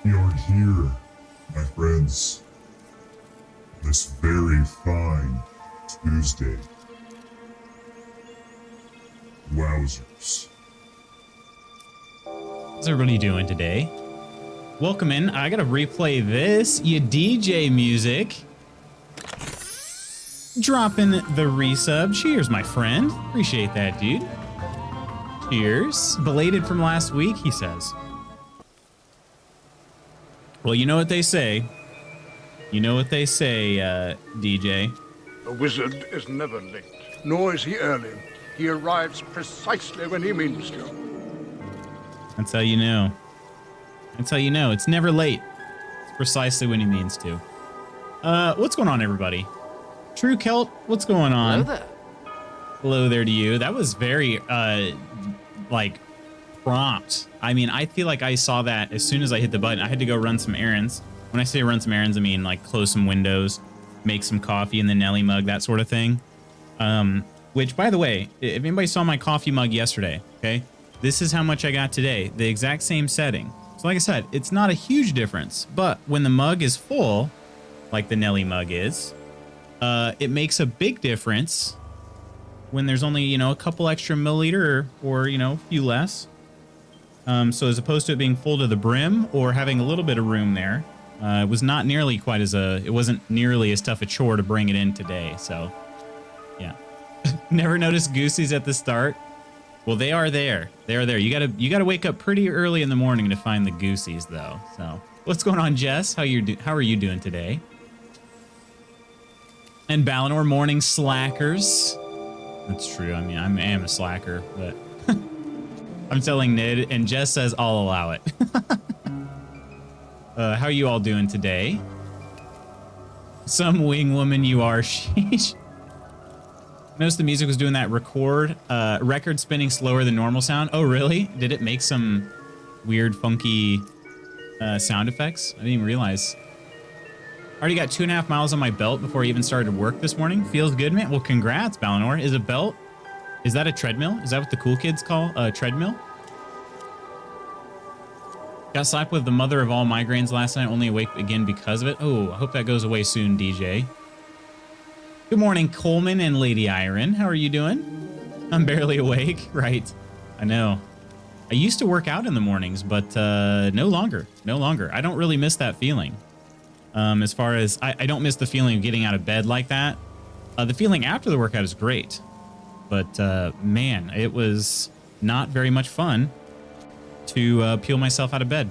You're here, my friends, this very fine Tuesday. Wowzers. How's everybody doing today? Welcome in. I gotta replay this. You DJ music. Dropping the resub. Cheers, my friend. Appreciate that, dude. Cheers. Belated from last week, he says. Well, you know what they say. You know what they say, DJ. A wizard is never late, nor is he early. He arrives precisely when he means to. That's how you know. That's how you know. It's never late. It's precisely when he means to. What's going on, everybody? True Celt, what's going on? Hello there. Hello there to you. That was very, like, prompt. I mean, I feel like I saw that as soon as I hit the button. I had to go run some errands. When I say run some errands, I mean, like, close some windows, make some coffee in the Nelly mug, that sort of thing. Which, by the way, if anybody saw my coffee mug yesterday, okay, this is how much I got today. The exact same setting. So, like I said, it's not a huge difference. But when the mug is full, like the Nelly mug is, it makes a big difference when there's only, you know, a couple extra milliliter or you know, a few less. So as opposed to it being full to the brim or having a little bit of room there, it was not nearly quite as it wasn't nearly as tough a chore to bring it in today. So, yeah. Never noticed goosies at the start. Well, they are there. They are there. You gotta wake up pretty early in the morning to find the goosies, though. So, what's going on, Jess? How are you doing today? And Balinor, morning slackers. That's true. I mean, I am a slacker, but I'm telling Nid, and Jess says I'll allow it. How are you all doing today? Some wing woman you are, sheesh. Noticed the music was doing that record spinning slower than normal sound. Oh, really? Did it make some weird, funky sound effects? I didn't even realize. Already got 2.5 miles on my belt before I even started work this morning. Feels good, man. Well, congrats, Balinor. Is a belt? Is that a treadmill? Is that what the cool kids call a treadmill? Got slapped with the mother of all migraines last night, only awake again because of it. Oh, I hope that goes away soon, DJ. Good morning, Coleman and Lady Iron. How are you doing? I'm barely awake. Right. I know. I used to work out in the mornings, but no longer. No longer. I don't really miss that feeling. As far as I don't miss the feeling of getting out of bed like that. The feeling after the workout is great. But man, it was not very much fun to peel myself out of bed.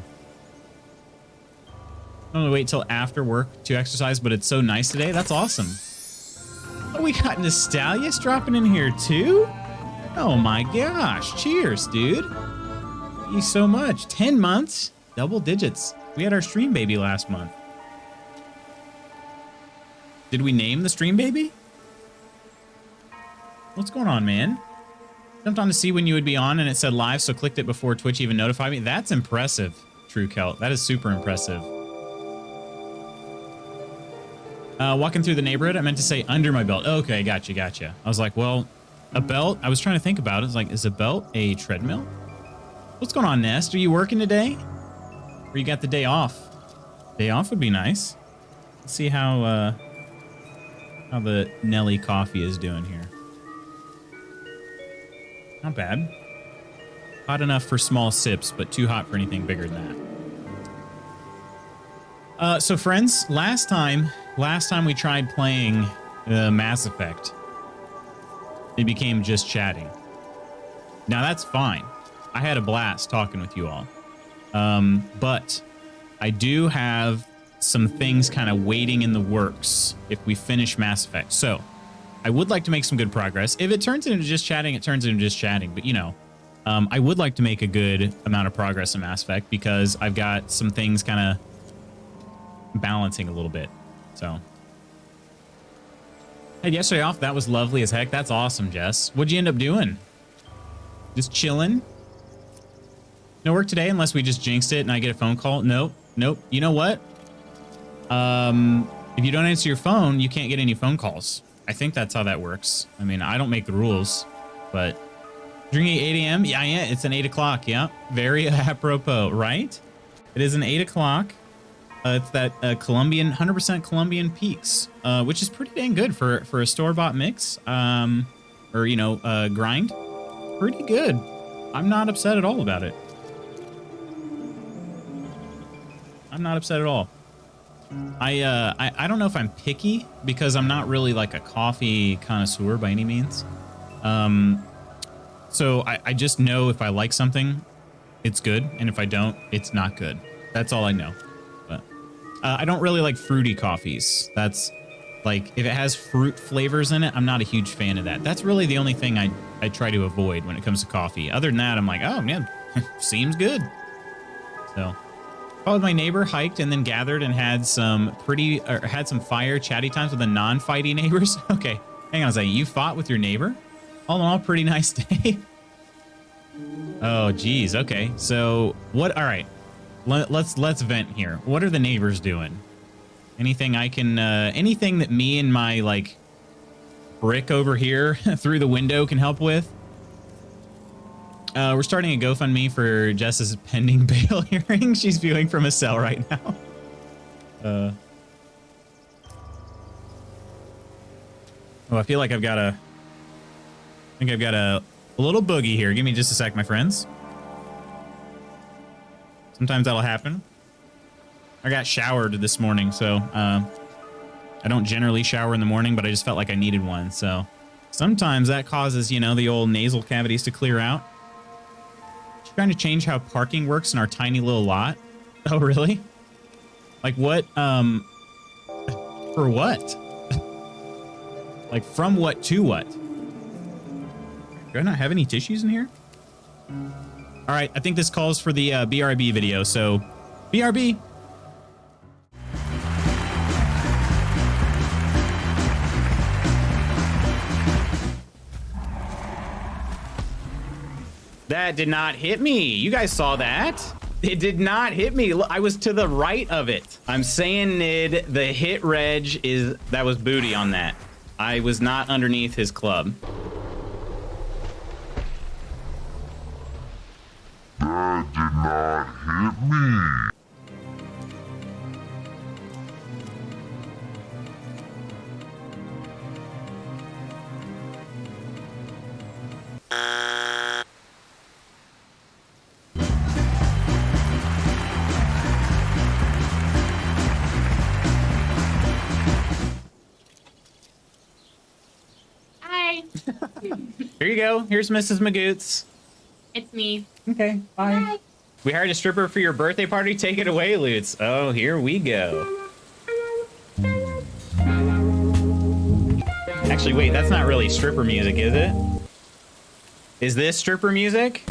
I'm gonna wait till after work to exercise, but it's so nice today. That's awesome. Oh, we got Nostalius dropping in here too? Oh my gosh. Cheers, dude. Thank you so much. 10 months, double digits. We had our stream baby last month. Did we name the stream baby? What's going on, man? Jumped on to see when you would be on and it said live, so clicked it before Twitch even notified me. That's impressive, True Celt. That is super impressive. Walking through the neighborhood, I meant to say under my belt. Okay, gotcha. I was like, well, a belt? I was trying to think about it. It's like, is a belt a treadmill? What's going on, Nest? Are you working today? Or you got the day off? Day off would be nice. Let's see how the Nelly coffee is doing here. Not bad. Hot enough for small sips, but too hot for anything bigger than that. So friends, last time we tried playing Mass Effect, it became just chatting. Now that's fine. I had a blast talking with you all. But I do have some things kind of waiting in the works if we finish Mass Effect. So I would like to make some good progress. If it turns into just chatting, it turns into just chatting. But, you know, I would like to make a good amount of progress in Mass Effect because I've got some things kind of balancing a little bit. So had yesterday off. That was lovely as heck. That's awesome, Jess. What'd you end up doing? Just chilling? No work today unless we just jinxed it and I get a phone call? Nope. You know what? If you don't answer your phone, you can't get any phone calls. I think that's how that works. I mean, I don't make the rules, but drinking at 8 a.m. Yeah, it's an 8 o'clock. Yeah, very apropos, right? It is an 8 o'clock. It's that Colombian, 100% Colombian Peaks, which is pretty dang good for a store-bought mix, or, you know, grind. Pretty good. I'm not upset at all about it. I'm not upset at all. I don't know if I'm picky because I'm not really like a coffee connoisseur by any means. So I just know if I like something, it's good, and if I don't, it's not good. That's all I know. But I don't really like fruity coffees. That's like, if it has fruit flavors in it, I'm not a huge fan of that. That's really the only thing I try to avoid when it comes to coffee. Other than that, I'm like, oh man, seems good. So followed my neighbor, hiked, and then gathered and had some fire chatty times with the non-fighty neighbors. Okay, hang on a second. You fought with your neighbor? All in all, pretty nice day. Oh, geez. Okay, so what? All right, let's vent here. What are the neighbors doing? Anything I can? Anything that me and my like brick over here through the window can help with? We're starting a GoFundMe for Jess's pending bail hearing. She's viewing from a cell right now. Oh, I feel like I've got a little boogie here. Give me just a sec, my friends. Sometimes that'll happen. I got showered this morning, so I don't generally shower in the morning, but I just felt like I needed one. So sometimes that causes, you know, the old nasal cavities to clear out. Trying to change how parking works in our tiny little lot. Oh, really? Like what? For what? Like from what to what? Do I not have any tissues in here? All right, I think this calls for the BRB video. So, BRB. That did not hit me. You guys saw that? It did not hit me. I was to the right of it. I'm saying, Nid, the hit reg that was booty on that. I was not underneath his club. That did not hit me. Hi. Here you go. Here's Mrs. Magoots. It's me. Okay, bye. Hi. We hired a stripper for your birthday party. Take it away, Lutz. Oh, here we go. Actually, wait, that's not really stripper music, is it? Is this stripper music?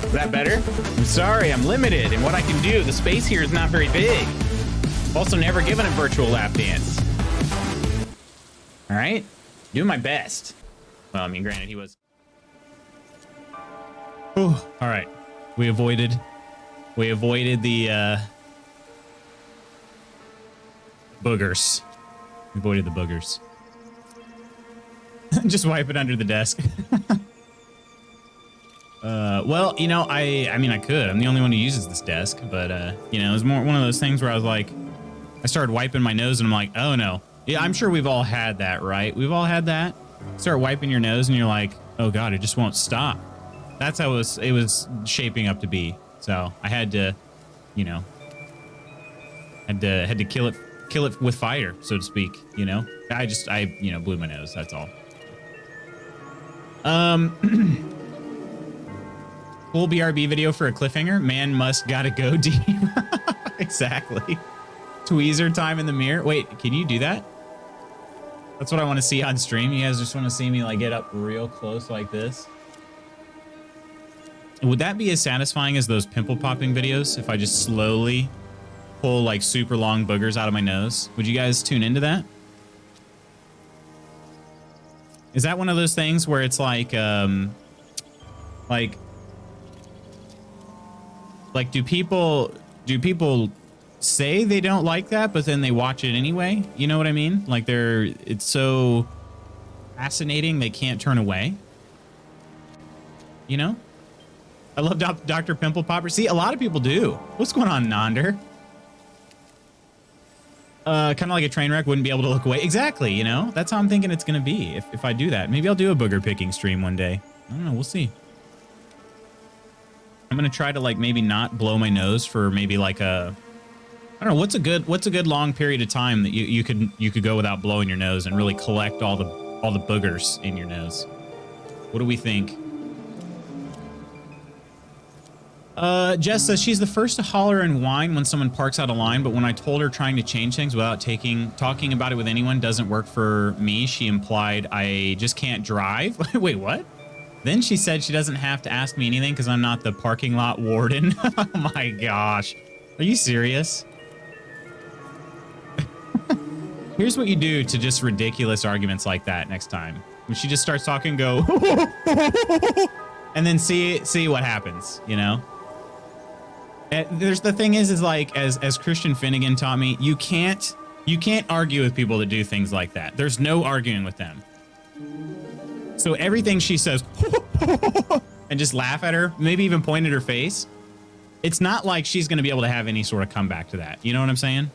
Is that better? I'm sorry, I'm limited in what I can do. The space here is not very big. I've also never given a virtual lap dance. All right, doing my best. Well, I mean, granted, he was. Ooh, all right, we avoided the boogers. We avoided the boogers. Just wipe it under the desk. Well, you know, I mean, I could. I'm the only one who uses this desk, but you know, it was more one of those things where I was like, I started wiping my nose, and I'm like, oh no. Yeah, I'm sure we've all had that, right? We've all had that. Start wiping your nose, and you're like, oh god, it just won't stop. That's how it was shaping up to be. So I had to, you know, had to kill it with fire, so to speak. You know, I you know, blew my nose. That's all. Full BRB video for a cliffhanger. Man must gotta go deep. Exactly. Tweezer time in the mirror. Wait, can you do that? That's what I want to see on stream. You guys just want to see me like get up real close like this. Would that be as satisfying as those pimple popping videos if I just slowly pull like super long boogers out of my nose? Would you guys tune into that? Is that one of those things where it's like do people say they don't like that, but then they watch it anyway. You know what I mean? Like it's so fascinating they can't turn away. You know? I love Dr. Pimple Popper. See, a lot of people do. What's going on, Nonder? Kind of like a train wreck, wouldn't be able to look away. Exactly, you know? That's how I'm thinking it's going to be if I do that. Maybe I'll do a booger picking stream one day. I don't know. We'll see. I'm going to try to like maybe not blow my nose for maybe like a... I don't know. What's a good long period of time that you could go without blowing your nose and really collect all the boogers in your nose? What do we think? Jess says she's the first to holler and whine when someone parks out of line, but when I told her trying to change things without talking about it with anyone doesn't work for me, she implied I just can't drive. Wait, what? Then she said she doesn't have to ask me anything because I'm not the parking lot warden. Oh my gosh. Are you serious? Here's what you do to just ridiculous arguments like that next time. When she just starts talking, go, and then see what happens, you know? There's the thing is like as Christian Finnegan taught me, you can't argue with people that do things like that. There's no arguing with them. So everything she says and just laugh at her, maybe even point at her face. It's not like she's going to be able to have any sort of comeback to that. You know what I'm saying?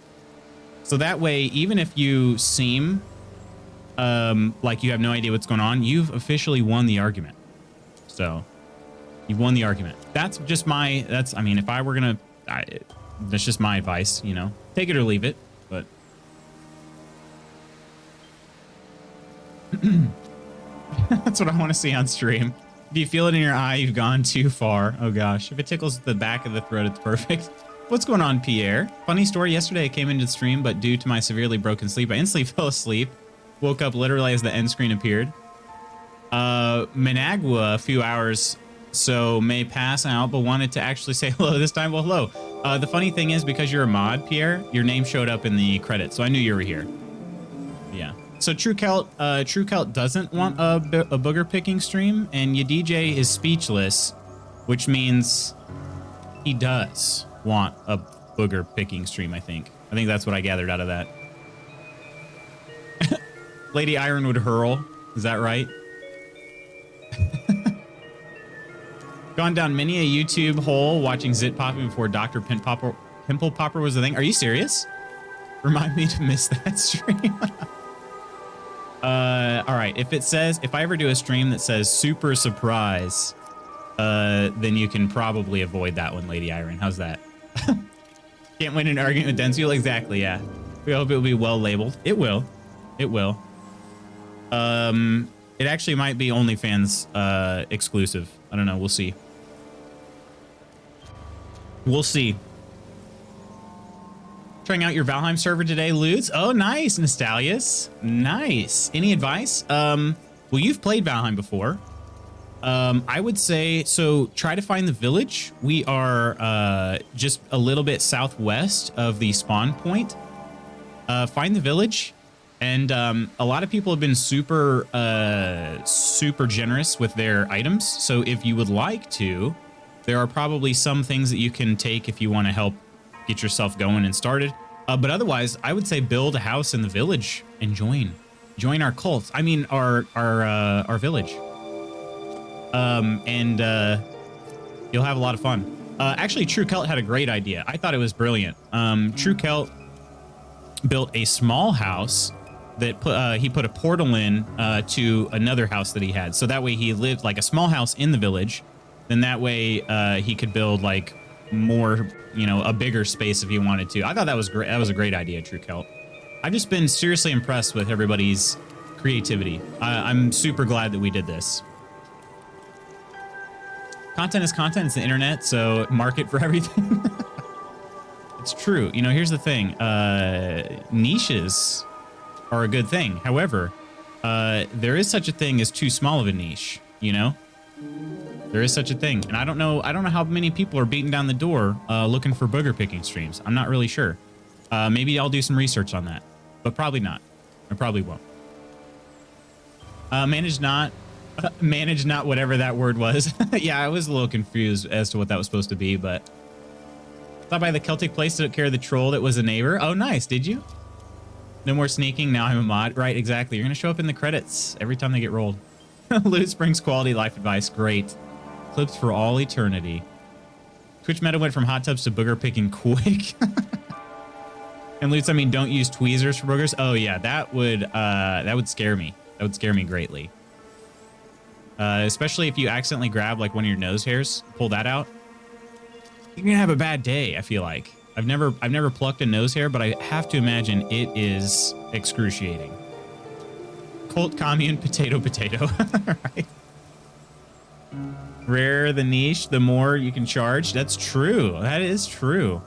So that way, even if you seem like you have no idea what's going on, you've officially won the argument. So you've won the argument. That's just I mean, if I were going to, that's just my advice, you know, take it or leave it, but. That's what I want to see on stream. If you feel it in your eye, you've gone too far. Oh gosh, if it tickles the back of the throat, it's perfect. What's going on, Pierre? Funny story, yesterday I came into the stream, but due to my severely broken sleep, I instantly fell asleep. Woke up literally as the end screen appeared. Managua, a few hours, so may pass out, but wanted to actually say hello this time. Well, hello. The funny thing is, because you're a mod, Pierre, your name showed up in the credits, so I knew you were here. Yeah. So True Celt doesn't want a booger picking stream, and your DJ is speechless, which means he does want a booger picking stream. I think that's what I gathered out of that. Lady Ironwood hurl, is that right? Gone down many a YouTube hole watching Zit Poppy before Dr. Pimple Popper was the thing. Are you serious? Remind me to miss that stream. All right. If I ever do a stream that says super surprise, then you can probably avoid that one, Lady Iron. How's that? Can't win an argument with Denzil. Exactly. Yeah. We hope it will be well labeled. It will. It will. It actually might be OnlyFans, exclusive. I don't know. We'll see. We'll see. Trying out your Valheim server today, Lutz. Oh, nice, Nostalius. Nice. Any advice? Well, you've played Valheim before. I would say, so try to find the village. We are just a little bit southwest of the spawn point. Find the village. And a lot of people have been super generous with their items. So if you would like to, there are probably some things that you can take if you want to help get yourself going and started. But otherwise, I would say build a house in the village and join our cult. I mean, our village. And you'll have a lot of fun. Actually, True Celt had a great idea. I thought it was brilliant. True Celt built a small house that he put a portal in to another house that he had. So that way he lived like a small house in the village. Then that way he could build like more, you know, a bigger space if he wanted to. I thought that was great. That was a great idea, True Celt. I've just been seriously impressed with everybody's creativity. I'm super glad that we did this. Content is content. It's the internet, so market for everything. It's true. You know, here's the thing. Niches are a good thing. However, there is such a thing as too small of a niche, you know? There is such a thing. And I don't know how many people are beating down the door looking for booger picking streams. I'm not really sure. Maybe I'll do some research on that, but probably not. I probably won't. Manage not whatever that word was. Yeah, I was a little confused as to what that was supposed to be, but Stopped by the Celtic place, took care of the troll that was a neighbor. Oh, nice. Did you? No more sneaking. Now I'm a mod. Right, exactly. You're going to show up in the credits every time they get rolled. Loot brings quality life advice. Great. Clips for all eternity. Twitch meta went from hot tubs to booger picking quick. And Loots, I mean, don't use tweezers for boogers. Oh, yeah, that would scare me. That would scare me greatly. Especially if you accidentally grab like one of your nose hairs, pull that out. You're gonna have a bad day, I feel like. I've never plucked a nose hair, but I have to imagine it is excruciating. Cult commune, potato, potato. Right? Rare the niche, the more you can charge. That's true. That is true.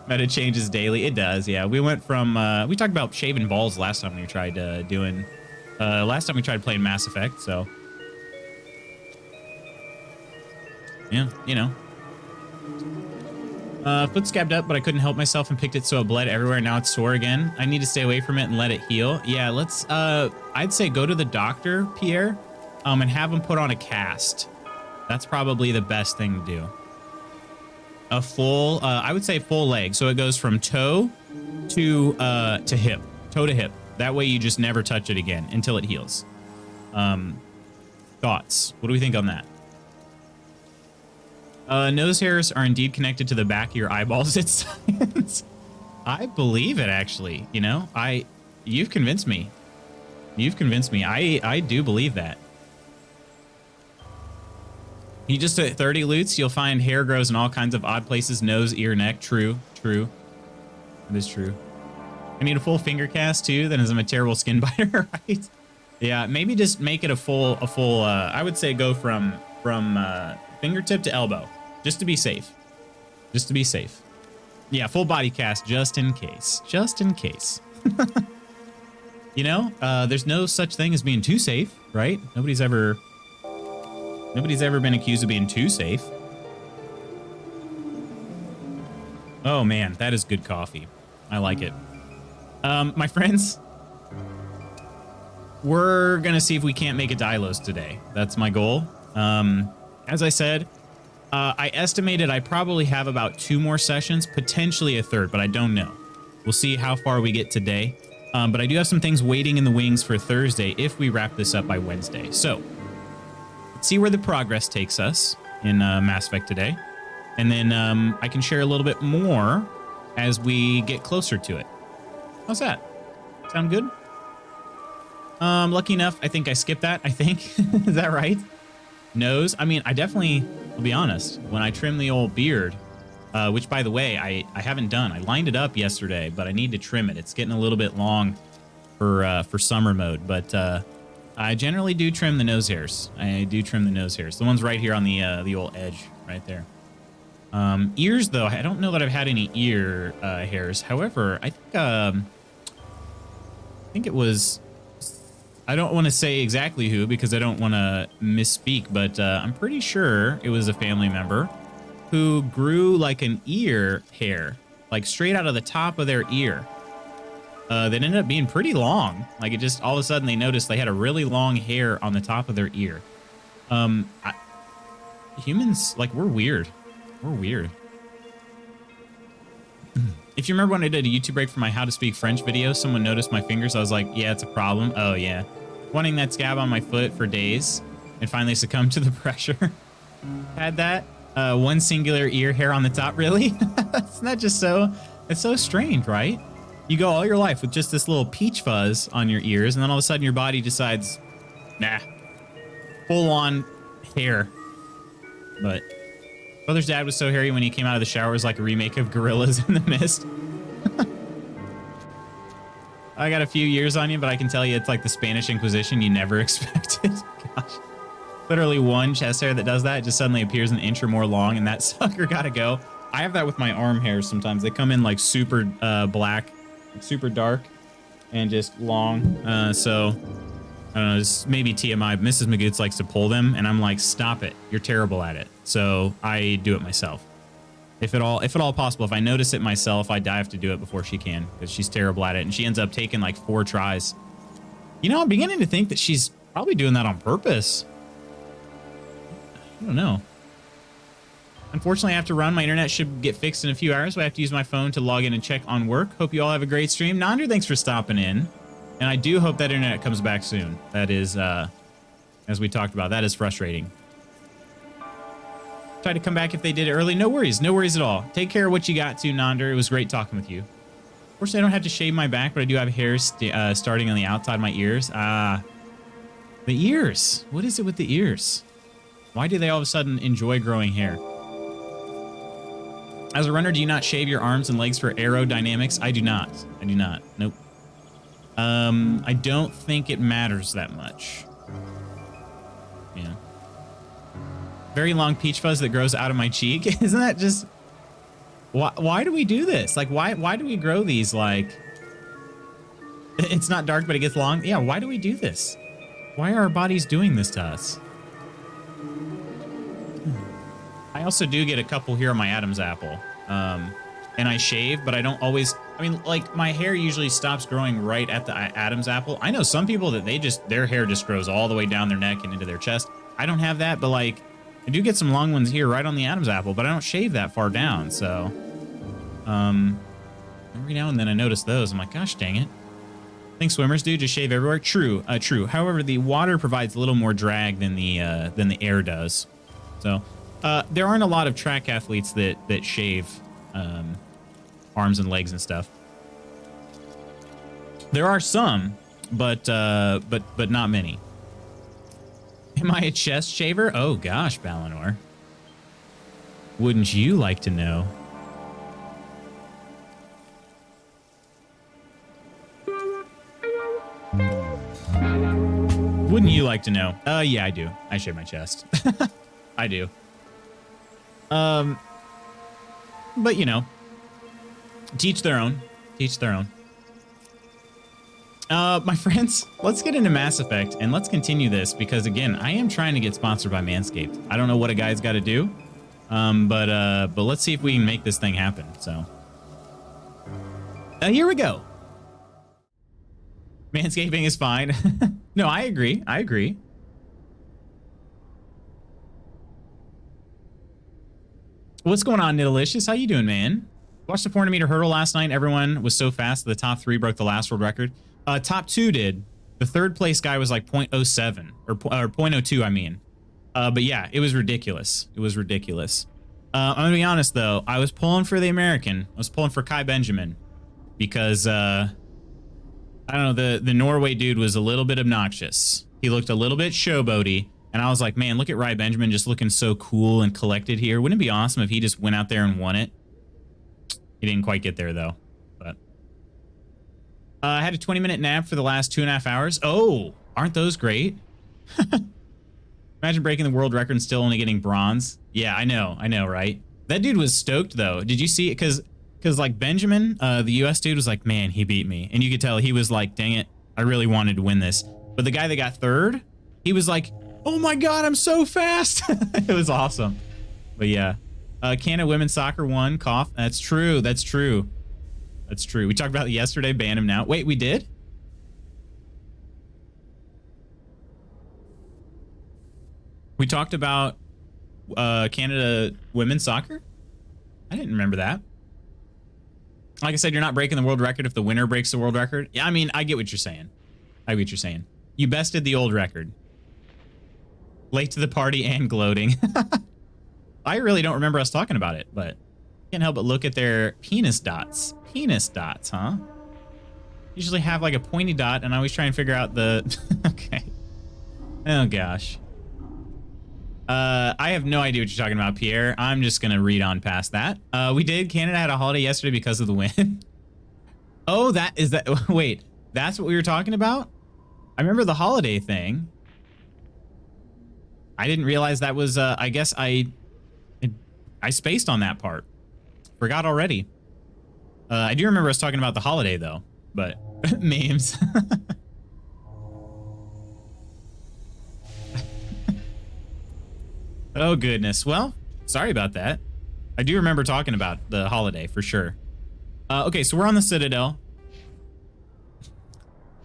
Meta changes daily. It does, yeah. We went from we talked about shaving balls last time we tried last time we tried playing Mass Effect, so yeah, you know. Foot scabbed up, but I couldn't help myself and picked it so it bled everywhere. Now it's sore again. I need to stay away from it and let it heal. Yeah, let's, I'd say go to the doctor, Pierre, and have him put on a cast. That's probably the best thing to do. A full, I would say full leg. So it goes from toe to hip, toe to hip. That way you just never touch it again until it heals. Thoughts? What do we think on that? Nose hairs are indeed connected to the back of your eyeballs. It's science. I believe it, actually. You know, you've convinced me. You've convinced me. I do believe that. You just hit 30 loots, you'll find hair grows in all kinds of odd places. Nose, ear, neck. True. True. That is true. I need a full finger cast too. Then I'm a terrible skin biter, right? Yeah, maybe just make it a full. I would say go from fingertip to elbow, just to be safe. Just to be safe. Yeah, full body cast, just in case. Just in case. You know, there's no such thing as being too safe, right? Nobody's ever been accused of being too safe. Oh man, that is good coffee. I like it. My friends, we're gonna see if we can't make it to Ilos today. That's my goal. As I said, I estimated I probably have about 2 more sessions, potentially a third, but I don't know. We'll see how far we get today. But I do have some things waiting in the wings for Thursday if we wrap this up by Wednesday. So let's see where the progress takes us in Mass Effect today. And then I can share a little bit more as we get closer to it. How's that? Sound good? Lucky enough, I think I skipped that, I think. Is that right? Nose? I mean, I definitely, I'll be honest, when I trim the old beard, which, by the way, I haven't done. I lined it up yesterday, but I need to trim it. It's getting a little bit long for summer mode, but I generally do trim the nose hairs. I do trim the nose hairs. The ones right here on the old edge right there. Ears, though, I don't know that I've had any ear hairs. However, I think it was, I don't want to say exactly who because I don't want to misspeak, but I'm pretty sure it was a family member who grew like an ear hair, like straight out of the top of their ear. That ended up being pretty long. Like it just, all of a sudden they noticed they had a really long hair on the top of their ear. Humans, like, we're weird. We're weird. If you remember when I did a YouTube break for my How to Speak French video, someone noticed my fingers. I was like, yeah, it's a problem. Oh, yeah. Wanting that scab on my foot for days and finally succumbed to the pressure. Had that. One singular ear hair on the top. Really? It's not just so... It's so strange, right? You go all your life with just this little peach fuzz on your ears, and then all of a sudden your body decides, nah, full-on hair. But... Brother's dad was so hairy when he came out of the shower. It was like a remake of Gorillas in the Mist. I got a few years on you, but I can tell you it's like the Spanish Inquisition you never expected. Gosh. Literally one chest hair that does that. It just suddenly appears an inch or more long, and that sucker gotta go. I have that with my arm hairs sometimes. They come in like super black, super dark, and just long. So, I don't know, it's maybe TMI. Mrs. Magoots likes to pull them, and I'm like, stop it. You're terrible at it. So I do it myself. If at all possible, if I notice it myself, I have to do it before she can, because she's terrible at it, and she ends up taking like 4 tries. You know, I'm beginning to think that she's probably doing that on purpose. I don't know. Unfortunately, I have to run. My internet should get fixed in a few hours, so I have to use my phone to log in and check on work. Hope you all have a great stream. Nandra, thanks for stopping in. And I do hope that internet comes back soon. That is, as we talked about, that is frustrating. Try to come back if they did it early. No worries. No worries at all. Take care of what you got to, Nandra. It was great talking with you. Fortunately, I don't have to shave my back, but I do have hair starting on the outside of my ears. The ears. What is it with the ears? Why do they all of a sudden enjoy growing hair? As a runner, do you not shave your arms and legs for aerodynamics? I do not. I do not. Nope. I don't think it matters that much. Yeah. Very long peach fuzz that grows out of my cheek. Isn't that just... Why do we do this? Like, why do we grow these, like... It's not dark, but it gets long? Yeah, why do we do this? Why are our bodies doing this to us? I also do get a couple here on my Adam's apple. And I shave, but I don't always... I mean, like, my hair usually stops growing right at the Adam's apple. I know some people that their hair just grows all the way down their neck and into their chest. I don't have that, but, like, I do get some long ones here right on the Adam's apple, but I don't shave that far down, so... every now and then I notice those. I'm like, gosh dang it. I think swimmers do just shave everywhere. True, true. However, the water provides a little more drag than the air does. So, there aren't a lot of track athletes that shave arms and legs and stuff. There are some, but not many. Am I a chest shaver? Oh gosh, Balinor. Wouldn't you like to know? Wouldn't you like to know? Yeah, I do. I shave my chest. I do. But you know, teach their own. Teach their own. My friends, let's get into Mass Effect and let's continue this because again, I am trying to get sponsored by Manscaped. I don't know what a guy's got to do, but let's see if we can make this thing happen. So, here we go. Manscaping is fine. No, I agree. I agree. What's going on, Nidalicious? How you doing, man? Watched the 400 meter hurdle last night. Everyone was so fast. The top 3 broke the last world record. Top 2 did. The 3rd place guy was like 0.07 or 0.02, I mean. But yeah, it was ridiculous. It was ridiculous. I'm gonna be honest though. I was pulling for the American. I was pulling for Kai Benjamin because I don't know, the Norway dude was a little bit obnoxious. He looked a little bit showboaty, and I was like, man, look at Rai Benjamin just looking so cool and collected here. Wouldn't it be awesome if he just went out there and won it? He didn't quite get there though. But I had a 20-minute nap for the last 2.5 hours. Oh, aren't those great? Imagine breaking the world record and still only getting bronze. Yeah, I know, right? That dude was stoked though. Did you see it? Because like Benjamin, the US dude was like, man, he beat me. And you could tell he was like, dang it, I really wanted to win this. But the guy that got 3rd, he was like, oh my God, I'm so fast. It was awesome. But yeah, Canada women's soccer won, cough. That's true. That's true. That's true. We talked about it yesterday, ban him now. Wait, we did? We talked about Canada women's soccer? I didn't remember that. Like I said, you're not breaking the world record if the winner breaks the world record. Yeah, I mean, I get what you're saying. I get what you're saying. You bested the old record. Late to the party and gloating. I really don't remember us talking about it, but can't help but look at their penis dots. Penis dots, huh? Usually have like a pointy dot, and I always try and figure out the... Okay. Oh, gosh. I have no idea what you're talking about, Pierre. I'm just gonna read on past that. We did. Canada had a holiday yesterday because of the win. Oh, that is that. Wait, that's what we were talking about? I remember the holiday thing. I didn't realize that was, I guess I spaced on that part. Forgot already. I do remember us talking about the holiday though, but memes. Oh, goodness. Well, sorry about that. I do remember talking about the holiday for sure. Okay, so we're on the Citadel.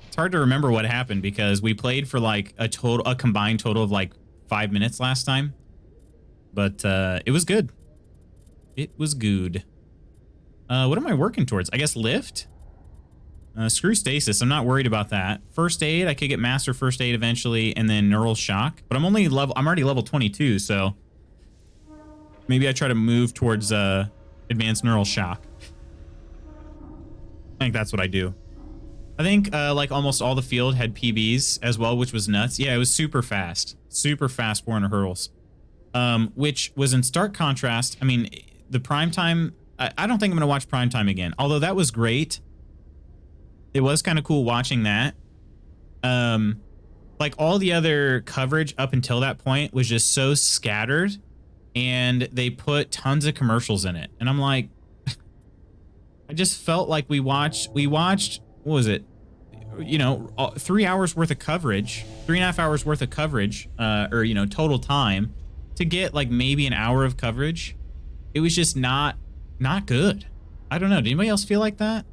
It's hard to remember what happened because we played for like a combined total of like 5 minutes last time. But it was good. It was good. What am I working towards? I guess lift? Screw stasis. I'm not worried about that. First aid, I could get master first aid eventually, and then neural shock. But I'm already level 22, so maybe I try to move towards advanced neural shock. I think that's what I do. I think like almost all the field had PBs as well, which was nuts. Yeah, it was super fast 400 hurdles, which was in stark contrast. I mean, the prime time. I don't think I'm gonna watch prime time again. Although that was great. It was kind of cool watching that. Like all the other coverage up until that point was just so scattered, and they put tons of commercials in it. And I'm like, I just felt like we watched, what was it? You know, 3 hours worth of coverage, 3.5 hours worth of coverage, or, you know, total time to get like maybe an hour of coverage. It was just not good. I don't know. Did anybody else feel like that?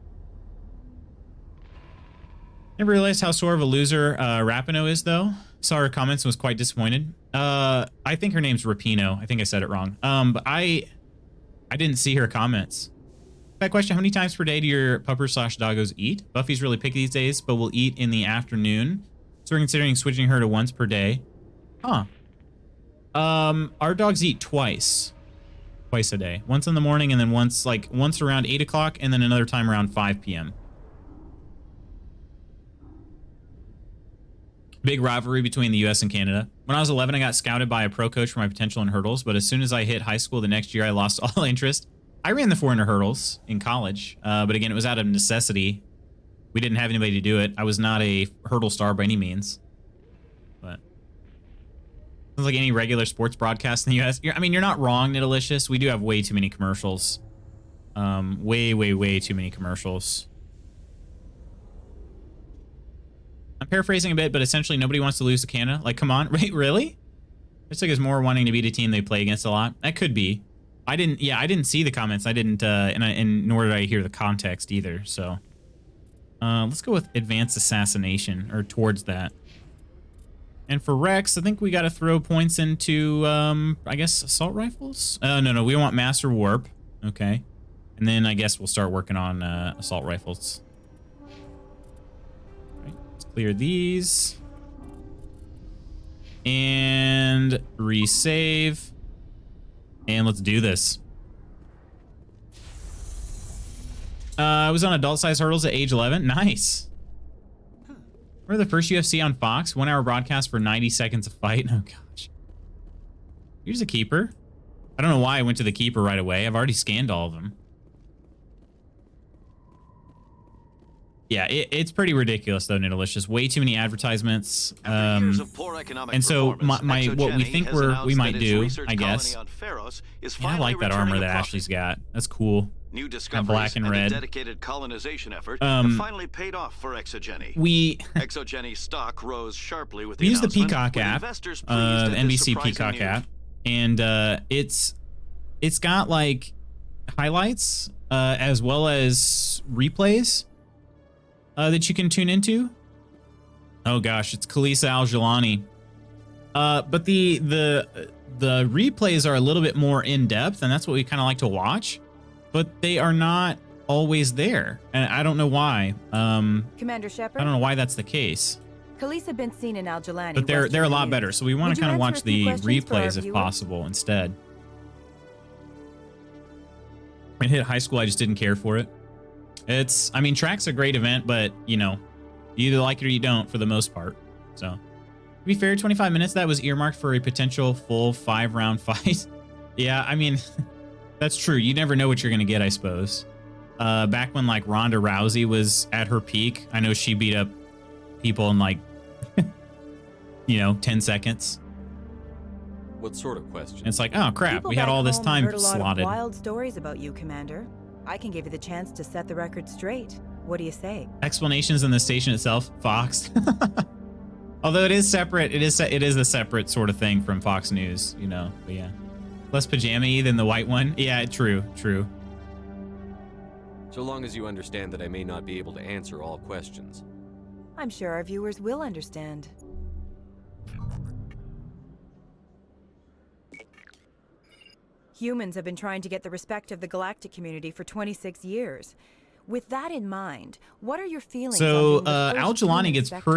Never realized how sore of a loser Rapinoe is, though. Saw her comments and was quite disappointed. I think her name's Rapino. I think I said it wrong. But I didn't see her comments. That question, how many times per day do your pupper/doggos eat? Buffy's really picky these days, but will eat in the afternoon. So we're considering switching her to once per day. Huh. Our dogs eat twice a day. Once in the morning and then once around 8 o'clock and then another time around 5 p.m. Big rivalry between the US and Canada. When I was 11, I got scouted by a pro coach for my potential in hurdles, but as soon as I hit high school the next year, I lost all interest. I ran the 400 hurdles in college, but again, it was out of necessity. We didn't have anybody to do it. I was not a hurdle star by any means. But sounds like any regular sports broadcast in the US. I mean, you're not wrong, Nitalicious. We do have way too many commercials. Way too many commercials. I'm paraphrasing a bit, but essentially nobody wants to lose to Canada. Like, come on. Wait, really? It's like it's more wanting to beat a team they play against a lot. That could be. I didn't see the comments. I didn't, and nor did I hear the context either. So, let's go with advanced assassination, or towards that. And for Rex, I think we got to throw points into, I guess, assault rifles? No, we want master warp. Okay. And then I guess we'll start working on assault rifles. Clear these. And resave. And let's do this. I was on adult size hurdles at age 11. Nice. We're the first UFC on Fox. 1 hour broadcast for 90 seconds of fight. Oh, gosh. Here's a keeper. I don't know why I went to the keeper right away. I've already scanned all of them. Yeah, it's pretty ridiculous though, Nitalicious. Way too many advertisements. And so what we think we might do, I guess. Yeah, I like that armor that Ashley's got. That's cool. New discoveries black and red. A dedicated colonization effort have finally paid off for Exogeny. Exogeny stock rose sharply with the use the Peacock app, NBC Peacock app, and it's got like highlights as well as replays. That you can tune into. Oh gosh, it's Khaleesi Al-Jalani. But the replays are a little bit more in depth, and that's what we kind of like to watch. But they are not always there, and I don't know why. Commander Shepard. I don't know why that's the case. Khaleesi been seen in Al-Jalani. But they're a lot better, so we want to kind of watch the replays if possible instead. When I hit high school, I just didn't care for it. I mean, track's a great event, but, you know, you either like it or you don't for the most part. So, to be fair, 25 minutes, that was earmarked for a potential full 5-round fight. Yeah, I mean, that's true. You never know what you're going to get, I suppose. Back when, like, Ronda Rousey was at her peak, I know she beat up people in, like, 10 seconds. What sort of question? And it's like, oh, crap, we had all this time slotted. Wild stories about you, Commander. I can give you the chance to set the record straight. What do you say? Explanations in the station itself, Fox. Although it is separate, it is a separate sort of thing from Fox News, But yeah, less pajama-y than the white one. Yeah, true. So long as you understand that I may not be able to answer all questions. I'm sure our viewers will understand. Humans have been trying to get the respect of the galactic community for 26 years. With that in mind, what are your feelings So on being the first Al Jelani human gets Spectre?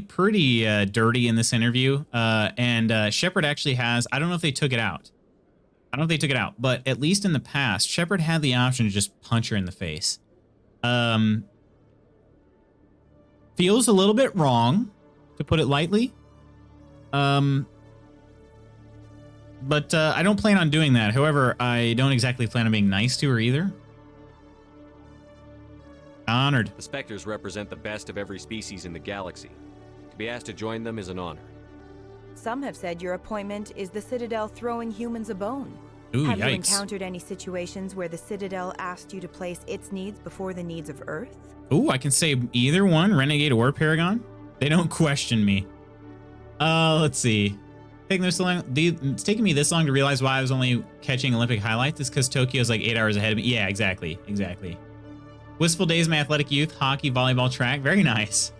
pretty dirty in this interview, and Shepard actually has, I don't know if they took it out. I don't know if they took it out, but at least in the past, Shepard had the option to just punch her in the face. Feels a little bit wrong, to put it lightly. But I don't plan on doing that. However, I don't exactly plan on being nice to her either. Honored. The Spectres represent the best of every species in the galaxy. To be asked to join them is an honor. Some have said your appointment is the Citadel throwing humans a bone. Ooh, Have you yikes. encountered any situations where the Citadel asked you to place its needs before the needs of Earth? Ooh, I can say either one, Renegade or Paragon. They don't question me. Let's see. Taking this long, it's taking me this long to realize why I was only catching Olympic highlights. It's because Tokyo's like 8 hours ahead of me. Yeah, exactly. Wistful Days, my athletic youth, hockey, volleyball, track. Very nice.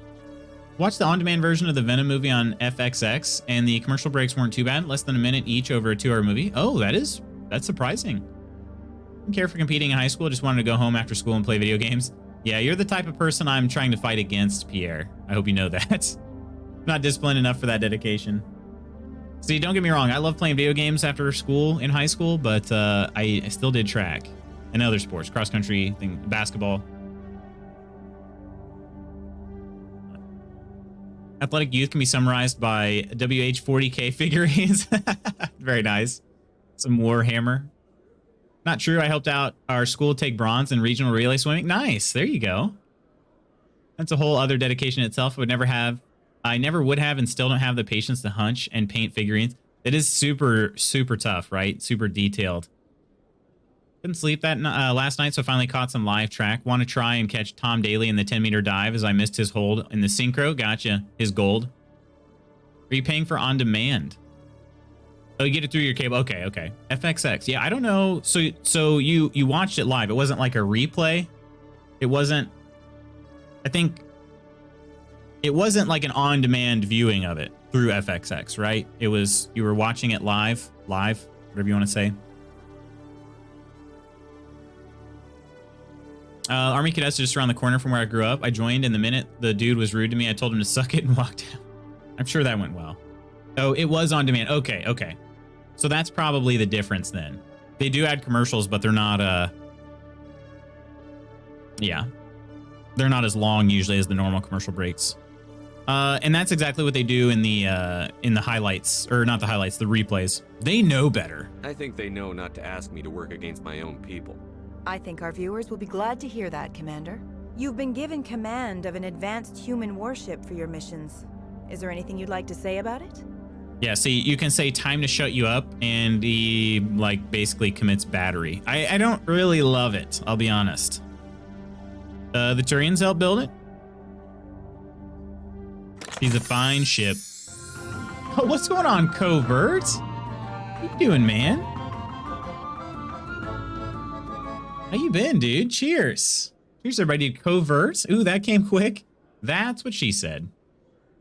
Watched the on-demand version of the Venom movie on FXX, and the commercial breaks weren't too bad. Less than a minute each over a 2-hour movie. Oh, that's surprising. Didn't care for competing in high school. Just wanted to go home after school and play video games. Yeah, you're the type of person I'm trying to fight against, Pierre. I hope you know that. Not disciplined enough for that dedication. See, don't get me wrong. I love playing video games after school in high school, but I still did track and other sports, cross country, basketball. Athletic youth can be summarized by WH-40K figurines. Very nice. Some Warhammer. Not true. I helped out our school take bronze in regional relay swimming. Nice. There you go. That's a whole other dedication itself. I never would have and still don't have the patience to hunch and paint figurines. It is super, super tough, right? Super detailed. Couldn't sleep that last night, so finally caught some live track. Want to try and catch Tom Daly in the 10-meter dive as I missed his hold in the synchro. Gotcha. His gold. Are you paying for on-demand? Oh, you get it through your cable. Okay. FXX. Yeah, I don't know. So you watched it live. It wasn't like a replay. It wasn't. I think it wasn't like an on-demand viewing of it through FXX, right? It was, you were watching it live, whatever you want to say. Army Cadets are just around the corner from where I grew up. I joined, and the minute the dude was rude to me, I told him to suck it and walked out. I'm sure that went well. Oh, it was on demand. Okay. So that's probably the difference then. They do add commercials, but they're not, yeah. They're not as long usually as the normal commercial breaks. And that's exactly what they do in the highlights, or not the highlights, the replays. They know better. I think they know not to ask me to work against my own people. I think our viewers will be glad to hear that, Commander. You've been given command of an advanced human warship for your missions. Is there anything you'd like to say about it? Yeah, see, you can say time to shut you up, and he, like, basically commits battery. I don't really love it, I'll be honest. The Turians helped build it. He's a fine ship. Oh, what's going on, Covert? What you doing, man? How you been, dude? Cheers. Cheers, everybody. Covert. Ooh, that came quick. That's what she said.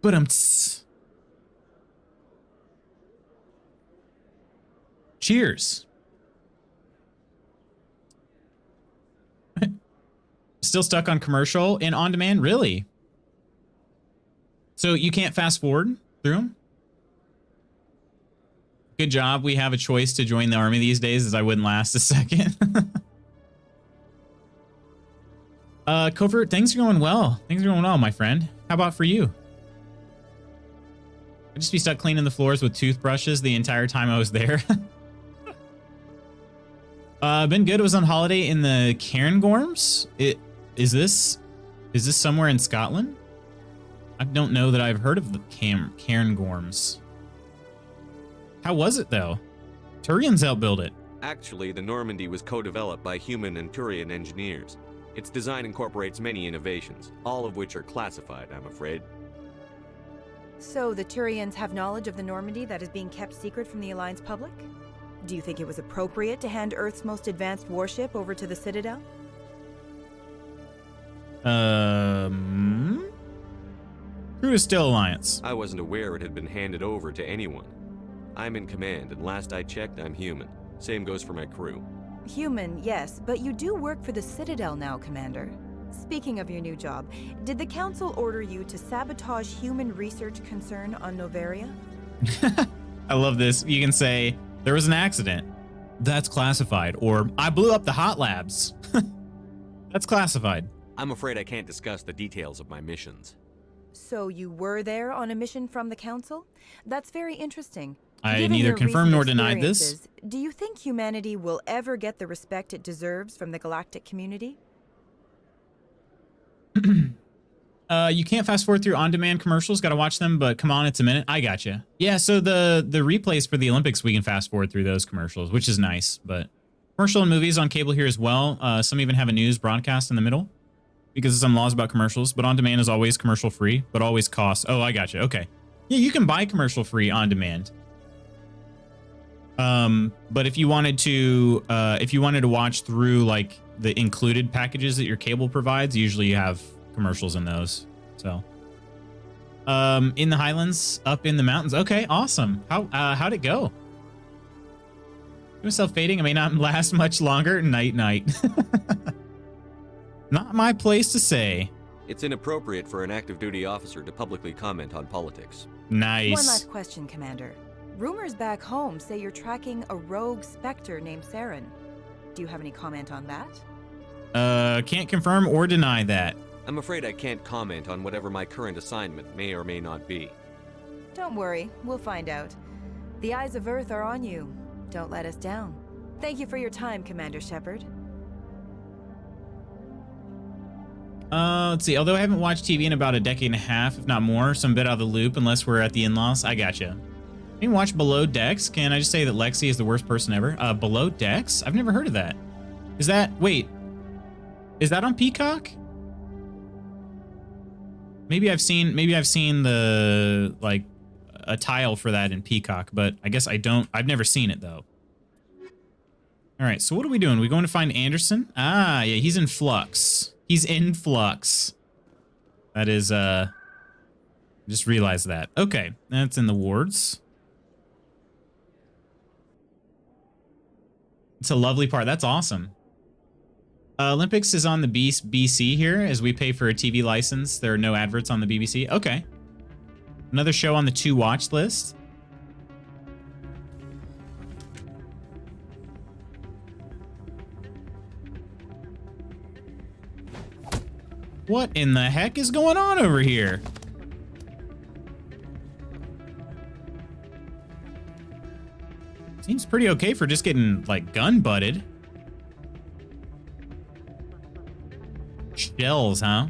But cheers. Still stuck on commercial and on demand? Really? So you can't fast forward through them? Good job. We have a choice to join the army these days, as I wouldn't last a second. Covert, things are going well. Things are going well, my friend. How about for you? I'd just be stuck cleaning the floors with toothbrushes the entire time I was there. Been good. I was on holiday in the Cairngorms. Is this somewhere in Scotland? I don't know that I've heard of the Cairngorms. How was it though? Turians helped build it. Actually, the Normandy was co-developed by human and Turian engineers. Its design incorporates many innovations, all of which are classified, I'm afraid. So the Turians have knowledge of the Normandy that is being kept secret from the Alliance public? Do you think it was appropriate to hand Earth's most advanced warship over to the Citadel? Crew is still Alliance. I wasn't aware it had been handed over to anyone. I'm in command, and last I checked, I'm human. Same goes for my crew. Human, yes, but you do work for the Citadel now, Commander. Speaking of your new job, did the Council order you to sabotage human research concern on Noveria? I love this. You can say, there was an accident. That's classified. Or, I blew up the hot labs. That's classified. I'm afraid I can't discuss the details of my missions. So you were there on a mission from the Council? That's very interesting. I Given neither your confirmed nor recent denied this. experiences, do you think humanity will ever get the respect it deserves from the galactic community? You can't fast forward through on-demand commercials. Got to watch them, but come on, it's a minute. I gotcha. Yeah, so the replays for the Olympics, we can fast forward through those commercials, which is nice. But commercial and movies on cable here as well. Some even have a news broadcast in the middle because of some laws about commercials. But on-demand is always commercial-free, but always costs. Oh, I gotcha. Okay. Yeah, you can buy commercial-free on-demand. But if you wanted to watch through like the included packages that your cable provides, usually you have commercials in those. So, in the Highlands, up in the mountains. Okay, awesome. How'd it go? Myself fading. I may not last much longer. Night, night. Not my place to say. It's inappropriate for an active duty officer to publicly comment on politics. Nice. One last question, Commander. Rumors back home say you're tracking a rogue Spectre named Saren. Do you have any comment on that? Can't confirm or deny that. I'm afraid I can't comment on whatever my current assignment may or may not be. Don't worry, we'll find out. The eyes of Earth are on you. Don't let us down. Thank you for your time, Commander Shepard. Let's see. Although I haven't watched TV in about a decade and a half, if not more, so I'm a bit out of the loop unless we're at the in-laws. I gotcha. Can you watch Below Decks? Can I just say that Lexi is the worst person ever? Below Decks? I've never heard of that. Is that... Wait. Is that on Peacock? Maybe I've seen the, like, a tile for that in Peacock, but I guess I've never seen it, though. All right, so what are we doing? We going to find Anderson? Ah, yeah, he's in flux. He's in flux. That is, just realized that. Okay, that's in the wards. It's a lovely part. That's awesome. Olympics is on the BC here as we pay for a TV license. There are no adverts on the BBC. Okay. Another show on the to watch list. What in the heck is going on over here? Seems pretty okay for just getting, like, gun butted. Shells, huh?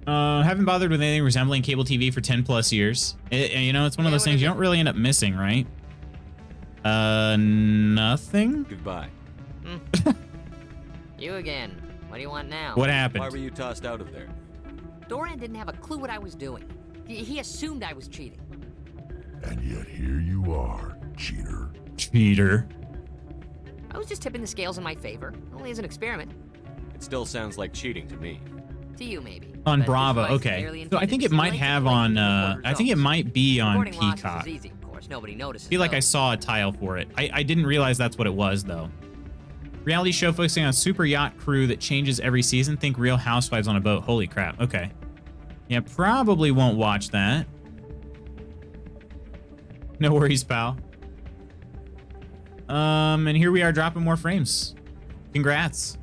Haven't bothered with anything resembling cable TV for 10 plus years. You know, it's one of those things you don't really end up missing, right? Nothing? Goodbye. You again. What do you want now? What happened? Why were you tossed out of there? Doran didn't have a clue what I was doing. He assumed I was cheating. And yet here you are, cheater. Cheater. I was just tipping the scales in my favor. Only as an experiment. It still sounds like cheating to me. To you, maybe. On But Bravo, this device is okay. merely So I think it intended might to have simulate on, record I think it results. might be on Recording losses Peacock. is easy, of course. Nobody notices. I feel like I though. saw a tile for it. I didn't realize that's what it was, though. Reality show focusing on a super yacht crew that changes every season. Think Real Housewives on a boat. Holy crap. Okay. Yeah, probably won't watch that. No worries, pal. And here we are dropping more frames. Congrats.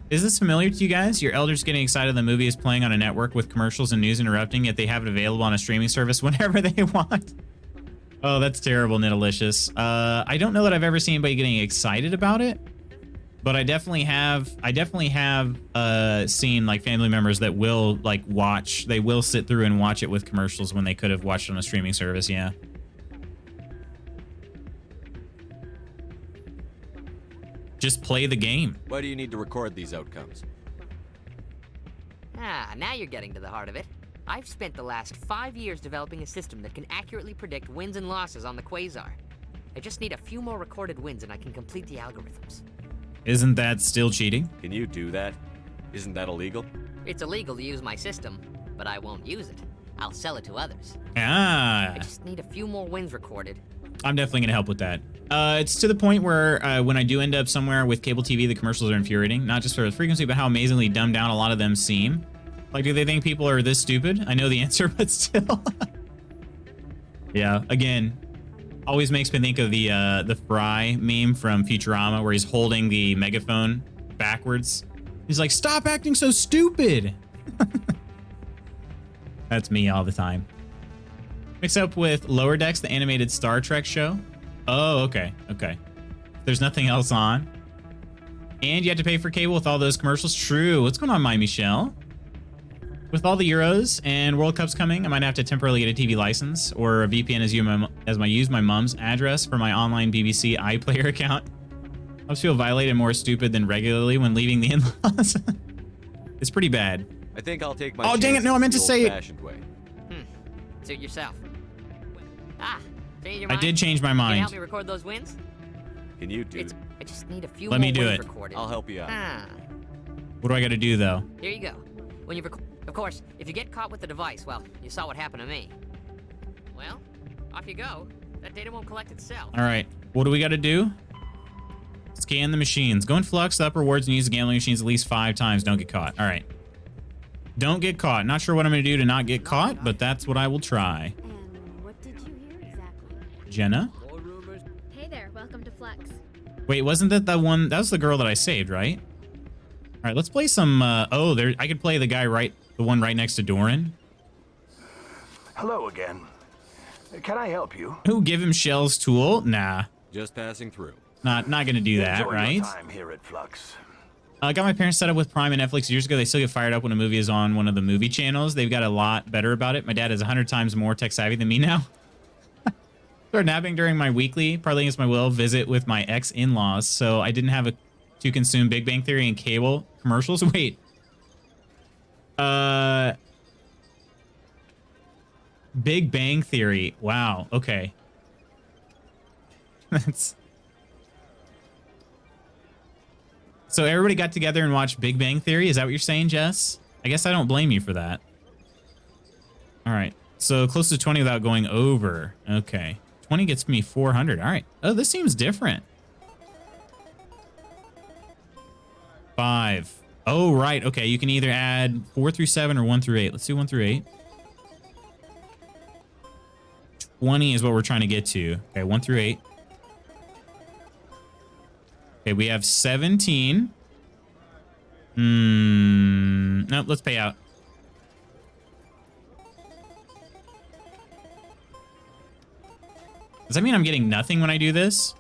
Is this familiar to you guys? Your elders getting excited the movie is playing on a network with commercials and news interrupting, yet they have it available on a streaming service whenever they want. Oh, that's terrible, Nitalicious. I don't know that I've ever seen anybody getting excited about it, but I definitely have seen like family members that will like watch, they will sit through and watch it with commercials when they could have watched it on a streaming service, yeah. Just play the game. Why do you need to record these outcomes? Ah, now you're getting to the heart of it. I've spent the last 5 years developing a system that can accurately predict wins and losses on the Quasar. I just need a few more recorded wins and I can complete the algorithms. Isn't that still cheating? Can you do that? Isn't that illegal? It's illegal to use my system, but I won't use it. I'll sell it to others. Ah. I just need a few more wins recorded. I'm definitely gonna help with that. It's to the point where when I do end up somewhere with cable TV, the commercials are infuriating. Not just for the frequency, but how amazingly dumbed down a lot of them seem. Like, do they think people are this stupid? I know the answer, but still. Yeah, again, always makes me think of the Fry meme from Futurama where he's holding the megaphone backwards. He's like, stop acting so stupid. That's me all the time. Mix up with Lower Decks, the animated Star Trek show. Oh, okay, okay. There's nothing else on. And you have to pay for cable with all those commercials. True. What's going on, my Michelle? With all the Euros and World Cups coming, I might have to temporarily get a TV license or a VPN as I use my mom's address for my online BBC iPlayer account. I always feel violated and more stupid than regularly when leaving the in-laws. It's pretty bad. I think I'll take my Oh, dang it. No, I meant to say it. way. Suit yourself. Change your I mind? did change my Can you mind. help me record those wins? Can you do it? I just need a few Let more me do wins it. recorded. I'll help you out. What do I got to do, though? Here you go. When you of course, if you get caught with the device, well, you saw what happened to me. Well, off you go. That data won't collect itself. All right. What do we got to do? Scan the machines. Go in Flux, the upper wards, and use the gambling machines at least 5 times. Don't get caught. All right. Don't get caught. Not sure what I'm going to do to not get caught, but that's what I will try. And what did you hear exactly? Jenna? Hey there, welcome to Flex. Wait, wasn't that the one? That was the girl that I saved, right? All right, let's play some. Oh, there. I could play the one right next to Doran. Hello again. Can I help you? Who give him Shell's tool? Nah, Just passing through. not gonna do that, Enjoy right? your time here at Flux. I got my parents set up with Prime and Netflix years ago. They still get fired up when a movie is on one of the movie channels. They've got a lot better about it. My dad is 100 times more tech savvy than me now. Started napping during my weekly, partly against my will, visit with my ex-in-laws, so I didn't have to consume Big Bang Theory and cable commercials. Wait. Big Bang Theory. Wow. Okay. That's... So everybody got together and watched Big Bang Theory? Is that what you're saying, Jess? I guess I don't blame you for that. All right. So close to 20 without going over. Okay. 20 gets me 400. All right. Oh, this seems different. 5. Oh, right. Okay. You can either add 4 through 7 or 1 through 8. Let's do 1 through 8. 20 is what we're trying to get to. Okay. 1 through 8. Okay, we have 17. Nope, let's pay out. Does that mean I'm getting nothing when I do this?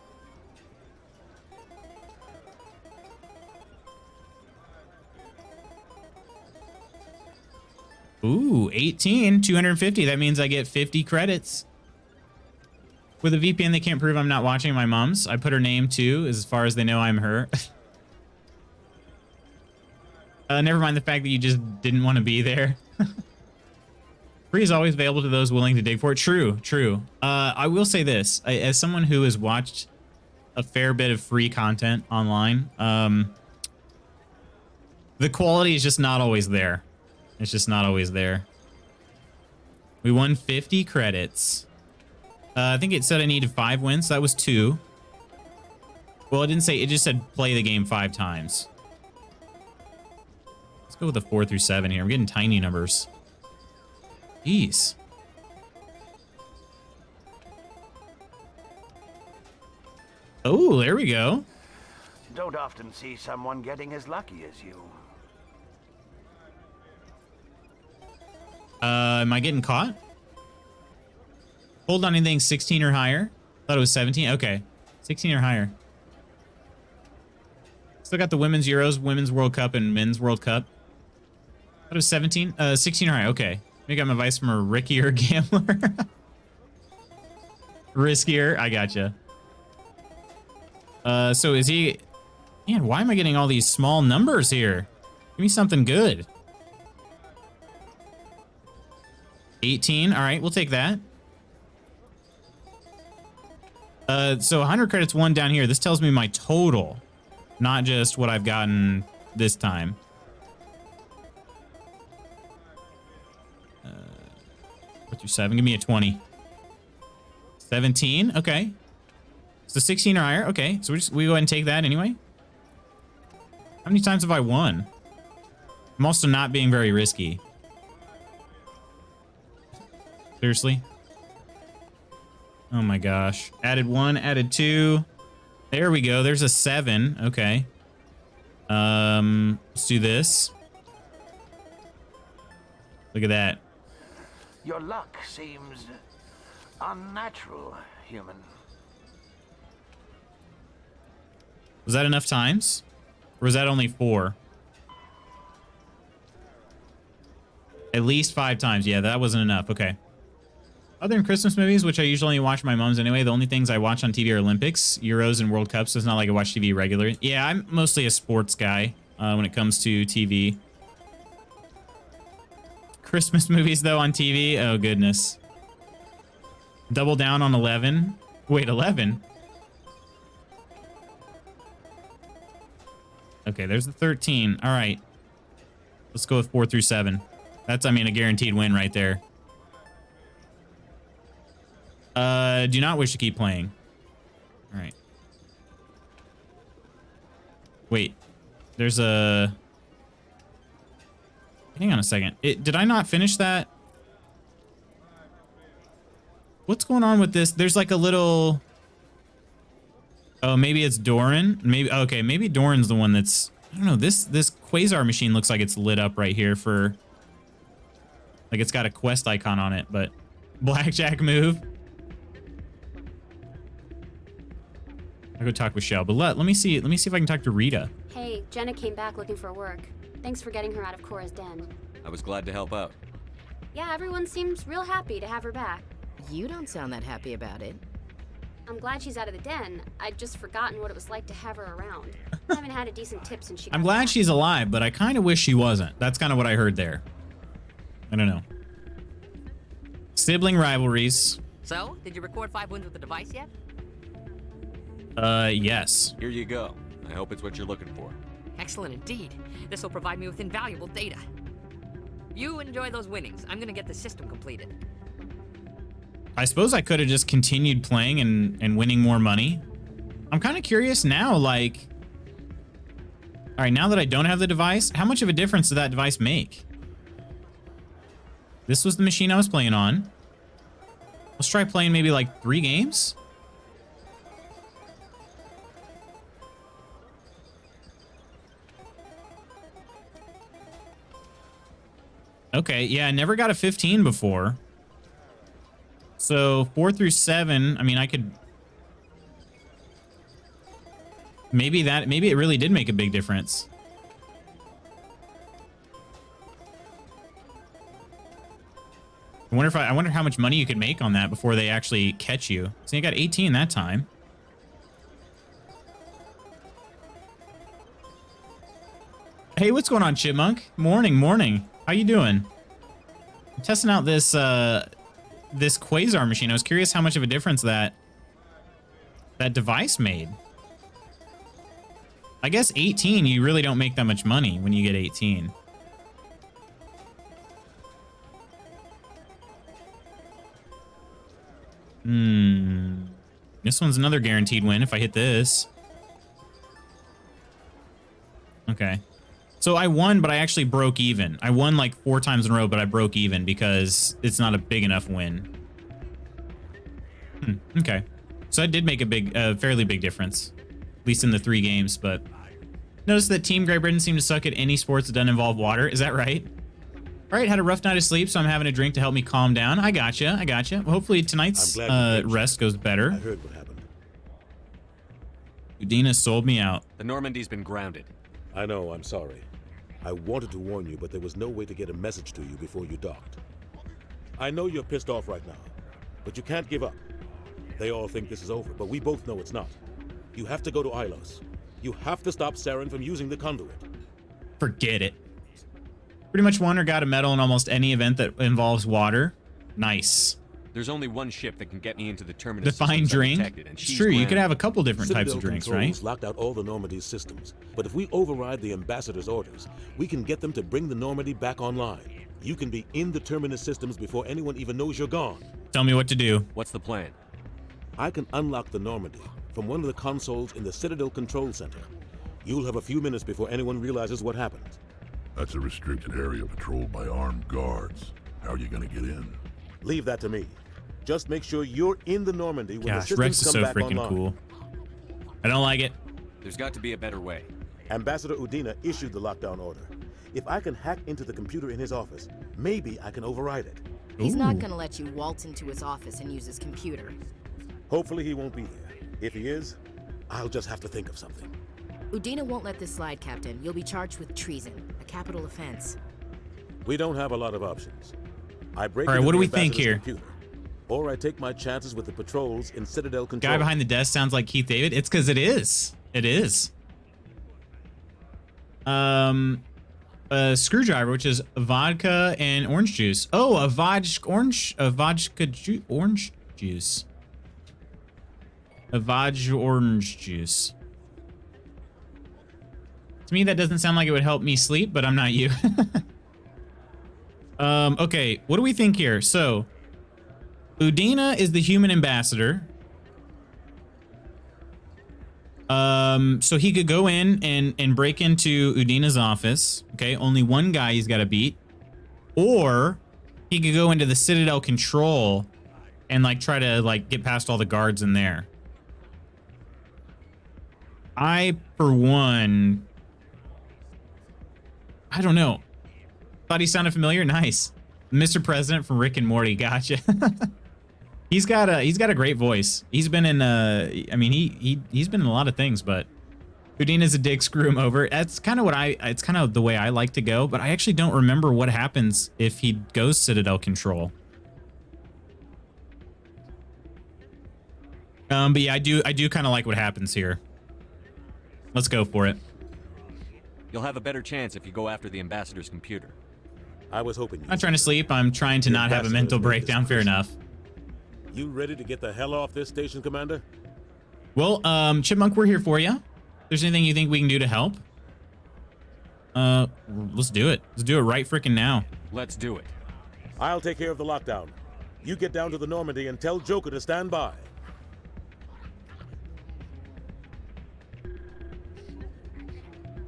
Ooh, 18, 250. That means I get 50 credits. With a VPN, they can't prove I'm not watching my mom's. I put her name too, as far as they know I'm her. Never mind the fact that you just didn't want to be there. Free is always available to those willing to dig for it. True, true. I will say this. As someone who has watched a fair bit of free content online, the quality is just not always there. It's just not always there. We won 50 credits. I think it said I needed 5 wins. So that was 2. Well, it didn't say. It just said play the game 5 times. Let's go with the 4 through 7 here. I'm getting tiny numbers. Jeez. Oh, there we go. Don't often see someone getting as lucky as you. Am I getting caught? Hold on anything 16 or higher. Thought it was 17. Okay. 16 or higher. Still got the Women's Euros, Women's World Cup, and Men's World Cup. Thought it was 17. 16 or higher. Okay. Maybe got my advice from a rickier gambler. Riskier. I gotcha. So is he... Man, why am I getting all these small numbers here? Give me something good. 18. All right, we'll take that. So 100 credits won down here. This tells me my total, not just what I've gotten this time. 7. Give me a 20. 17. Okay. So 16 or higher. Okay. So we go ahead and take that anyway. How many times have I won? I'm also not being very risky. Seriously? Oh my gosh. Added 1, added 2. There we go. There's a 7. Okay. Let's do this. Look at that. Your luck seems unnatural, human. Was that enough times? Or was that only 4? At least 5 times. Yeah, that wasn't enough. Okay. Other than Christmas movies, which I usually only watch with my mom's anyway, the only things I watch on TV are Olympics, Euros, and World Cups. So it's not like I watch TV regularly. Yeah, I'm mostly a sports guy when it comes to TV. Christmas movies, though, on TV? Oh, goodness. Double down on 11. Wait, 11? Okay, there's the 13. All right. Let's go with 4 through 7. That's, I mean, a guaranteed win right there. Do not wish to keep playing. All right. Wait. There's a... Hang on a second. Did I not finish that? What's going on with this? There's like a little... Oh, maybe it's Doran? Maybe... Okay, maybe Doran's the one that's... I don't know. This Quasar machine looks like it's lit up right here for... Like it's got a quest icon on it, but... Blackjack move. I'll go talk with Shell, but let me see if I can talk to Rita. Hey, Jenna came back looking for work. Thanks for getting her out of Cora's den. I was glad to help out. Yeah, everyone seems real happy to have her back. You don't sound that happy about it. I'm glad she's out of the den. I'd just forgotten what it was like to have her around. I haven't had a decent tip since she got I'm glad back. she's alive, but I kind of wish she wasn't. That's kind of what I heard there. I don't know. Sibling rivalries. So, did you record 5 wins with the device yet? Yes. Here you go. I hope it's what you're looking for. Excellent indeed. This will provide me with invaluable data. You enjoy those winnings. I'm gonna get the system completed. I suppose I could have just continued playing and winning more money. I'm kind of curious now, like... All right, now that I don't have the device, how much of a difference did that device make? This was the machine I was playing on. Let's try playing maybe like 3 games. Okay, yeah, I never got a 15 before. So 4 through 7, I mean, I could... Maybe it really did make a big difference. I wonder how much money you could make on that before they actually catch you. So you got 18 that time. Hey, what's going on, Chipmunk? Morning. How you doing? I'm testing out this this Quasar machine. I was curious how much of a difference that device made. I guess 18, you really don't make that much money when you get 18. This one's another guaranteed win if I hit this. Okay. So I won, but I actually broke even. I won like 4 times in a row, but I broke even because it's not a big enough win. Okay. So I did make a fairly big difference, at least in the 3 games, but notice that Team Great Britain seemed to suck at any sports that doesn't involve water. Is that right? All right, had a rough night of sleep, so I'm having a drink to help me calm down. I gotcha. Well, hopefully tonight's rest goes better. I heard what happened. Udina sold me out. The Normandy's been grounded. I know, I'm sorry. I wanted to warn you, but there was no way to get a message to you before you docked. I know you're pissed off right now, but you can't give up. They all think this is over, but we both know it's not. You have to go to Ilos. You have to stop Saren from using the conduit. Forget it. Pretty much won or got a medal in almost any event that involves water. Nice. There's only one ship that can get me into the terminus. Define drink. It's true, you could have a couple different types of drinks, right? Locked out all the Normandy's systems, but if we override the ambassador's orders, we can get them to bring the Normandy back online. You can be in the Terminus systems before anyone even knows you're gone. Tell me what to do. What's the plan? I can unlock the Normandy from one of the consoles in the Citadel Control Center. You'll have a few minutes before anyone realizes what happened. That's a restricted area patrolled by armed guards. How are you gonna get in? Leave that to me. Just make sure you're in the Normandy when the Gosh, systems Rex is come so back freaking online. cool. I don't like it. There's got to be a better way. Ambassador Udina issued the lockdown order. If I can hack into the computer in his office, maybe I can override it. He's not gonna let you waltz into his office and use his computer. Hopefully he won't be there. If he is, I'll just have to think of something. Udina won't let this slide, Captain. You'll be charged with treason, a capital offense. We don't have a lot of options. I break All right, into what the do we think ambassador's here? computer, or I take my chances with the patrols in Citadel Control. Guy behind the desk sounds like Keith David. It's because it is. It is. A screwdriver, which is vodka and orange juice. Oh, a vodka orange juice. A vodka orange juice. To me, that doesn't sound like it would help me sleep, but I'm not you. Okay, what do we think here? So, Udina is the human ambassador. So he could go in and break into Udina's office. Okay, only one guy he's got to beat. Or he could go into the Citadel Control and like try to like get past all the guards in there. I, for one, I don't know. Thought he sounded familiar. Nice. Mr. President from Rick and Morty. Gotcha. He's got a great voice. He's been in I mean he's been in a lot of things, but Udina's a dick, screw him over. That's kind of what it's kind of the way I like to go, but I actually don't remember what happens if he goes Citadel Control. But yeah, I do kind of like what happens here. Let's go for it. You'll have a better chance if you go after the ambassador's computer. I was hoping. I'm not trying to sleep. I'm trying to not have a mental breakdown. Fair enough. You ready to get the hell off this station, Commander? Well, Chipmunk, we're here for you. If there's anything you think we can do to help, let's do it. Let's do it right freaking now. Let's do it. I'll take care of the lockdown. You get down to the Normandy and tell Joker to stand by.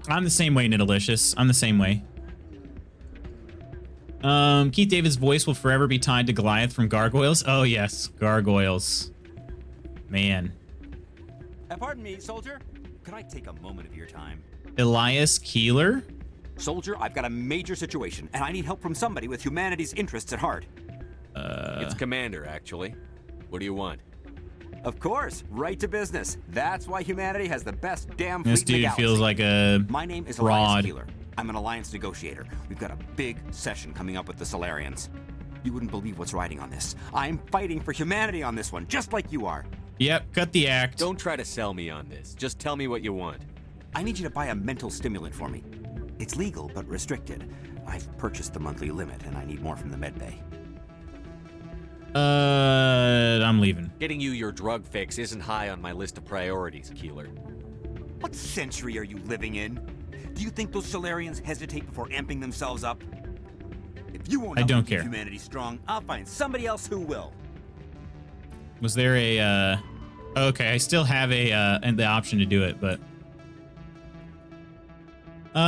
I'm the same way, Nidalicious. I'm the same way. Keith David's voice will forever be tied to Goliath from Gargoyles. Oh, yes. Gargoyles. Man. Pardon me, soldier. Could I take a moment of your time? Elias Keeler? Soldier, I've got a major situation, and I need help from somebody with humanity's interests at heart. It's Commander, actually. What do you want? Of course, right to business. That's why humanity has the best damn fleet This in the dude galaxy. feels like a My name is fraud. Elias Keeler. I'm an alliance negotiator. We've got a big session coming up with the Solarians. You wouldn't believe what's riding on this. I'm fighting for humanity on this one, just like you are. Yep, cut the act. Don't try to sell me on this. Just tell me what you want. I need you to buy a mental stimulant for me. It's legal, but restricted. I've purchased the monthly limit, and I need more from the medbay. I'm leaving. Getting you your drug fix isn't high on my list of priorities, Keeler. What century are you living in? Do you think those Solarians hesitate before amping themselves up? If you won't I help don't me keep care. humanity strong, I'll find somebody else who will. Was there a, okay, I still have the option to do it, but...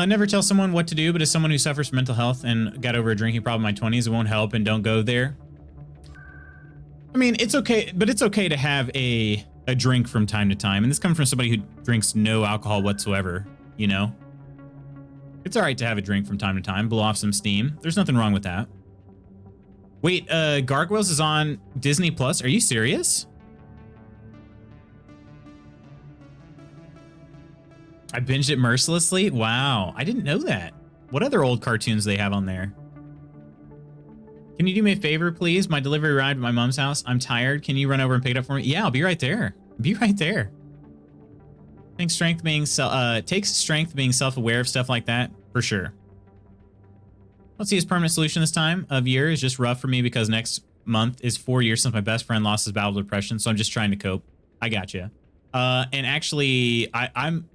never tell someone what to do, but as someone who suffers from mental health and got over a drinking problem in my 20s, it won't help and don't go there. I mean, it's okay, but it's okay to have a drink from time to time. And this comes from somebody who drinks no alcohol whatsoever, you know? It's all right to have a drink from time to time, blow off some steam. There's nothing wrong with that. Wait, Gargoyles is on Disney Plus. Are you serious? I binged it mercilessly? Wow, I didn't know that. What other old cartoons do they have on there? Can you do me a favor, please? My delivery arrived at my mom's house. I'm tired. Can you run over and pick it up for me? Yeah, I'll be right there. Be right there. Takes strength being self-aware of stuff like that, for sure. Let's see his permanent solution this time of year is just rough for me because next month is 4 years since my best friend lost his battle with depression, so I'm just trying to cope. I got you. And actually, I'm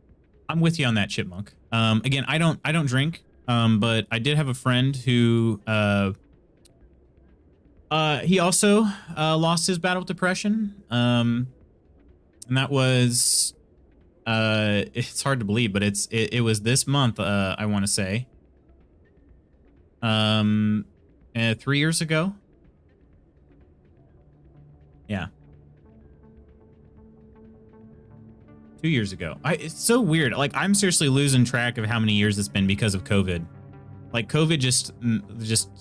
with you on that, Chipmunk. Again, I don't drink. But I did have a friend who he also lost his battle with depression. And that was it's hard to believe, but it was this month, I want to say. 3 years ago. Yeah. 2 years ago. It's so weird. Like, I'm seriously losing track of how many years it's been because of COVID. Like, COVID just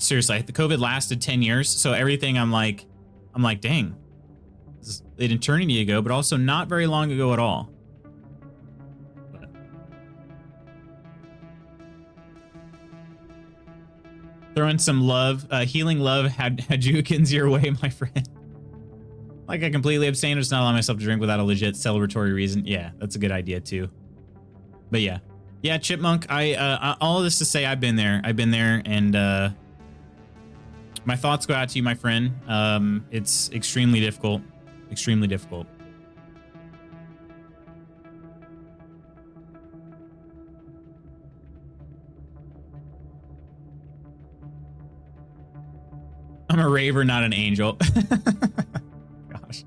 seriously, the COVID lasted 10 years. So everything I'm like, dang, this is an eternity ago, but also not very long ago at all. But. Throwing some love, healing love, Hadjukins your way, my friend. Like, I completely abstain or just not allow myself to drink without a legit celebratory reason. Yeah, that's a good idea too. But yeah. Yeah, Chipmunk, all of this to say I've been there. And my thoughts go out to you, my friend. It's extremely difficult. Extremely difficult. I'm a raver, not an angel. Gosh.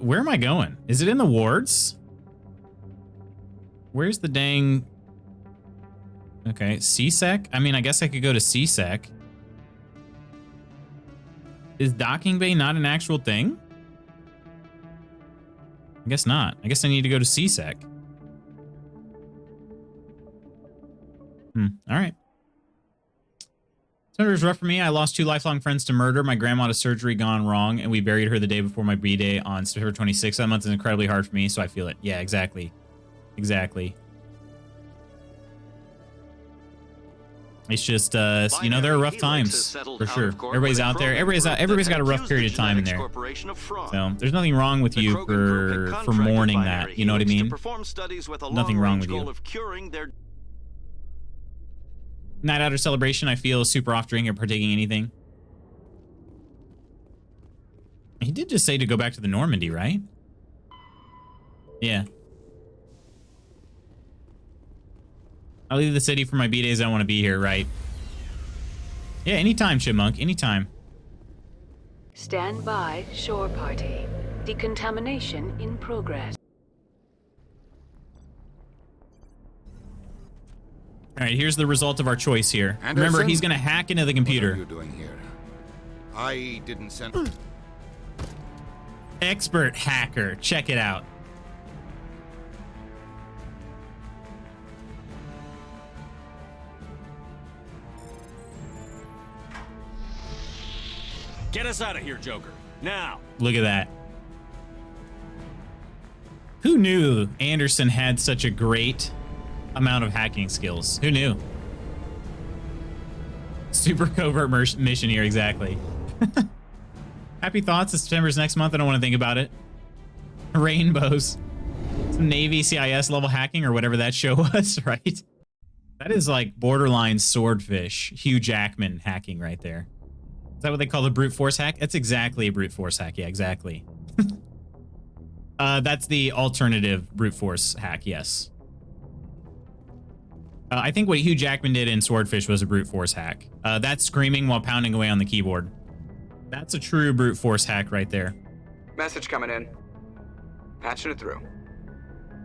Where am I going? Is it in the wards? Where's the dang... Okay, CSEC? I mean, I guess I could go to CSEC. Is docking bay not an actual thing? I guess not. I guess I need to go to CSEC. All right. September was rough for me. I lost 2 lifelong friends to murder, my grandma to surgery gone wrong, and we buried her the day before my B-Day on September 26th. That month is incredibly hard for me, so I feel it. Yeah, exactly. Exactly. It's just, you know, there are rough times for sure. Everybody's out there. Everybody's got a rough period of time in there. So there's nothing wrong with you for mourning that. You know what I mean? Nothing wrong with you. Night out or celebration, I feel super off drinking or partaking anything. He did just say to go back to the Normandy, right? Yeah. I'll leave the city for my B-Days. I don't want to be here, right? Yeah, anytime, Chipmunk. Anytime. Stand by, shore party. Decontamination in progress. All right, here's the result of our choice here. Anderson? Remember, he's going to hack into the computer. What are you doing here? I didn't send... Expert hacker. Check it out. Get us out of here, Joker. Now. Look at that. Who knew Anderson had such a great amount of hacking skills? Who knew? Super covert mission here, exactly. Happy thoughts. September's next month. I don't want to think about it. Rainbows. Some Navy CIS level hacking or whatever that show was, right? That is like borderline swordfish. Hugh Jackman hacking right there. Is that what they call the brute force hack? That's exactly a brute force hack. Yeah, exactly. That's the alternative brute force hack, yes. I think what Hugh Jackman did in Swordfish was a brute force hack. That's screaming while pounding away on the keyboard. That's a true brute force hack right there. Message coming in. Patching it through.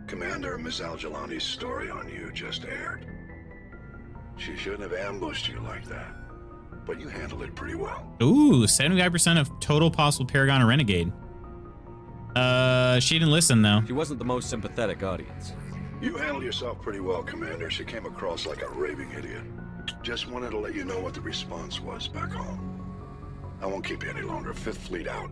Commander, Miss Al-Jalani's story on you just aired. She shouldn't have ambushed you like that. But you handled it pretty well. Ooh, 75% of total possible Paragon or Renegade. She didn't listen, though. She wasn't the most sympathetic audience. You handled yourself pretty well, Commander. She came across like a raving idiot. Just wanted to let you know what the response was back home. I won't keep you any longer. 5th Fleet out.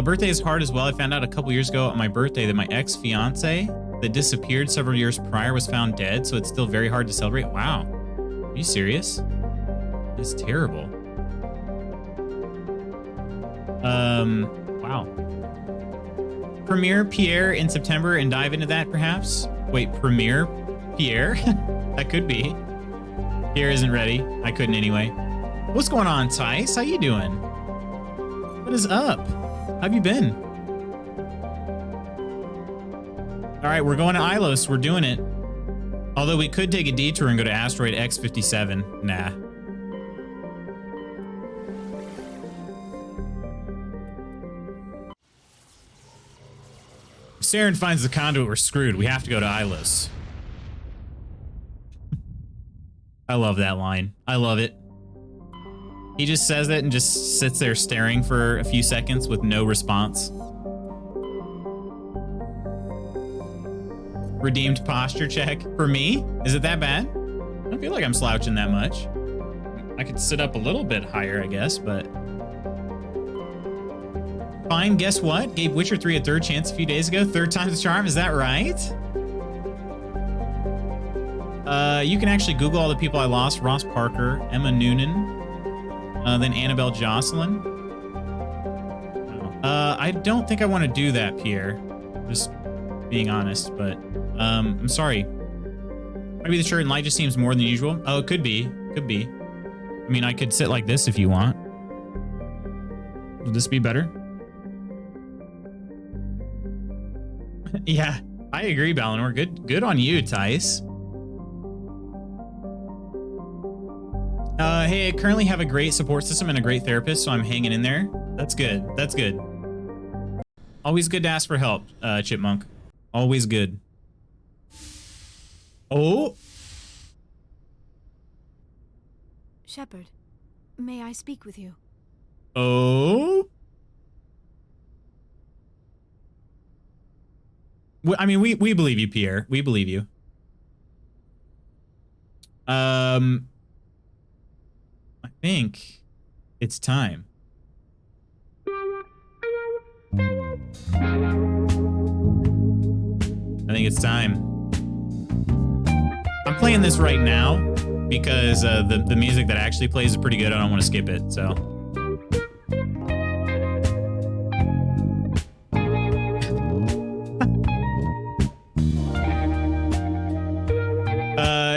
Birthday is hard as well. I found out a couple years ago on my birthday that my ex-fiance that disappeared several years prior was found dead, so it's still very hard to celebrate. Wow. Are you serious? That's terrible. Wow. Premiere Pierre in September and dive into that, perhaps? Wait, Premiere Pierre? That could be. Pierre isn't ready. I couldn't anyway. What's going on, Tice? How you doing? What is up? How have you been? All right, we're going to Ilos. We're doing it. Although we could take a detour and go to asteroid X57. Nah. If Saren finds the conduit, we're screwed. We have to go to Ilos. I love that line. I love it. He just says it and just sits there staring for a few seconds with no response. Redeemed posture check for me? Is it that bad? I don't feel like I'm slouching that much. I could sit up a little bit higher, I guess, but... Fine, guess what? Gave Witcher 3 a third chance a few days ago. Third time's the charm, is that right? You can actually Google all the people I lost. Ross Parker, Emma Noonan, then Annabelle Jocelyn. I don't think I want to do that, Pierre. Just being honest, but I'm sorry. Maybe the shirt and light just seems more than usual. Oh, it could be. Could be. I mean, I could sit like this if you want. Will this be better? Yeah, I agree, Balinor. Good on you, Tice. Hey, I currently have a great support system and a great therapist, so I'm hanging in there. That's good. That's good. Always good to ask for help, Chipmunk. Always good. Oh. Shepard, may I speak with you? Oh. I mean, we believe you, Pierre. We believe you. I think it's time. I think it's time. I'm playing this right now because the music that actually plays is pretty good. I don't want to skip it, so.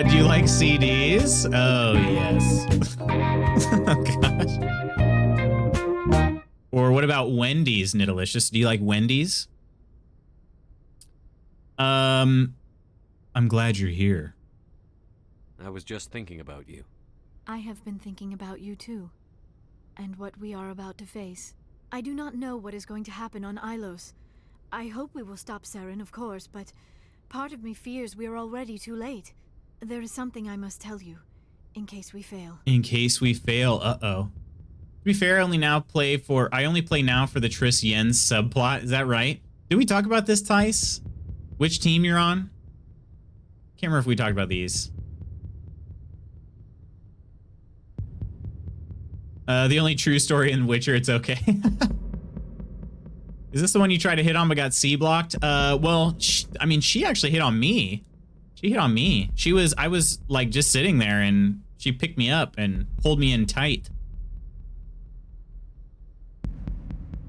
Do you like CDs? Oh, yes. Oh, gosh. Or what about Wendy's, Nidalicious? Do you like Wendy's? I'm glad you're here. I was just thinking about you. I have been thinking about you too, and what we are about to face. I do not know what is going to happen on Ilos. I hope we will stop Saren, of course, but part of me fears we are already too late. There is something I must tell you, in case we fail. In case we fail, uh-oh. To be fair, I only play now for the Triss Yen subplot. Is that right? Did we talk about this, Tice? Which team you're on? Can't remember if we talked about these. The only true story in Witcher, it's okay. Is this the one you tried to hit on but got C-blocked? Well, I mean, she actually hit on me. She hit on me. I was like just sitting there and she picked me up and pulled me in tight.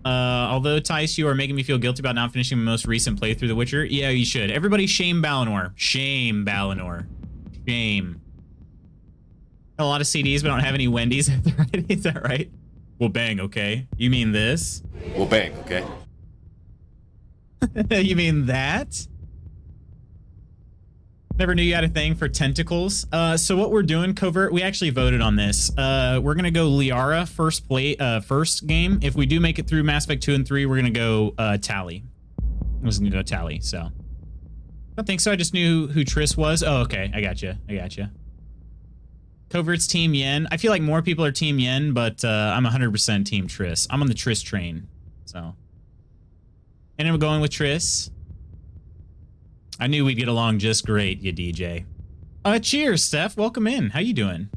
Although, Tice, you are making me feel guilty about not finishing my most recent playthrough of The Witcher. Yeah, you should. Everybody shame Balinor. Shame Balinor. Shame. A lot of CDs, but I don't have any Wendy's. Is that right? Well, bang, okay. You mean this? Well, bang, okay. You mean that? Never knew you had a thing for tentacles. So what we're doing, Covert, we actually voted on this. We're gonna go Liara first game. If we do make it through Mass Effect 2 and 3, we're gonna go Tally. I was gonna go Tally, so. I don't think so. I just knew who Triss was. Oh, okay. I gotcha. Covert's Team Yen. I feel like more people are Team Yen, but I'm 100% Team Triss. I'm on the Triss train, so. And I'm going with Triss. I knew we'd get along just great, you DJ. Cheers, Steph. Welcome in. How you doing?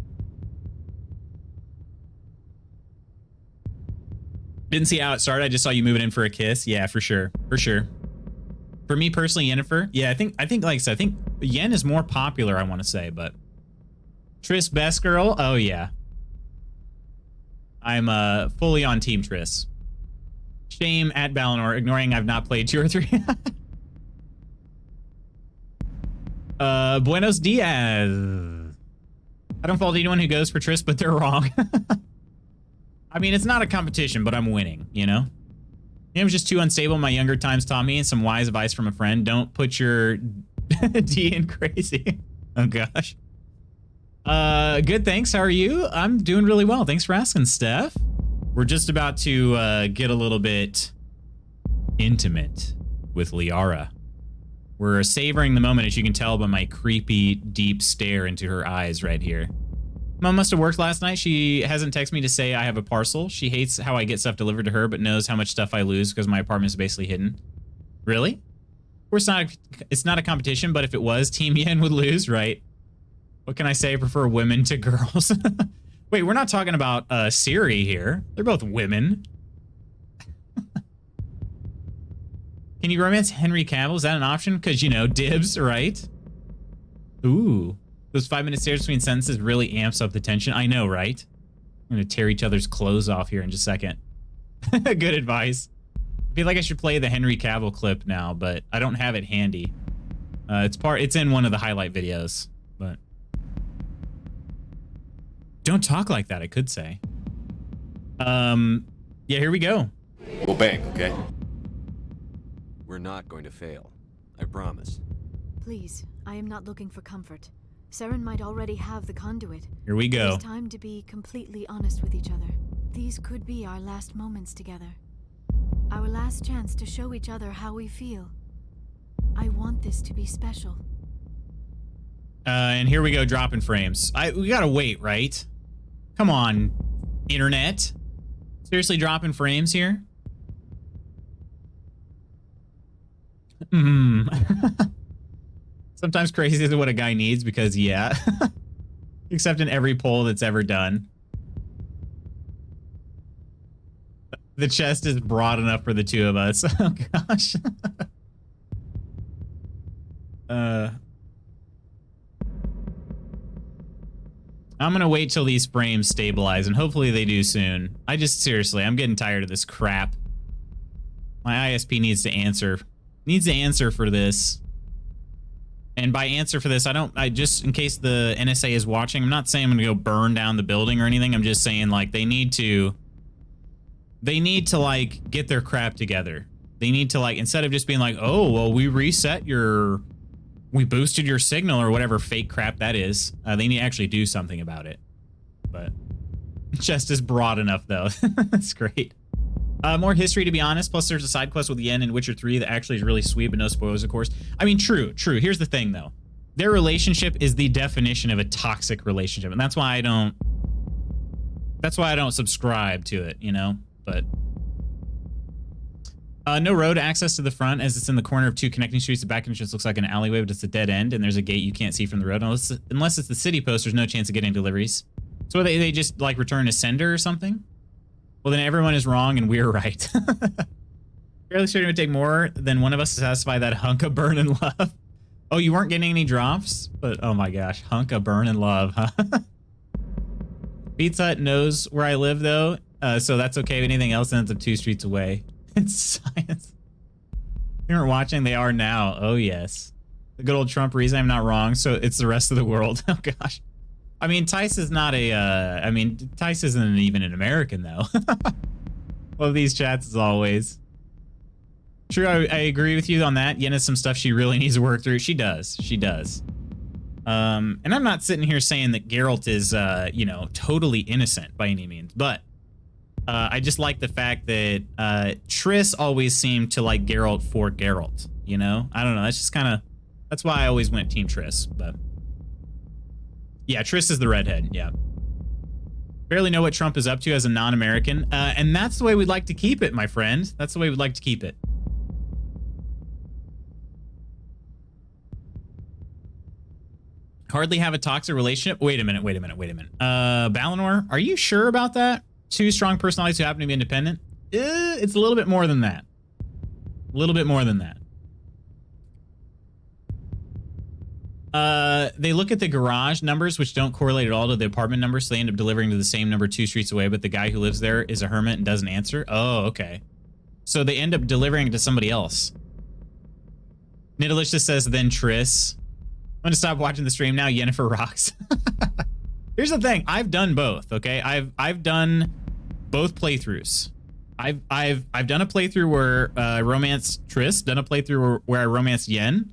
Didn't see how it started. I just saw you moving in for a kiss. Yeah, for sure. For sure. For me personally, Yennefer. Yeah, I think like I said, I think Yen is more popular, I want to say, but Triss best girl? Oh yeah. I'm fully on Team Triss. Shame at Balinor, ignoring I've not played 2 or 3. Buenos dias. I don't fault anyone who goes for Triss, but they're wrong. I mean, it's not a competition, but I'm winning, you know? I was just too unstable. My younger times taught me, and some wise advice from a friend. Don't put your D in crazy. Oh, gosh. Good, thanks. How are you? I'm doing really well. Thanks for asking, Steph. We're just about to get a little bit intimate with Liara. We're savoring the moment, as you can tell by my creepy, deep stare into her eyes right here. Mom must have worked last night. She hasn't texted me to say I have a parcel. She hates how I get stuff delivered to her, but knows how much stuff I lose because my apartment is basically hidden. Really? Of course, it's not a competition, but if it was, Team Yen would lose, right? What can I say? I prefer women to girls. Wait, we're not talking about Siri here. They're both women. Can you romance Henry Cavill? Is that an option? Because, you know, dibs, right? Ooh. Those 5-minute stares between sentences really amps up the tension. I know, right? I'm going to tear each other's clothes off here in just a second. Good advice. I feel like I should play the Henry Cavill clip now, but I don't have it handy. It's in one of the highlight videos, but... Don't talk like that, I could say. Yeah, here we go. We'll bang, okay? We're not going to fail. I promise. Please, I am not looking for comfort. Saren might already have the conduit. Here we go. It's time to be completely honest with each other. These could be our last moments together. Our last chance to show each other how we feel. I want this to be special. And here we go, dropping frames. We gotta wait, right? Come on, internet. Seriously, dropping frames here? Sometimes crazy is what a guy needs because, yeah. Except in every poll that's ever done. The chest is broad enough for the two of us. Oh, gosh. I'm going to wait till these frames stabilize, and hopefully they do soon. Seriously, I'm getting tired of this crap. My ISP needs to answer. Needs to answer for this. And by answer for this, I just, in case the NSA is watching, I'm not saying I'm going to go burn down the building or anything. I'm just saying, like, they need to, like, get their crap together. They need to, like, instead of just being like, oh, well, we boosted your signal or whatever fake crap that is. They need to actually do something about it. But chest is broad enough, though. That's great. More history, to be honest. Plus, there's a side quest with Yen in Witcher 3 that actually is really sweet, but no spoilers, of course. I mean, true. Here's the thing, though. Their relationship is the definition of a toxic relationship, and that's why I don't subscribe to it, you know? But no road access to the front, as it's in the corner of two connecting streets. The back entrance looks like an alleyway, but it's a dead end, and there's a gate you can't see from the road. Unless it's the city post, there's no chance of getting deliveries. So they just, like, return a sender or something? Well, then everyone is wrong and we're right. Fairly certain it would take more than one of us to satisfy that hunk of burn and love. Oh, you weren't getting any drops? But, oh my gosh, hunk of burn and love, huh? Pizza Hut knows where I live, though, so that's okay. Anything else ends up 2 streets away. It's science. You weren't watching? They are now. Oh, yes. The good old Trump reason I'm not wrong, so it's the rest of the world. Oh, gosh. I mean, Tice is not Tice isn't even an American, though. Love these chats as always. True, I agree with you on that. Yen has some stuff she really needs to work through. She does. And I'm not sitting here saying that Geralt is, you know, totally innocent by any means, but I just like the fact that Triss always seemed to like Geralt for Geralt, you know? I don't know, that's just kind of, that's why I always went Team Triss, but... Yeah, Triss is the redhead, yeah. Barely know what Trump is up to as a non-American, and that's the way we'd like to keep it, my friend. That's the way we'd like to keep it. Hardly have a toxic relationship? Wait a minute. Balinor, are you sure about that? 2 strong personalities who happen to be independent? It's a little bit more than that. They look at the garage numbers, which don't correlate at all to the apartment numbers, so they end up delivering to the same number 2 streets away, but the guy who lives there is a hermit and doesn't answer. Oh, okay. So they end up delivering it to somebody else. Nidalicious says, then Triss. I'm going to stop watching the stream now. Yennefer rocks. Here's the thing. I've done both, okay? I've done both playthroughs. I've done a playthrough where I romanced Triss, done a playthrough where I romanced Yen.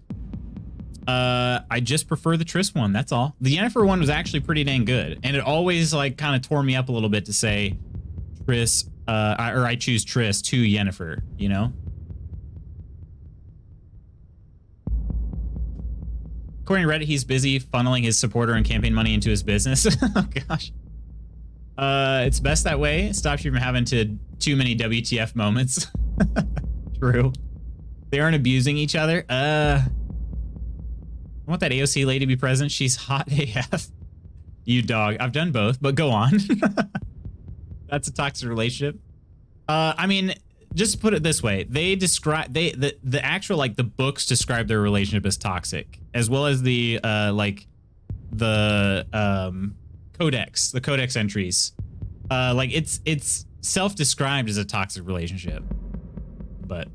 I just prefer the Triss one, that's all. The Yennefer one was actually pretty dang good, and it always like kind of tore me up a little bit to say Triss, or I choose Triss to Yennefer, you know? According to Reddit, he's busy funneling his supporter and campaign money into his business. Oh gosh. It's best that way. It stops you from having too many WTF moments. True. They aren't abusing each other. I want that AOC lady to be present. She's hot AF. You dog. I've done both, but go on. That's a toxic relationship. I mean, just put it this way. They describe the actual like the books describe their relationship as toxic, as well as the codex entries. Like it's self-described as a toxic relationship. But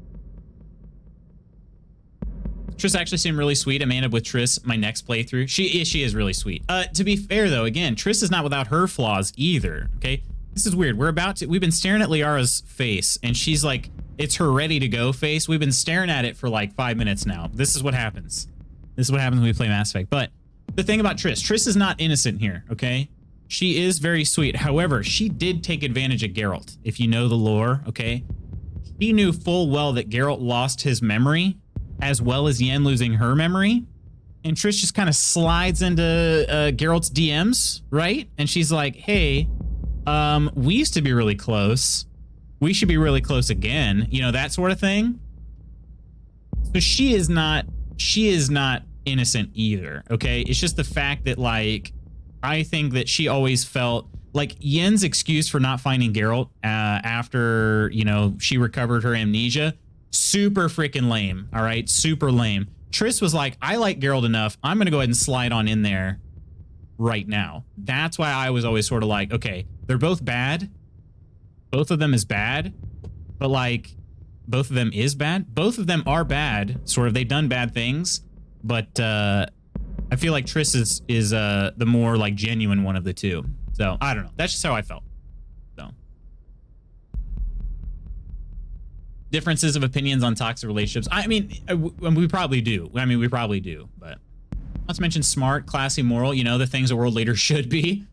Triss actually seemed really sweet. I may end up with Triss my next playthrough. She is really sweet. To be fair though, again, Triss is not without her flaws either. Okay, this is weird. We've been staring at Liara's face, and she's like, it's her ready to go face. We've been staring at it for like 5 minutes now. This is what happens. This is what happens when we play Mass Effect. But the thing about Triss is not innocent here. Okay, she is very sweet. However, she did take advantage of Geralt. If you know the lore, okay, he knew full well that Geralt lost his memory, as well as Yen losing her memory. And Triss just kind of slides into Geralt's DMs, right? And she's like, hey, we used to be really close. We should be really close again. You know, that sort of thing. So she is not innocent either, okay? It's just the fact that, like, I think that she always felt like Yen's excuse for not finding Geralt after, you know, she recovered her amnesia, super freaking lame, all right? Super lame. Triss was like, I like Geralt enough. I'm going to go ahead and slide on in there right now. That's why I was always sort of like, okay, they're both bad. Both of them is bad. But, like, both of them is bad. Both of them are bad. Sort of, they've done bad things. But I feel like Triss is the more, like, genuine one of the two. So, I don't know. That's just how I felt. So. Differences of opinions on toxic relationships. I mean, we probably do. I mean, we probably do. But not to mention smart, classy, moral. You know, the things a world leader should be.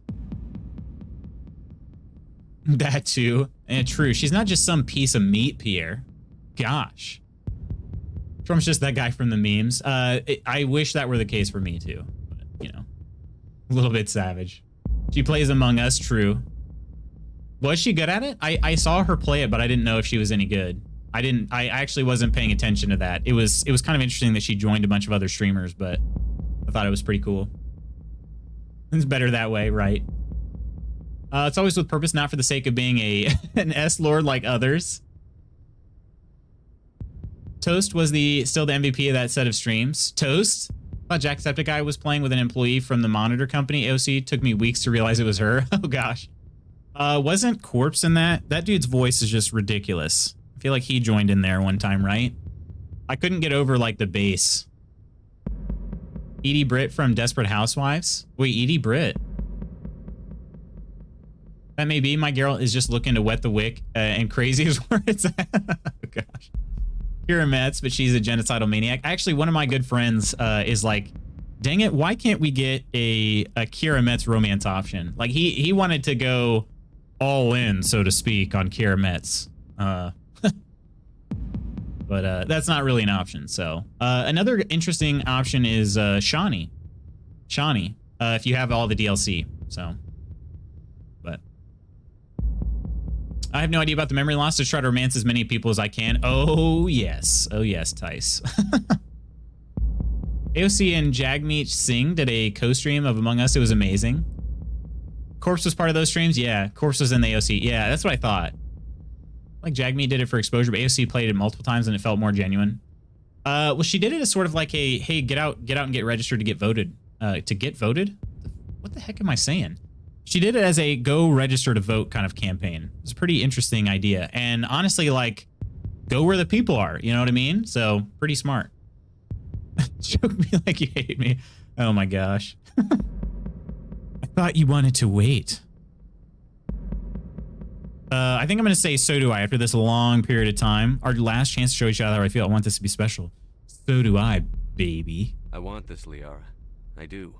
That too. And true. She's not just some piece of meat, Pierre. Gosh. Trump's just that guy from the memes. I wish that were the case for me too. But, you know, a little bit savage. She plays Among Us, true. Was she good at it? I saw her play it, but I didn't know if she was any good. I actually wasn't paying attention to that. It was kind of interesting that she joined a bunch of other streamers, but I thought it was pretty cool. It's better that way, right? It's always with purpose, not for the sake of being an S-Lord like others. Toast was still the MVP of that set of streams. Toast? I thought Jacksepticeye was playing with an employee from the monitor company. AOC took me weeks to realize it was her. Oh gosh. Wasn't Corpse in that? That dude's voice is just ridiculous. I feel like he joined in there one time, right? I couldn't get over like the bass. Edie Britt from Desperate Housewives? Wait, Edie Britt. That may be. My girl is just looking to wet the wick, and crazy is where it's at. Oh gosh. Kira Metz, but she's a genocidal maniac. Actually, one of my good friends is like, dang it, why can't we get a Kira Metz romance option? Like he wanted to go all in, so to speak, on Kira Metz. But that's not really an option. So another interesting option is Shawnee. Shawnee, if you have all the DLC. So, but I have no idea about the memory loss. Just try to romance as many people as I can. Oh yes, Tice. AOC and Jagmeet Singh did a co-stream of Among Us. It was amazing. Corpse was part of those streams. Yeah, Corpse was in the AOC. Yeah, that's what I thought. Like Jagmeet did it for exposure, but AOC played it multiple times and it felt more genuine. Well, she did it as sort of like a, hey, get out and get registered to get voted. To get voted? What the heck am I saying? She did it as a go register to vote kind of campaign. It's a pretty interesting idea. And honestly, like, go where the people are. You know what I mean? So pretty smart. Joke me like you hate me. Oh my gosh. I thought you wanted to wait. I think I'm going to say so do I after this long period of time. Our last chance to show each other how I feel. I want this to be special. So do I, baby. I want this, Liara. I do.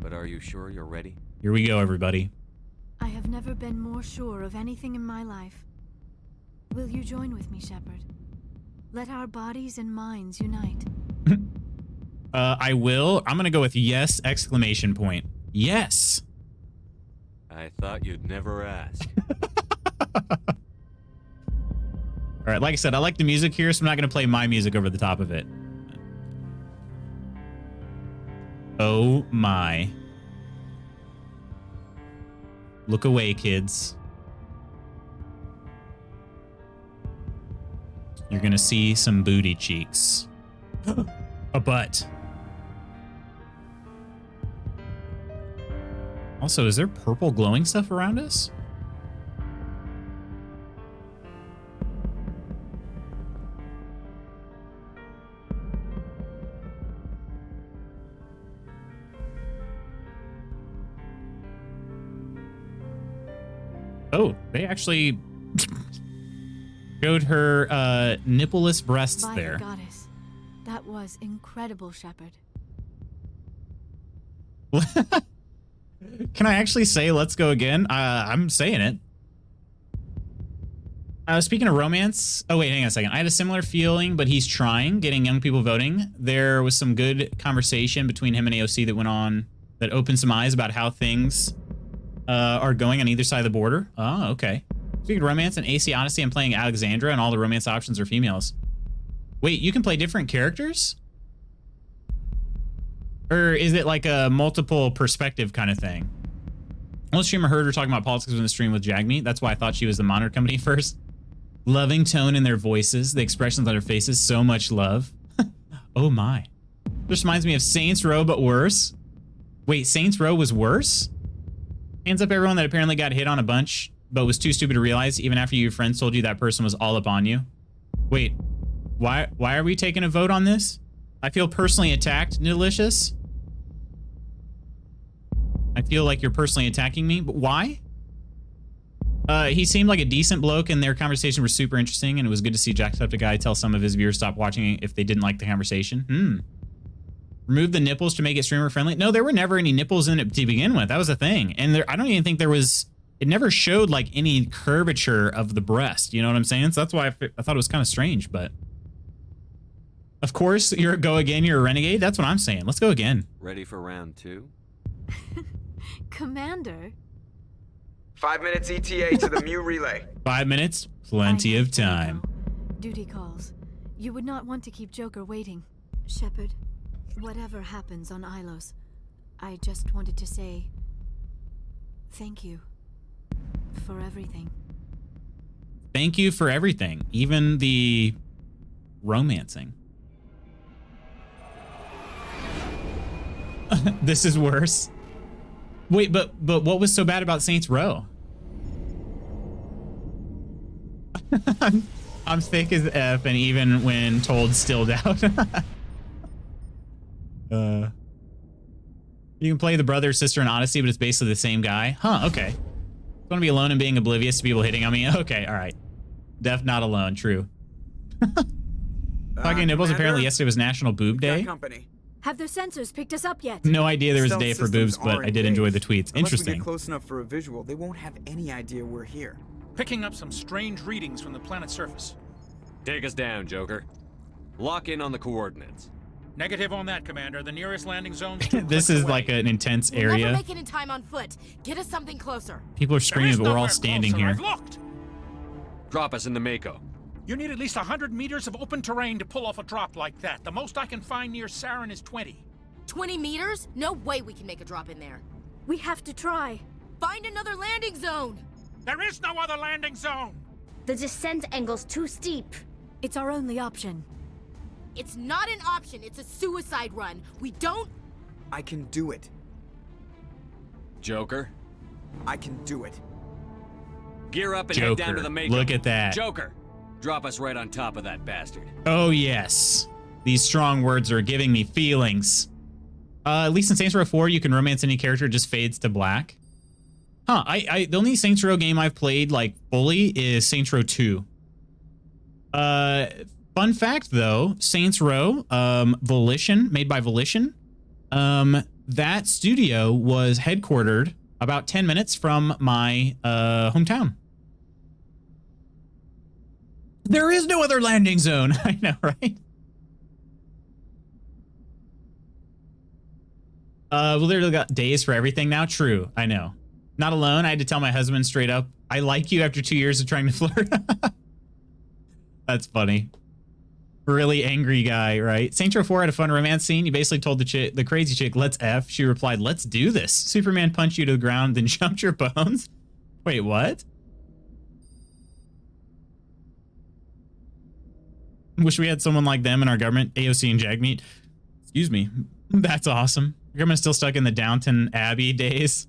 But are you sure you're ready? Here we go, everybody. I have never been more sure of anything in my life. Will you join with me, Shepard? Let our bodies and minds unite. I will. I'm going to go with yes, exclamation point. Yes. I thought you'd never ask. All right, like I said, I like the music here, so I'm not going to play my music over the top of it. Oh my. Look away, kids. You're going to see some booty cheeks. A butt. Also, is there purple glowing stuff around us? Oh, they actually showed her nippleless breasts By there. the goddess, that was incredible, Shepard. Can I actually say let's go again? I'm saying it. Speaking of romance, oh wait, hang on a second. I had a similar feeling, but he's trying, getting young people voting. There was some good conversation between him and AOC that went on that opened some eyes about how things are going on either side of the border. Oh, okay. Speaking of romance and AC Odyssey, I'm playing Alexandra and all the romance options are females. Wait, you can play different characters? Or is it like a multiple perspective kind of thing? One streamer heard her talking about politics in the stream with Jagmeet. That's why I thought she was the monitor company first. Loving tone in their voices, the expressions on their faces, so much love. Oh my. This reminds me of Saints Row, but worse. Wait, Saints Row was worse? Hands up everyone that apparently got hit on a bunch, but was too stupid to realize even after your friends told you that person was all up on you. Wait, why are we taking a vote on this? I feel personally attacked, Delicious. I feel like you're personally attacking me, but why? He seemed like a decent bloke and their conversation was super interesting and it was good to see Jacksepticeye tell some of his viewers stop watching if they didn't like the conversation. Remove the nipples to make it streamer friendly. No, there were never any nipples in it to begin with. That was a thing. And I don't even think there was, it never showed like any curvature of the breast. You know what I'm saying? So that's why I thought it was kind of strange, but of course you're a go again. You're a renegade. That's what I'm saying. Let's go again. Ready for round 2? Commander. 5 minutes ETA to the Mu relay. 5 minutes, plenty of time. Duty calls. You would not want to keep Joker waiting. Shepard, whatever happens on Ilos, I just wanted to say thank you for everything. Thank you for everything, even the romancing. This is worse. Wait, but what was so bad about Saints Row? I'm thick as F, and even when told, still doubt. You can play the brother or sister in Odyssey, but it's basically the same guy. Huh, okay. I want to be alone and being oblivious to people hitting on me. Okay, all right. Def not alone, true. Talking nipples, apparently yesterday was National Boob Day. Have their sensors picked us up yet? No idea there was a day for boobs, but I did enjoy the tweets. Interesting. Unless we get close enough for a visual, they won't have any idea we're here. Picking up some strange readings from the planet's surface. Take us down, Joker. Lock in on the coordinates. Negative on that, Commander. The nearest landing zone. This is like an intense We'll area. never make it in time on foot. Get us something closer. People are screaming, but we're all standing here. I've looked. Drop us in the Mako. You need at least 100 meters of open terrain to pull off a drop like that. The most I can find near Saren is 20. 20 meters? No way we can make a drop in there. We have to try. Find another landing zone. There is no other landing zone. The descent angle's too steep. It's our only option. It's not an option. It's a suicide run. We don't... I can do it. Joker? I can do it. Gear up and Joker. head down to the Mako. Look at that. Joker, drop us right on top of that bastard. Oh, yes. These strong words are giving me feelings. At least in Saints Row 4, you can romance any character, it just fades to black. Huh, the only Saints Row game I've played, like, fully is Saints Row 2. Fun fact, though, Saints Row, Volition, made by Volition, that studio was headquartered about 10 minutes from my hometown. There is no other landing zone. I know, right? We literally got days for everything now. True, I know. Not alone. I had to tell my husband straight up, I like you after 2 years of trying to flirt. That's funny. Really angry guy, right? Saints Row 4 had a fun romance scene. You basically told the crazy chick, let's F. She replied, let's do this. Superman punched you to the ground, then jumped your bones. Wait, what? Wish we had someone like them in our government. AOC and Jagmeet. Excuse me. That's awesome. Your government's still stuck in the Downton Abbey days.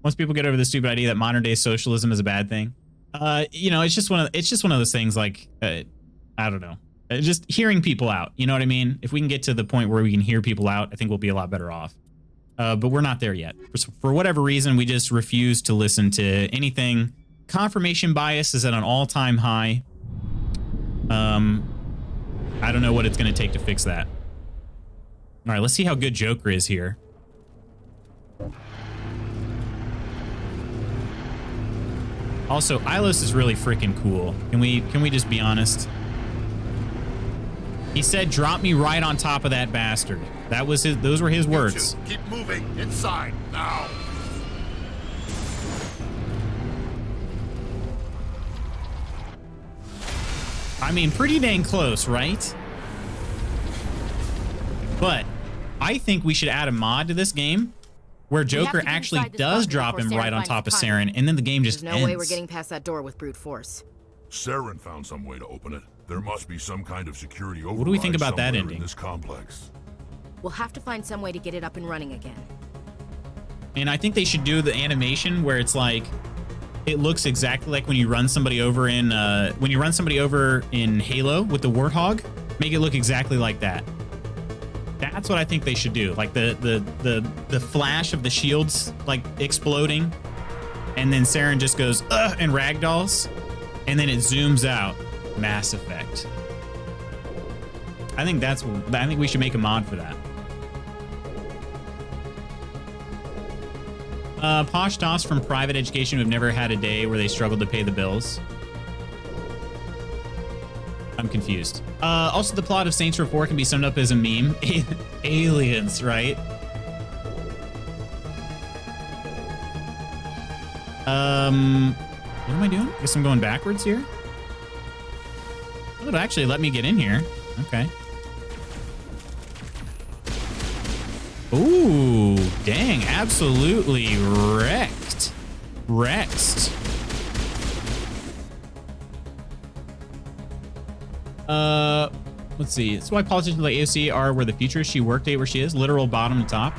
Once people get over the stupid idea that modern day socialism is a bad thing. You know, it's just one of those things, like, I don't know. Just hearing people out. You know what I mean? If we can get to the point where we can hear people out, I think we'll be a lot better off. But we're not there yet. For whatever reason, we just refuse to listen to anything. Confirmation bias is at an all-time high. I don't know what it's going to take to fix that. All right, let's see how good Joker is here. Also, Ilos is really freaking cool. Can we just be honest? He said, "Drop me right on top of that bastard." That was his. Those were his words. Keep moving inside now. I mean, pretty dang close, right? But I think we should add a mod to this game where Joker actually does drop him right on top of Saren, and then the game just ends. There's no way we're getting past that door with brute force. Saren found some way to open it. There must be some kind of security override. What do we think about that somewhere ending? In this complex. We'll have to find some way to get it up and running again. And I think they should do the animation where it's like, it looks exactly like when you run somebody over in Halo with the Warthog. Make it look exactly like that. That's what I think they should do. Like the flash of the shields like exploding, and then Saren just goes and ragdolls, and then it zooms out. Mass Effect. I think we should make a mod for that. Posh toss from private education who have never had a day where they struggled to pay the bills. I'm confused. Also, the plot of Saints Row 4 can be summed up as a meme. Aliens, right? What am I doing? I guess I'm going backwards here. Oh, it'll actually let me get in here. Okay. Ooh, dang, absolutely wrecked. Wrecked. Let's see. That's why politicians like AOC are where the future is. She worked where she is, literal bottom to top.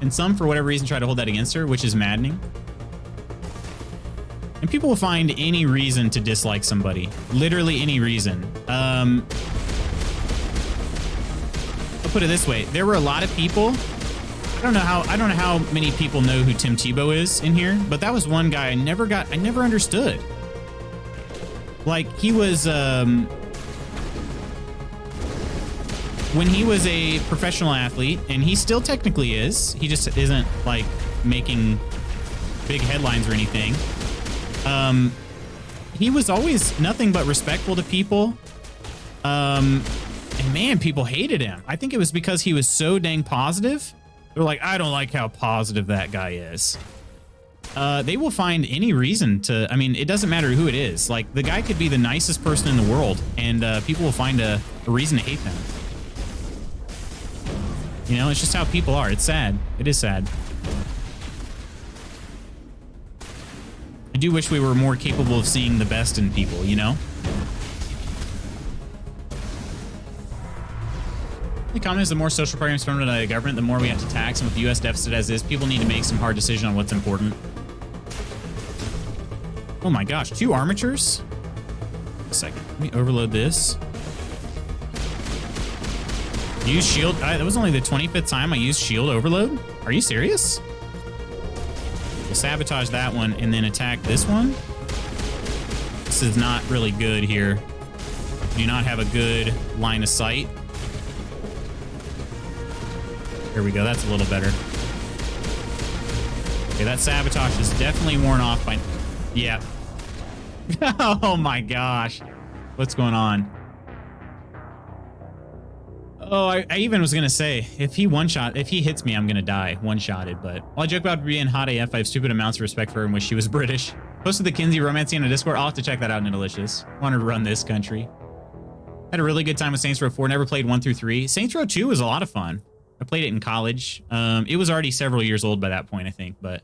And some, for whatever reason, try to hold that against her, which is maddening. And people will find any reason to dislike somebody. Literally any reason. I'll put it this way. There were a lot of people. I don't know how many people know who Tim Tebow is in here, but that was one guy I never understood. Like, he was, when he was a professional athlete, and he still technically is, he just isn't, like, making big headlines or anything. He was always nothing but respectful to people. And man, people hated him. I think it was because he was so dang positive. They're like, I don't like how positive that guy is. They will find any reason to, I mean, it doesn't matter who it is. Like, the guy could be the nicest person in the world, and people will find a reason to hate them. You know, it's just how people are. It's sad. It is sad. I do wish we were more capable of seeing the best in people, you know? The comment is the more social programs funded by the government, the more we have to tax, and with the U.S. deficit as is, people need to make some hard decision on what's important. Oh my gosh, 2 armatures? A second, let me overload this. Use shield, that was only the 25th time I used shield overload? Are you serious? So sabotage that one and then attack this one. This is not really good here. Do not have a good line of sight. There we go. That's a little better. Okay, that sabotage is definitely worn off by... Yeah. Oh my gosh. What's going on? Oh, I even was going to say, if he hits me, I'm going to die. One-shotted, but while I joke about being hot AF, I have stupid amounts of respect for her and wish she was British. Posted the Kinsey romancing on a Discord. I'll have to check that out, Delicious. Wanted to run this country. Had a really good time with Saints Row 4. Never played 1 through 3. Saints Row 2 was a lot of fun. I played it in college. It was already several years old by that point, I think, but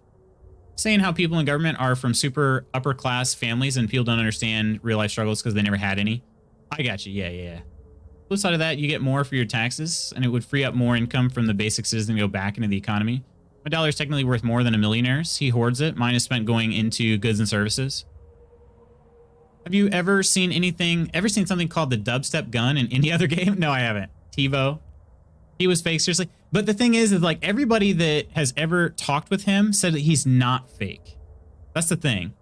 saying how people in government are from super upper class families and people don't understand real life struggles because they never had any. I got you. Yeah. Flip side of that, you get more for your taxes and it would free up more income from the basic citizen to go back into the economy. My dollar is technically worth more than a millionaire's. He hoards it. Mine is spent going into goods and services. Have you ever seen something called the dubstep gun in any other game? No, I haven't. TiVo. He was fake, seriously. But the thing is like everybody that has ever talked with him said that he's not fake. That's the thing.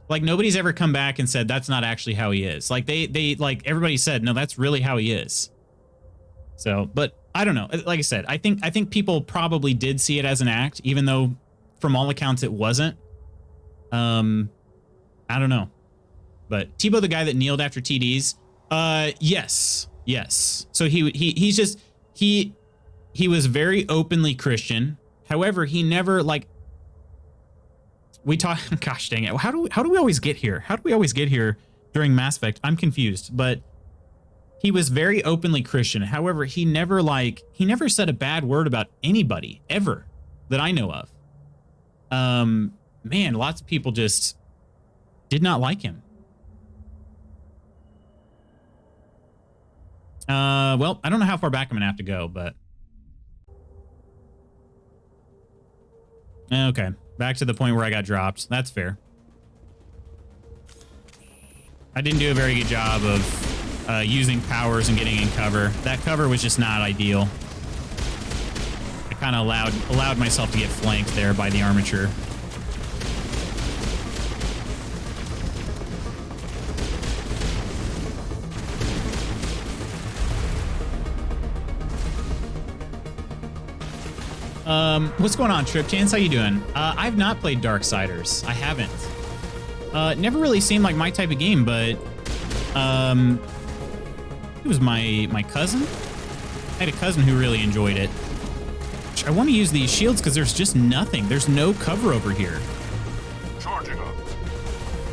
Like nobody's ever come back and said that's not actually how he is. Like they like everybody said, no, that's really how he is. So, but I don't know. Like I said, I think people probably did see it as an act, even though from all accounts it wasn't. I don't know. But Tebow, the guy that kneeled after TDs, yes. So he was very openly Christian. However, he never like gosh dang it. How do we always get here? How do we always get here during Mass Effect? I'm confused, but he was very openly Christian. However, he never said a bad word about anybody ever that I know of. Man, lots of people just did not like him. Well, I don't know how far back I'm gonna have to go, but okay, back to the point where I got dropped. That's fair. I didn't do a very good job of using powers and getting in cover. That cover was just not ideal. I kind of allowed myself to get flanked there by the armature. What's going on, Trip Chance? How you doing? I've not played Darksiders. I haven't. Never really seemed like my type of game, but it was my cousin. I had a cousin who really enjoyed it. I want to use these shields because there's just nothing. There's no cover over here. Charging up.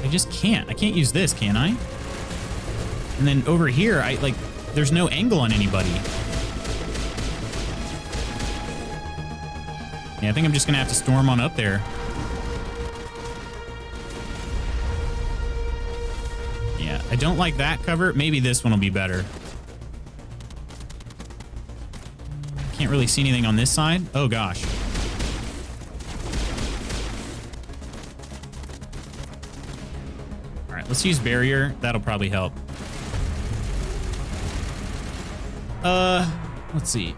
I just can't. I can't use this, can I? And then over here, there's no angle on anybody. Yeah, I think I'm just gonna have to storm on up there. Yeah, I don't like that cover. Maybe this one will be better. Can't really see anything on this side. Oh gosh. All right, let's use barrier. That'll probably help. Let's see.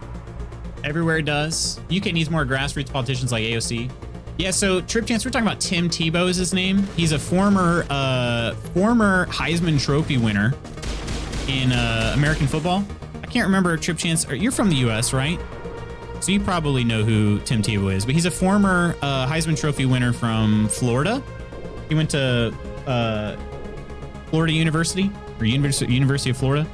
Everywhere does. UK needs more grassroots politicians like AOC. Yeah, so Trip Chance, we're talking about Tim Tebow is his name. He's a former Heisman Trophy winner in American football. I can't remember, Trip Chance. You're from the US, right? So you probably know who Tim Tebow is, but he's a former Heisman Trophy winner from Florida. He went to Florida University, or University of Florida.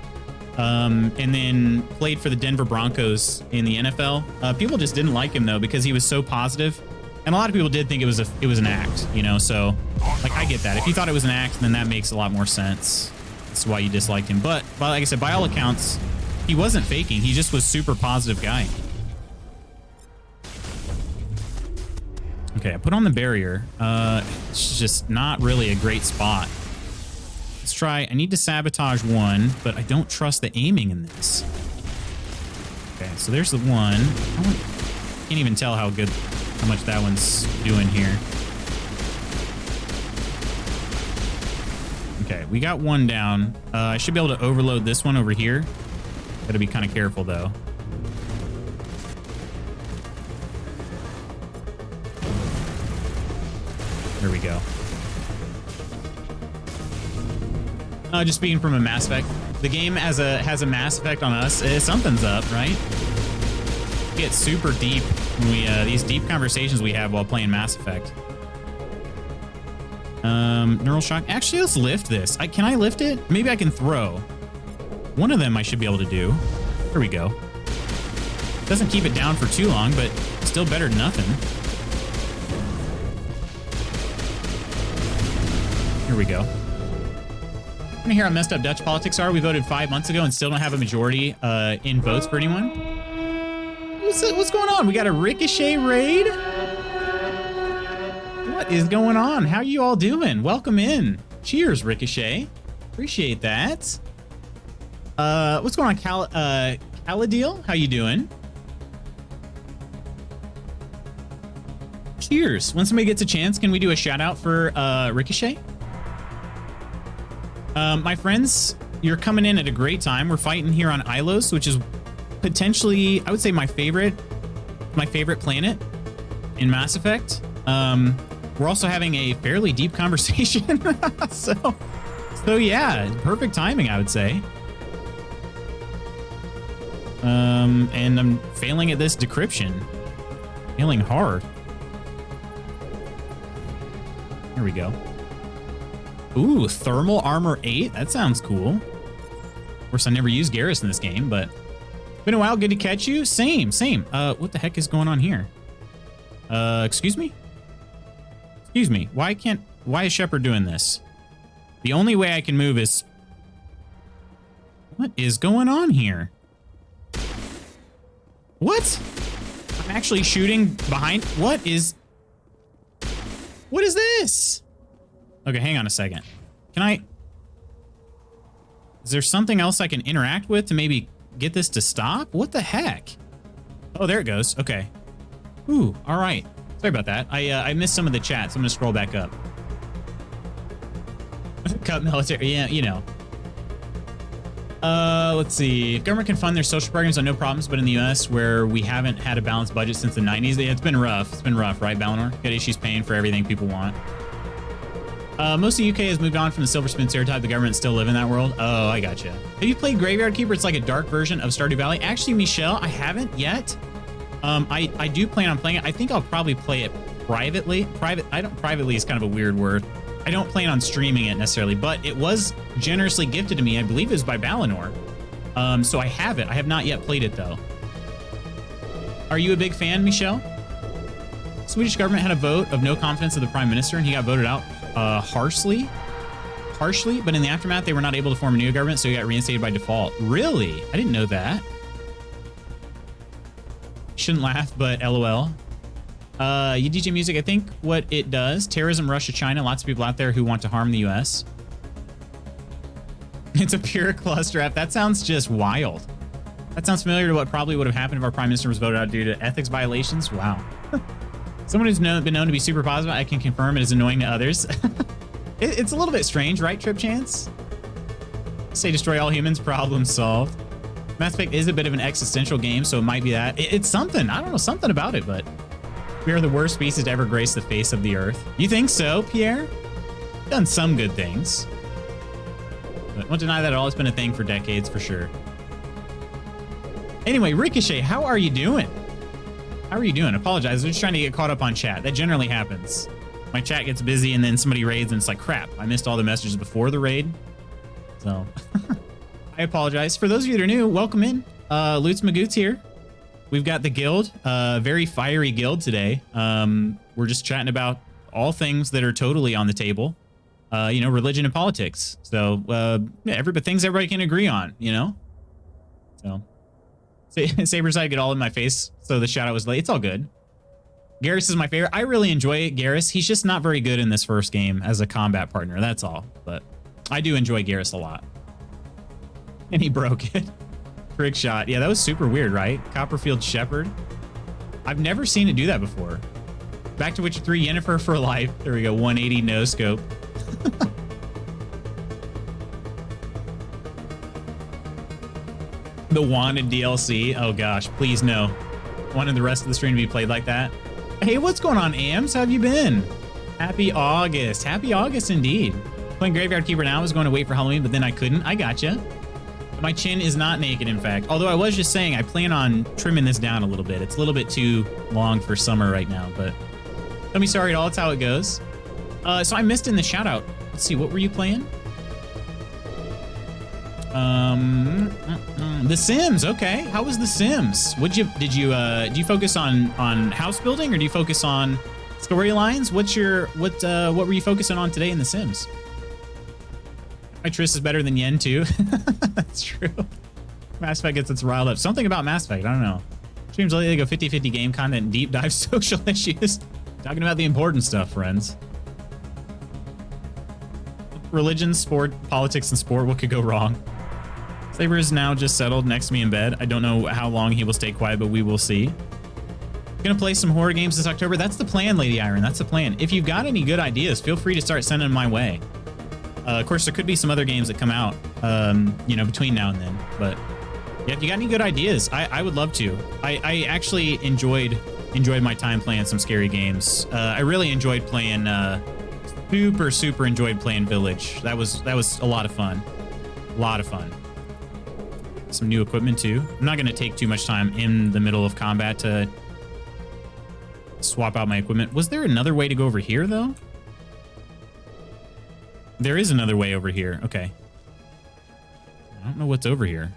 And then played for the Denver Broncos in the NFL. People just didn't like him though because he was so positive, and a lot of people did think it was an act, you know. So, like, I get that. If you thought it was an act, then that makes a lot more sense. That's why you disliked him. But like I said, by all accounts, he wasn't faking. He just was super positive guy. Okay, I put on the barrier. It's just not really a great spot. Let's try. I need to sabotage one, but I don't trust the aiming in this. Okay, so there's the one. Can't even tell how much that one's doing here. Okay, we got one down. I should be able to overload this one over here. Gotta be kind of careful though. There we go. Just speaking from a Mass Effect, the game has a Mass Effect on us. Something's up, right? We get super deep when we these deep conversations we have while playing Mass Effect. Neural shock. Actually, let's lift this. Can I lift it? Maybe I can throw. One of them I should be able to do. There we go. Doesn't keep it down for too long, but still better than nothing. Here we go. I'm gonna hear how messed up Dutch politics are. We voted 5 months ago and still don't have a majority in votes for anyone. What's going on? We got a Ricochet raid? What is going on? How you all doing? Welcome in. Cheers, Ricochet. Appreciate that. What's going on, Caladil? How you doing? Cheers. When somebody gets a chance, can we do a shout out for Ricochet? My friends, you're coming in at a great time. We're fighting here on Ilos, which is potentially, I would say, my favorite planet in Mass Effect. We're also having a fairly deep conversation. so yeah, perfect timing, I would say. And I'm failing at this decryption. Failing hard. Here we go. Ooh, thermal armor 8. That sounds cool. Of course, I never used Garrus in this game, but been a while. Good to catch you. Same. What the heck is going on here? Excuse me? Excuse me. Why is Shepard doing this? The only way I can move is... What is going on here? What? I'm actually shooting behind... What is this? Okay, hang on a second. Is there something else I can interact with to maybe get this to stop? What the heck? Oh, there it goes. Okay. Ooh, all right. Sorry about that. I missed some of the chat, so I'm gonna scroll back up. Cut military, yeah, you know. Let's see. Government can fund their social programs on no problems, but in the US, where we haven't had a balanced budget since the 90s, it's been rough. It's been rough, right, Balinor? Got issues paying for everything people want. Most of the UK has moved on from the Silver Spoon stereotype. The government still live in that world. Oh, I gotcha. Have you played Graveyard Keeper? It's like a dark version of Stardew Valley. Actually, Michelle, I haven't yet. I do plan on playing it. I think I'll probably play it privately. Privately is kind of a weird word. I don't plan on streaming it necessarily, but it was generously gifted to me. I believe it was by Balinor. So I have it. I have not yet played it though. Are you a big fan, Michelle? Swedish government had a vote of no confidence of the prime minister, and he got voted out harshly, but in the aftermath, they were not able to form a new government, so he got reinstated by default. Really? I didn't know that. Shouldn't laugh, but LOL. You DJ music, I think what it does, terrorism, Russia, China, lots of people out there who want to harm the US. It's a pure cluster F. That sounds just wild. That sounds familiar to what probably would have happened if our prime minister was voted out due to ethics violations. Wow. Someone who's been known to be super positive, I can confirm it is annoying to others. It's a little bit strange, right, Trip Chance? Say destroy all humans, problem solved. Mass Effect is a bit of an existential game, so it might be that. It's something. I don't know, something about it, but we are the worst species to ever grace the face of the Earth. You think so, Pierre? Done some good things. But won't deny that at all. It's been a thing for decades, for sure. Anyway, Ricochet, how are you doing? How are you doing? Apologize. I'm just trying to get caught up on chat. That generally happens. My chat gets busy and then somebody raids and it's like, crap, I missed all the messages before the raid. So I apologize. For those of you that are new, welcome in. Lutz Magoots here. We've got the guild, very fiery guild today. We're just chatting about all things that are totally on the table. You know, religion and politics. So things everybody can agree on, you know? So Saberside get all in my face, so the shout out was late. It's all good. Garrus is my favorite. I really enjoy Garrus. He's just not very good in this first game as a combat partner. That's all. But I do enjoy Garrus a lot. And he broke it. Trick shot. Yeah, that was super weird, right? Copperfield Shepherd. I've never seen it do that before. Back to Witcher 3, Yennefer for life. There we go. 180 no scope. The Wanted DLC. Oh gosh, please no. Wanted the rest of the stream to be played like that. Hey, what's going on, Ams? How have you been? Happy August. Happy August indeed. Playing Graveyard Keeper now. I was going to wait for Halloween, but then I couldn't. I gotcha. My chin is not naked, in fact. Although I was just saying I plan on trimming this down a little bit. It's a little bit too long for summer right now, but don't be sorry at all. It's how it goes. So I missed in the shout out. Let's see. What were you playing? The Sims. Okay. How was The Sims? Did you focus on house building, or do you focus on storylines? What were you focusing on today in The Sims? My Triss is better than Yen too. That's true. Mass Effect gets its riled up. Something about Mass Effect. I don't know. Streams lately they go 50-50 game content and deep dive social issues. Talking about the important stuff, friends. Religion, sport, politics, and sport. What could go wrong? Saber is now just settled next to me in bed. I don't know how long he will stay quiet, but we will see. Gonna play some horror games this October. That's the plan, Lady Iron. That's the plan. If you've got any good ideas, feel free to start sending them my way. Of course, there could be some other games that come out, between now and then. But yeah, if you got any good ideas, I would love to. I actually enjoyed my time playing some scary games. I really enjoyed playing. Super enjoyed playing Village. That was a lot of fun. A lot of fun. Some new equipment too. I'm not going to take too much time in the middle of combat to swap out my equipment. Was there another way to go over here though? There is another way over here. Okay. I don't know what's over here.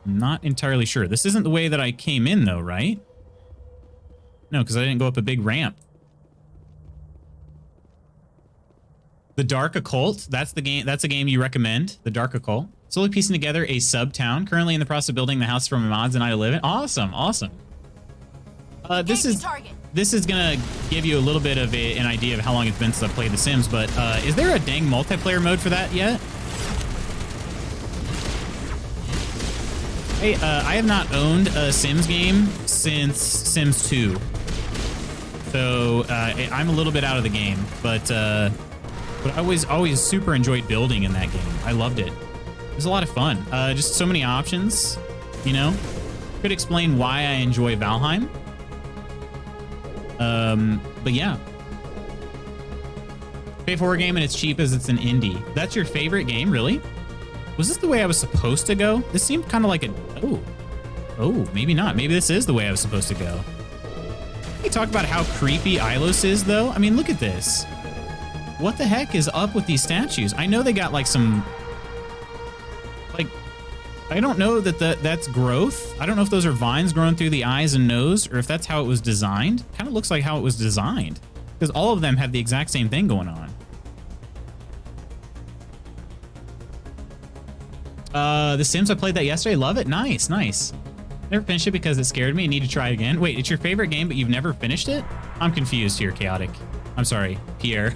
I'm not entirely sure. This isn't the way that I came in though, right? No, because I didn't go up a big ramp. The Dark Occult. That's the game. That's a game you recommend. The Dark Occult. Slowly piecing together a sub-town. Currently in the process of building the house from mods and I live in. Awesome. Awesome. This is gonna give you a little bit of an idea of how long it's been since I played The Sims, but is there a dang multiplayer mode for that yet? Hey, I have not owned a Sims game since Sims 2. So I'm a little bit out of the game, but I always super enjoyed building in that game. I loved it. It was a lot of fun. Just so many options, you know? Could explain why I enjoy Valheim. But yeah. Favorite horror game and it's cheap as it's an indie. That's your favorite game, really? Was this the way I was supposed to go? This seemed kind of like a... Oh, maybe not. Maybe this is the way I was supposed to go. Can you talk about how creepy Ilos is, though? I mean, look at this. What the heck is up with these statues? I know they got like some... Like, I don't know that's growth. I don't know if those are vines growing through the eyes and nose or if that's how it was designed. Kind of looks like how it was designed because all of them have the exact same thing going on. The Sims, I played that yesterday. Love it. Nice, nice. Never finished it because it scared me. Need to try again. Wait, it's your favorite game, but you've never finished it? I'm confused here, Chaotic. I'm sorry, Pierre.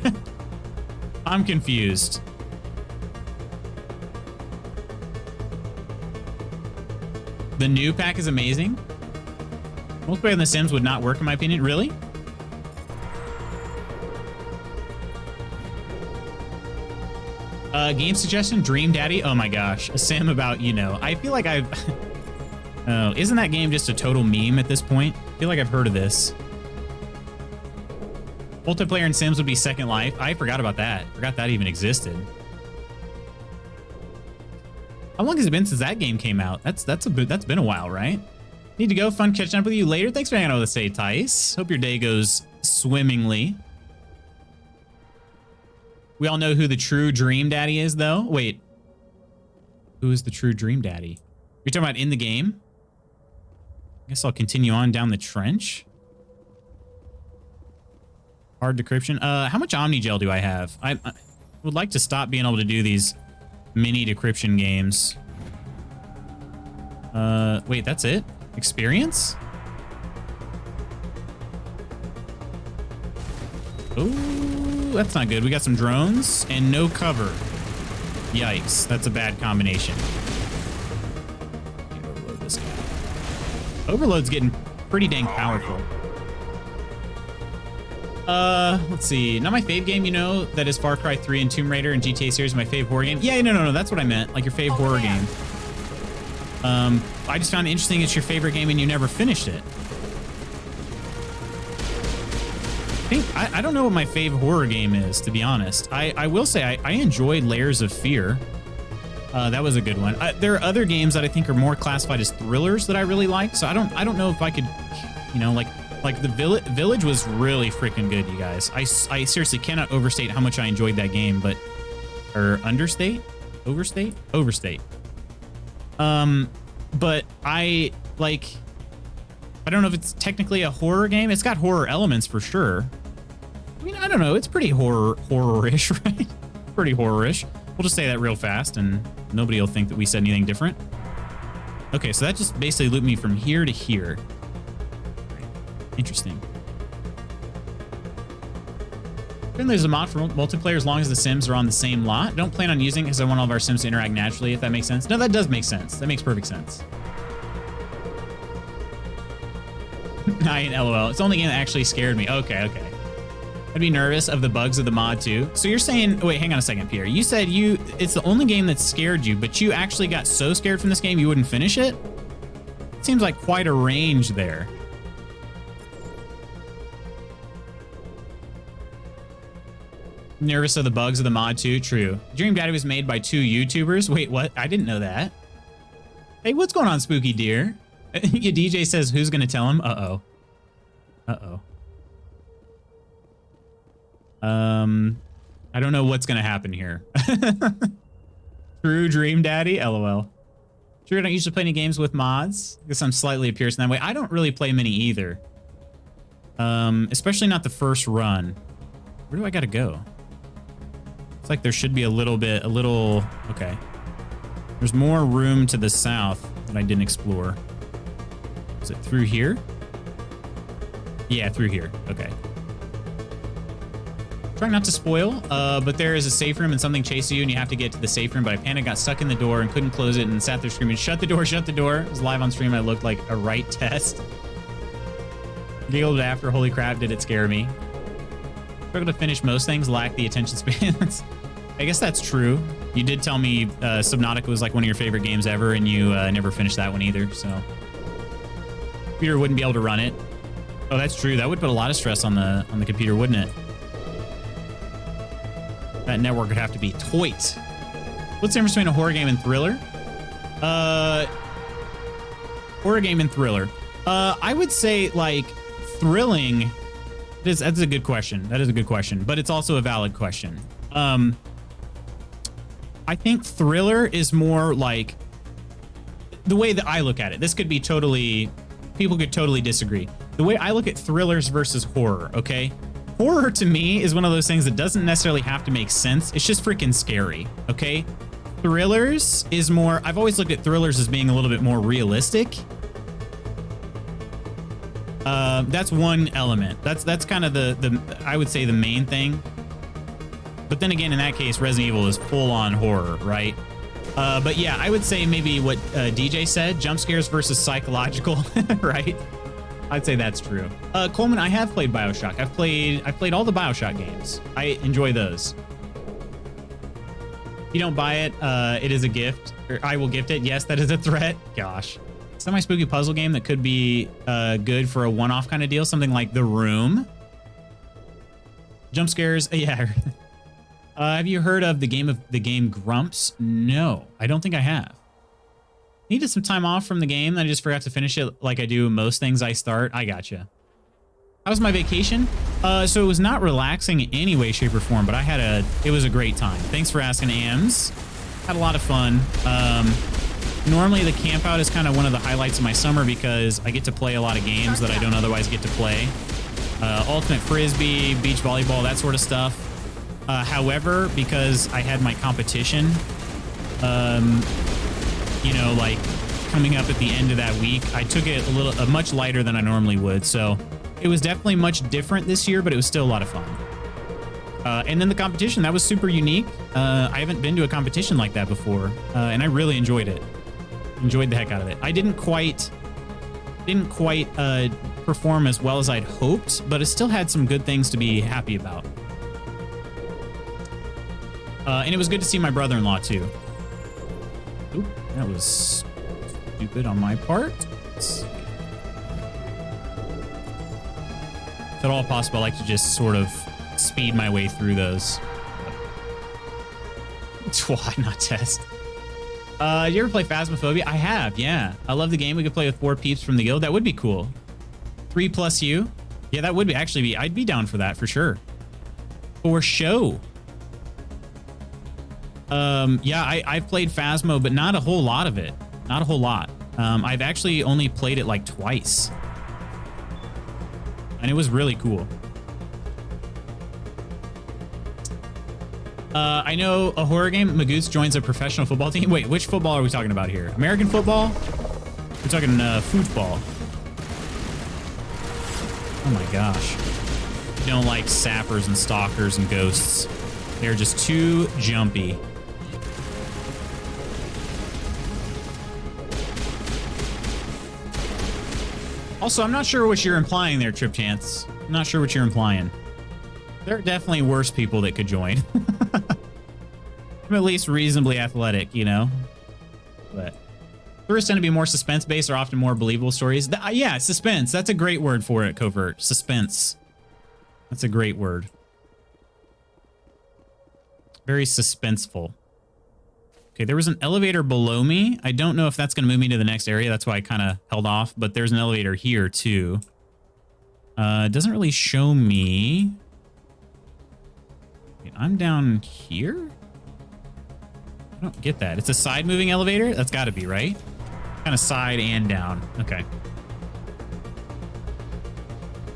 I'm confused. The new pack is amazing. Multiplayer in The Sims would not work in my opinion. Really? Game suggestion, Dream Daddy. Oh my gosh, a sim about, you know, I feel like I've... Oh, isn't that game just a total meme at this point? I feel like I've heard of this. Multiplayer in Sims would be Second Life. I forgot about that. Forgot that even existed. How long has it been since that game came out? That's been a while, right? Need to go. Fun catching up with you later. Thanks for hanging out with us today, Tice. Hope your day goes swimmingly. We all know who the true Dream Daddy is, though. Wait. Who is the true Dream Daddy? You're talking about in the game? I guess I'll continue on down the trench. Hard decryption. How much Omnigel do I have? I would like to stop being able to do these mini decryption games. Wait, that's it? Experience? Ooh, that's not good. We got some drones and no cover. Yikes, that's a bad combination. Overload this guy. Overload's getting pretty dang powerful. Let's see. Not my fave game, you know, that is Far Cry 3 and Tomb Raider and GTA series, my fave horror game. Yeah, no, that's what I meant. Like your fave horror game. I just found it interesting it's your favorite game and you never finished it. I don't know what my fave horror game is, to be honest. I will say I enjoyed Layers of Fear. That was a good one. There are other games that I think are more classified as thrillers that I really like. So I don't know if I could, you know, like the Village was really freaking good, you guys. I seriously cannot overstate how much I enjoyed that game, but overstate. But I don't know if it's technically a horror game. It's got horror elements for sure. I mean, I don't know. It's pretty horror-ish, right? Pretty horror-ish. We'll just say that real fast and nobody will think that we said anything different. Okay, so that just basically looped me from here to here. Interesting. Then there's a mod for multiplayer as long as the Sims are on the same lot. Don't plan on using it because I want all of our Sims to interact naturally, if that makes sense. No, that does make sense. That makes perfect sense. I ain't LOL. It's the only game that actually scared me. Okay. I'd be nervous of the bugs of the mod too. So you're saying, wait, hang on a second, Pierre. You said it's the only game that scared you, but you actually got so scared from this game you wouldn't finish it? It seems like quite a range there. Nervous of the bugs of the mod too? True. Dream Daddy was made by 2 YouTubers. Wait, what? I didn't know that. Hey, what's going on, Spooky Deer? Your DJ says, who's gonna tell him? Uh-oh. I don't know what's gonna happen here. True Dream Daddy? LOL. Sure, I don't usually play any games with mods. I guess I'm slightly a Pearson that way. I don't really play many either. Especially not the first run. Where do I gotta go? It's like there should be a little, okay. There's more room to the south that I didn't explore. Is it through here? Yeah, through here. Okay. Trying not to spoil, but there is a safe room and something chases you and you have to get to the safe room, but I panicked, got stuck in the door and couldn't close it and sat there screaming, shut the door, shut the door. It was live on stream. I looked like a right test. Giggled after, holy crap, did it scare me. Struggle to finish most things, lack the attention span. I guess that's true. You did tell me Subnautica was like one of your favorite games ever, and you never finished that one either, so. Computer wouldn't be able to run it. Oh, that's true. That would put a lot of stress on the computer, wouldn't it? That network would have to be toit. What's the difference between a horror game and thriller? Horror game and thriller. I would say like thrilling. That's a good question. That is a good question, but it's also a valid question. I think thriller is more like the way that I look at it. This could be totally, people could totally disagree. The way I look at thrillers versus horror, okay? Horror to me is one of those things that doesn't necessarily have to make sense. It's just freaking scary, okay? Thrillers is more, I've always looked at thrillers as being a little bit more realistic. That's one element. That's kind of the I would say the main thing. But then again, in that case, Resident Evil is full on horror, right? But yeah, I would say maybe what DJ said, jump scares versus psychological, right? I'd say that's true. Coleman, I have played BioShock. I've played all the BioShock games. I enjoy those. If you don't buy it, it is a gift. Or I will gift it. Yes, that is a threat. Gosh. Semi-spooky puzzle game that could be good for a one-off kind of deal. Something like The Room. Jump scares. Yeah. Have you heard of the game Grumps? No, I don't think I have. Needed some time off from the game, and I just forgot to finish it like I do most things I start. I gotcha. How was my vacation? So it was not relaxing in any way, shape, or form, but it was a great time. Thanks for asking, Ams. Had a lot of fun. Normally the camp out is kind of one of the highlights of my summer because I get to play a lot of games that I don't otherwise get to play. Ultimate Frisbee, beach volleyball, that sort of stuff. However, because I had my competition, you know, like coming up at the end of that week, I took it much lighter than I normally would. So it was definitely much different this year, but it was still a lot of fun. And then the competition, that was super unique. I haven't been to a competition like that before, and I really enjoyed it. Enjoyed the heck out of it. I didn't quite perform as well as I'd hoped, but it still had some good things to be happy about. And it was good to see my brother-in-law too. Oop, that was stupid on my part. Felt at all possible, I like to just sort of speed my way through those. Why not test? You ever play Phasmophobia? I have, yeah. I love the game. We could play with 4 peeps from the guild. That would be cool. 3 plus you. Yeah, that would be actually I'd be down for that for sure. For show. Yeah, I've played Phasmo, but not a whole lot of it. Not a whole lot. I've actually only played it like twice. And it was really cool. I know a horror game. Magoots joins a professional football team. Wait, which football are we talking about here? American football? We're talking football. Oh my gosh. You don't like sappers and stalkers and ghosts. They're just too jumpy. Also, I'm not sure what you're implying there, Trip Chance. I'm not sure what you're implying. There are definitely worse people that could join. I'm at least reasonably athletic, you know? But stories tend to be more suspense-based or often more believable stories. Yeah, suspense. That's a great word for it, Covert. Suspense. That's a great word. Very suspenseful. Okay, there was an elevator below me. I don't know if that's going to move me to the next area. That's why I kind of held off. But there's an elevator here, too. It doesn't really show me. Wait, I'm down here? I don't get that. It's a side-moving elevator? That's got to be, right? Kind of side and down. Okay.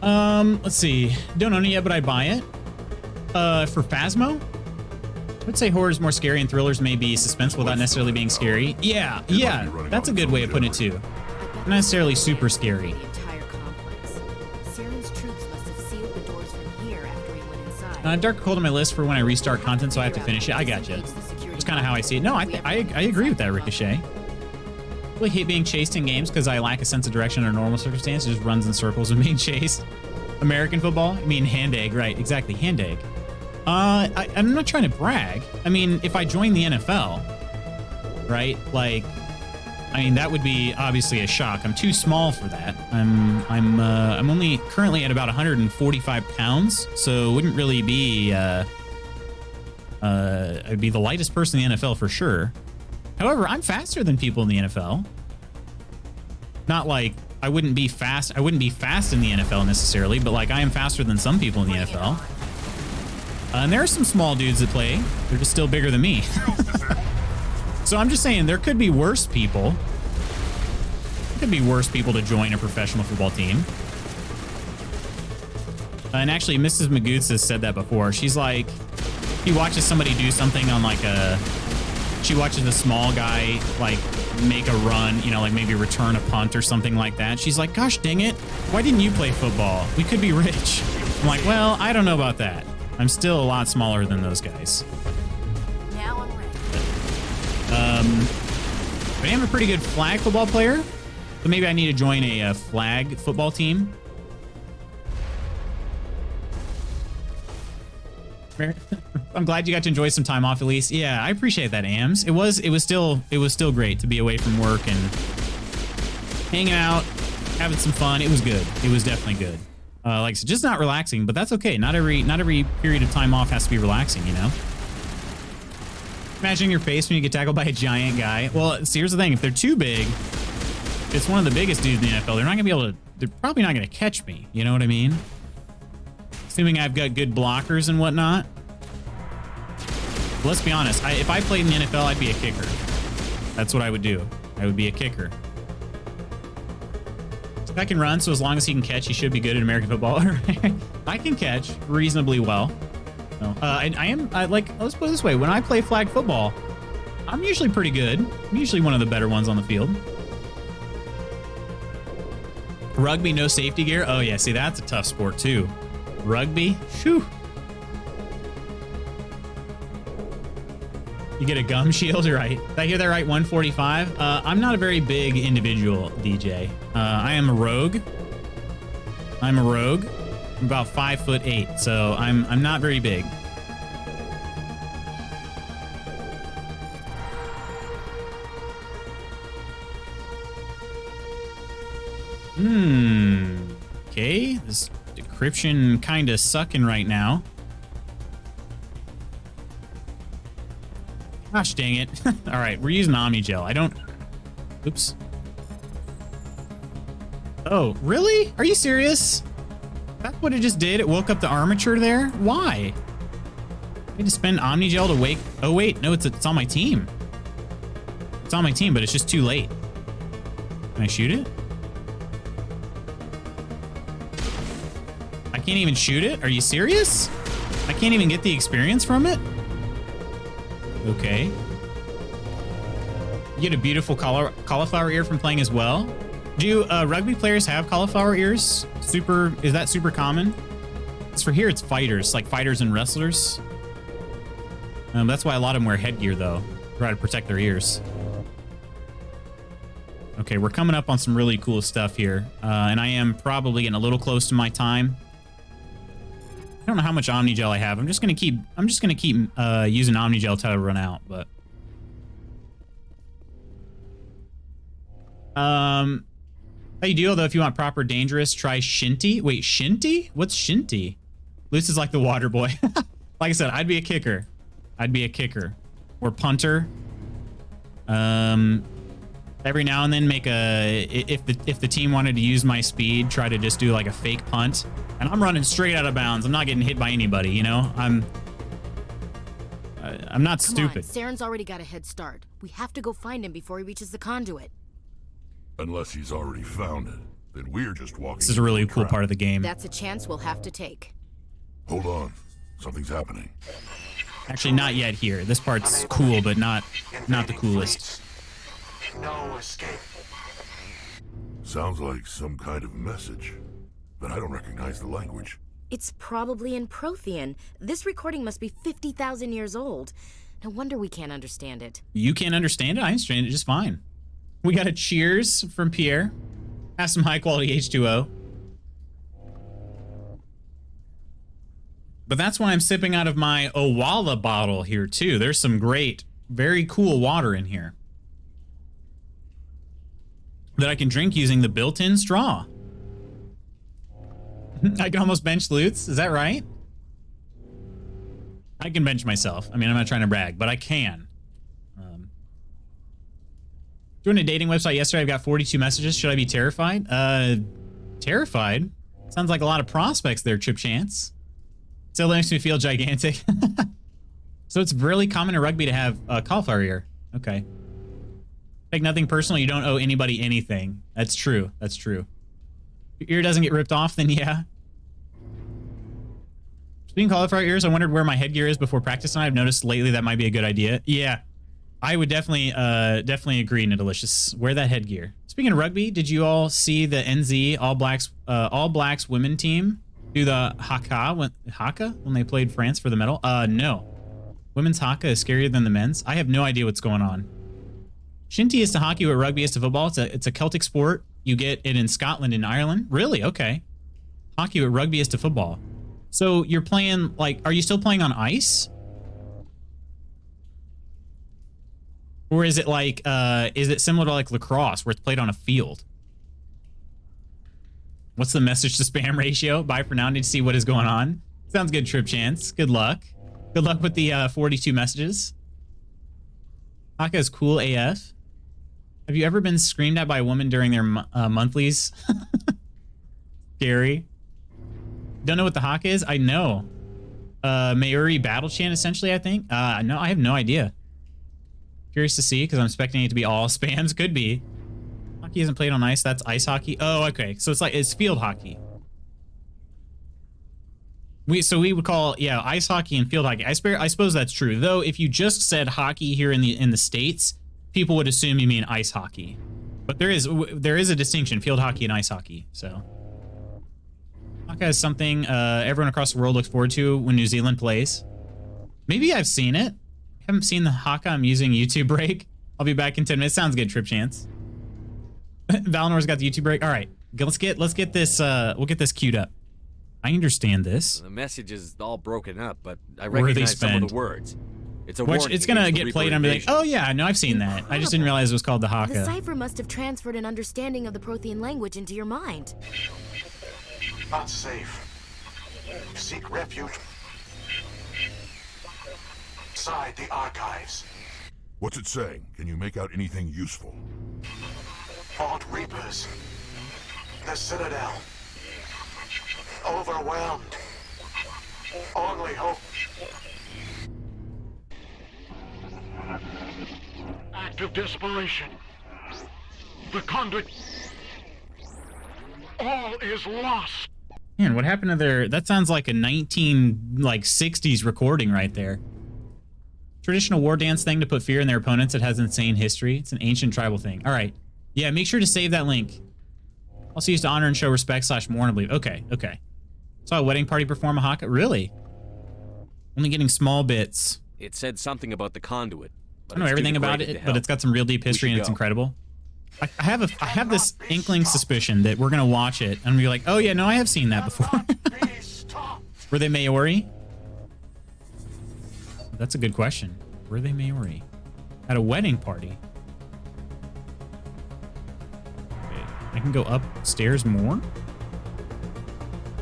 Let's see. Don't own it yet, but I buy it. For Phasmo? I would say horror is more scary and thrillers may be suspenseful without necessarily being scary. Yeah, yeah. That's a good way of putting it, too. Not necessarily super scary. Dark Cold on my list for when I restart content, so I have to finish it. I got you. That's kind of how I see it. No, I agree with that, Ricochet. I really hate being chased in games because I lack a sense of direction under normal circumstances. It just runs in circles and being chased. American football? I mean, hand egg, right? Exactly, hand egg. I'm not trying to brag. I mean, if I join the NFL, right? Like, I mean, that would be obviously a shock. I'm too small for that. I'm only currently at about 145 pounds, so it wouldn't really be. I'd be the lightest person in the NFL for sure. However, I'm faster than people in the NFL. Not like I wouldn't be fast. I wouldn't be fast in the NFL necessarily, but like I am faster than some people in the NFL. And there are some small dudes that play. They're just still bigger than me. So I'm just saying there could be worse people. There could be worse people to join a professional football team. And actually, Mrs. Magoots has said that before. She's like, she watches somebody do something on like a, she watches a small guy like make a run, you know, like maybe return a punt or something like that. She's like, gosh dang it, why didn't you play football? We could be rich. I'm like, well, I don't know about that. I'm still a lot smaller than those guys. Now I'm ready. But I am a pretty good flag football player, so maybe I need to join a flag football team. I'm glad you got to enjoy some time off, Elise. Yeah, I appreciate that, Ams. It was still great to be away from work and hanging out, having some fun. It was good. It was definitely good. Like I said, just not relaxing, but that's okay. Not every period of time off has to be relaxing, you know? Imagine your face when you get tackled by a giant guy. Well, see, here's the thing. If they're too big, if it's one of the biggest dudes in the NFL, they're not going to be able to, they're probably not going to catch me. You know what I mean? Assuming I've got good blockers and whatnot. But let's be honest. If I played in the NFL, I'd be a kicker. That's what I would do. I would be a kicker. If I can run, so as long as he can catch, he should be good at American football. I can catch reasonably well. So, let's put it this way. When I play flag football, I'm usually pretty good. I'm usually one of the better ones on the field. Rugby, no safety gear. Oh, yeah. See, that's a tough sport, too. Rugby? Shoo. You get a gum shield, right? Did I hear that right? 145? I'm not a very big individual, DJ. I am a rogue. I'm a rogue. I'm about 5'8", so I'm not very big. Okay. This encryption kind of sucking right now. Gosh dang it. All right, we're using Omnigel. I don't... Oops. Oh, really? Are you serious? That's what it just did? It woke up the armature there? Why? I need to spend Omnigel to wake... Oh, wait. No, it's on my team. It's on my team, but it's just too late. Can I shoot it? I can't even shoot it? Are you serious? I can't even get the experience from it? Okay. You get a beautiful cauliflower ear from playing as well. Do rugby players have cauliflower ears? Is that super common? It's for here, it's fighters, like fighters and wrestlers. That's why a lot of them wear headgear though, try to protect their ears. Okay, we're coming up on some really cool stuff here. And I am probably getting a little close to my time. I don't know how much Omnigel I have. I'm just gonna keep using Omnigel till I run out, but how you do, although if you want proper dangerous, try Shinty. Wait, Shinty? What's Shinty? Luce is like the water boy. Like I said, I'd be a kicker. I'd be a kicker. Or punter. Every now and then make a... If the team wanted to use my speed, try to just do like a fake punt. And I'm running straight out of bounds. I'm not getting hit by anybody, you know? I'm not stupid. Come on, Saren's already got a head start. We have to go find him before he reaches the conduit. Unless he's already found it, then we're just walking. This is a really cool part of the game. That's a chance we'll have to take. Hold on. Something's happening. Actually, not yet here. This part's cool, but not the coolest. No escape. Sounds like some kind of message, but I don't recognize the language. It's probably in Prothean. This recording must be 50,000 years old. No wonder we can't understand it. You can't understand it? I understand it just fine. We got a cheers from Pierre. Have some high quality H2O. But that's why I'm sipping out of my Owala bottle here too. There's some great, very cool water in here that I can drink using the built-in straw. I can almost bench Lutz. Is that right? I can bench myself. I mean, I'm not trying to brag, but I can. Doing a dating website yesterday. I've got 42 messages. Should I be terrified? Terrified? Sounds like a lot of prospects there, Trip Chance. Still makes me feel gigantic. So it's really common in rugby to have a cauliflower ear. Okay. Take nothing personal. You don't owe anybody anything. That's true. That's true. Your ear doesn't get ripped off, then yeah. Speaking of cauliflower ears, I wondered where my headgear is before practice, and I've noticed lately that might be a good idea. Yeah. I would definitely agree, Nidalicious. Wear that headgear. Speaking of rugby, did you all see the NZ All Blacks women team do the haka when they played France for the medal? No. Women's haka is scarier than the men's. I have no idea what's going on. Shinty is to hockey what rugby is to football. It's a Celtic sport. You get it in Scotland and Ireland. Really? Okay. Hockey what rugby is to football. So you're playing, like, are you still playing on ice? Or is it like, is it similar to like lacrosse where it's played on a field? What's the message to spam ratio? Bye for now. Need to see what is going on. Sounds good, Trip Chance. Good luck. Good luck with the 42 messages. Haka is cool AF. Have you ever been screamed at by a woman during their monthlies? Scary. Don't know what the Haka is? I know. Mayuri battle chant, essentially, I think. No, I have no idea. Curious to see, because I'm expecting it to be all spams. Could be. Hockey isn't played on ice. That's ice hockey. Oh, okay. So it's field hockey. So we would call, yeah, ice hockey and field hockey. I suppose that's true. Though, if you just said hockey here in the States, people would assume you mean ice hockey. But there is a distinction, field hockey and ice hockey. So Haka is something everyone across the world looks forward to when New Zealand plays. Maybe I've seen it. Haven't seen the Haka. I'm using YouTube break. I'll be back in 10 minutes. Sounds good, Trip Chance. Valinor's got the YouTube break. All right, let's get this. We'll get this queued up. I understand this. The message is all broken up, but I recognize some of the words. It's a warning. It's gonna get played and I'm like, oh yeah, no, I've seen that. I just didn't realize it was called the Haka. The cipher must have transferred an understanding of the Prothean language into your mind. Not safe. Seek refuge inside the archives. What's it saying? Can you make out anything useful? Vault Reapers. The Citadel. Overwhelmed. Only hope. Act of desperation. The conduit. All is lost. Man, what happened to their... That sounds like a 60s recording right there. Traditional war dance thing to put fear in their opponents. It has insane history. It's an ancient tribal thing. All right. Yeah, make sure to save that link. Also used to honor and show respect / mourn, I believe. Okay, okay. Saw a wedding party perform a haka. Really? Only getting small bits. It said something about the conduit. I don't know everything about it, but it's got some real deep history and it's incredible. I have this inkling suspicion that we're gonna watch it and be like, oh yeah, no, I have seen that before. Were they Maori? That's a good question. Were they Maori? At a wedding party? Okay, I can go upstairs more?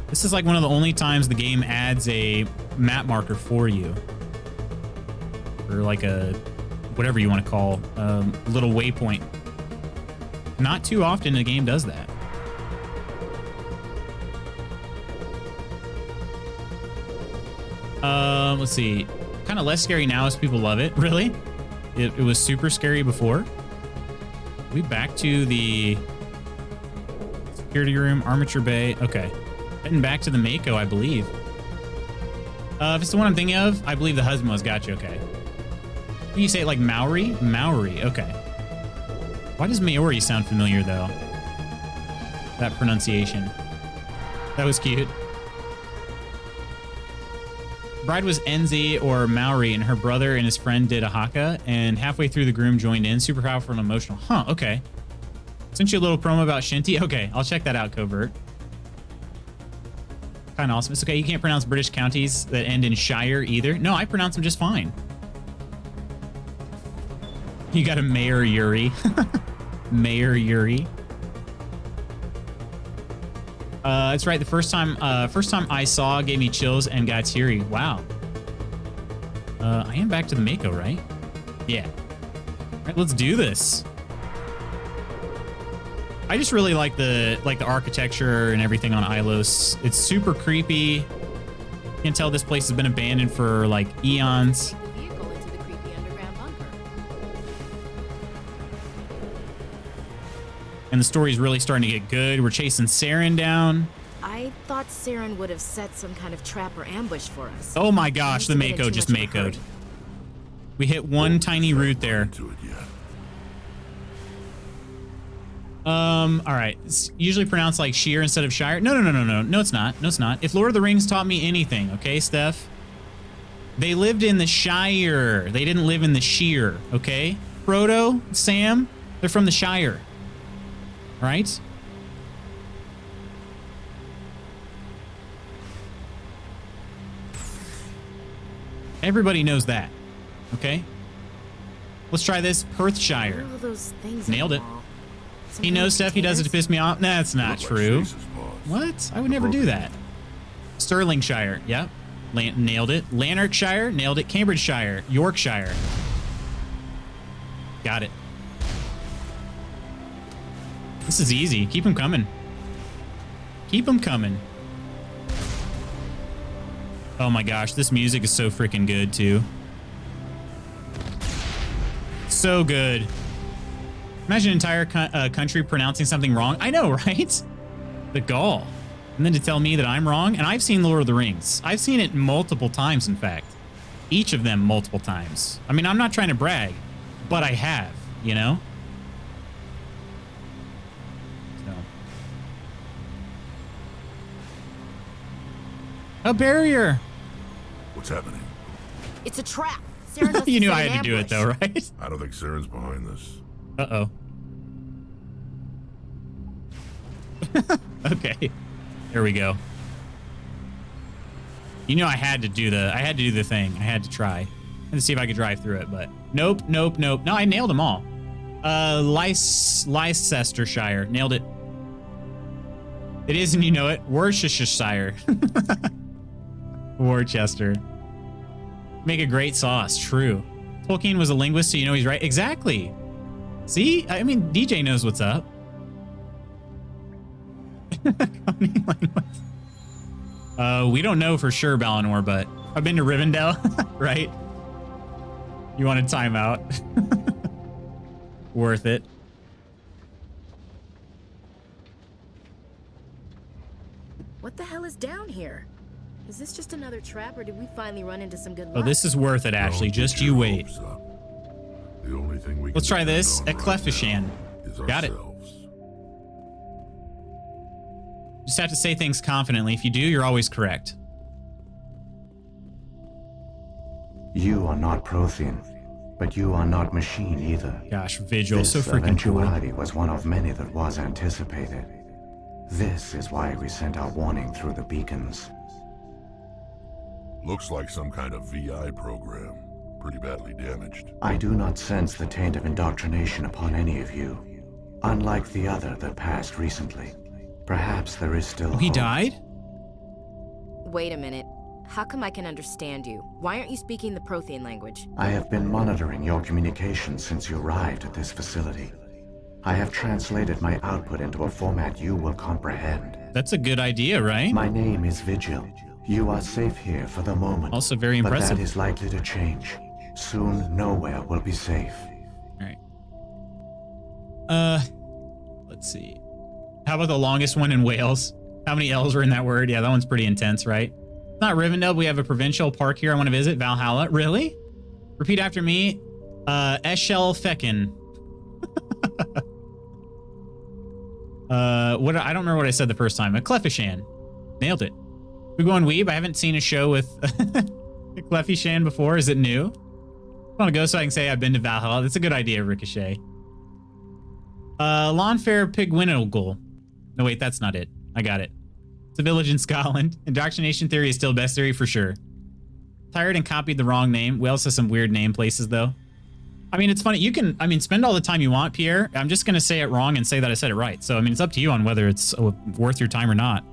This is like one of the only times the game adds a map marker for you. Or like a, whatever you want to call, a little waypoint. Not too often a game does that. Let's see. Kind of less scary now as people love it. Really? It was super scary before. We back to the security room, armature bay. Okay. Heading back to the Mako, I believe. If it's the one I'm thinking of, I believe the husband was. Gotcha. Okay. Can you say it like Maori? Maori. Okay. Why does Maori sound familiar, though? That pronunciation. That was cute. Bride was Enzi or Maori, and her brother and his friend did a haka, and halfway through the groom joined in. Super powerful and emotional. Huh, okay. Sent you a little promo about Shinty? Okay, I'll check that out, Covert. Kind of awesome. It's okay, you can't pronounce British counties that end in Shire either. No, I pronounce them just fine. You got a Mayor Yuri. Mayor Yuri. That's right. The first time I saw gave me chills and got teary. Wow. I am back to the Mako, right? Yeah. All right, let's do this. I just really like the architecture and everything on Ilos. It's super creepy. You can tell this place has been abandoned for like eons. And the story's really starting to get good. We're chasing Saren down. I thought Saren would have set some kind of trap or ambush for us. Oh my gosh, the Mako just Mako'd. We hit one tiny root there. All right. It's usually pronounced like Sheer instead of Shire. No, it's not. No, it's not. If Lord of the Rings taught me anything, okay, Steph? They lived in the Shire. They didn't live in the Sheer, okay? Frodo, Sam, they're from the Shire. Right? Everybody knows that. Okay? Let's try this. Perthshire. All those things nailed it. He knows stuff. He does it to piss me off. That's not true. What? I would never do that. Stirlingshire. Yep. Nailed it. Lanarkshire. Nailed it. Cambridgeshire. Yorkshire. Got it. This is easy. Keep them coming. Keep them coming. Oh my gosh, this music is so freaking good too. So good. Imagine an entire country pronouncing something wrong. I know, right? The gall. And then to tell me that I'm wrong. And I've seen Lord of the Rings. I've seen it multiple times, in fact. Each of them multiple times. I mean, I'm not trying to brag, but I have, you know? A barrier. What's happening? It's a trap. You knew I had to do it, though, right? I don't think Saren's behind this. Uh-oh. Okay. There we go. You know I had to do the thing. I had to try. And see if I could drive through it, but nope. No, I nailed them all. Leicestershire. Nailed it. It is, and you know it. Worcestershire. Worcester. Make a great sauce. True. Tolkien was a linguist, so you know he's right. Exactly. See? I mean, DJ knows what's up. We don't know for sure, Balinor, but I've been to Rivendell, right? You want a timeout? Worth it. What the hell is down here? Is this just another trap, or did we finally run into some good luck? Oh, this is worth it, Ashley. Just you wait. The only thing we Let's try this at Clefishan. Got it. Just have to say things confidently. If you do, you're always correct. You are not Prothean, but you are not machine either. Gosh, Vigil, this so freaking cool. eventuality was one of many that was anticipated. This is why we sent our warning through the beacons. Looks like some kind of VI program. Pretty badly damaged. I do not sense the taint of indoctrination upon any of you. Unlike the other that passed recently. Perhaps there is still hope. He died? Wait a minute. How come I can understand you? Why aren't you speaking the Prothean language? I have been monitoring your communications since you arrived at this facility. I have translated my output into a format you will comprehend. That's a good idea, right? My name is Vigil. You are safe here for the moment. Also very impressive. But that is likely to change. Soon, nowhere will be safe. All right. Let's see. How about the longest one in Wales? How many L's were in that word? Yeah, that one's pretty intense, right? It's not Rivendell. We have a provincial park here I want to visit. Valhalla. Really? Repeat after me. Eshel Fecken. I don't remember what I said the first time. A Clefishan. Nailed it. We go on Weeb. I haven't seen a show with Clefishan before. Is it new? I want to go so I can say I've been to Valhalla. That's a good idea, Ricochet. Lawnfair Pigwinnogle. No, wait, that's not it. I got it. It's a village in Scotland. Indoctrination theory is still best theory for sure. Tired and copied the wrong name. We also have some weird name places, though. I mean, it's funny. You can, spend all the time you want, Pierre. I'm just going to say it wrong and say that I said it right. So, it's up to you on whether it's worth your time or not.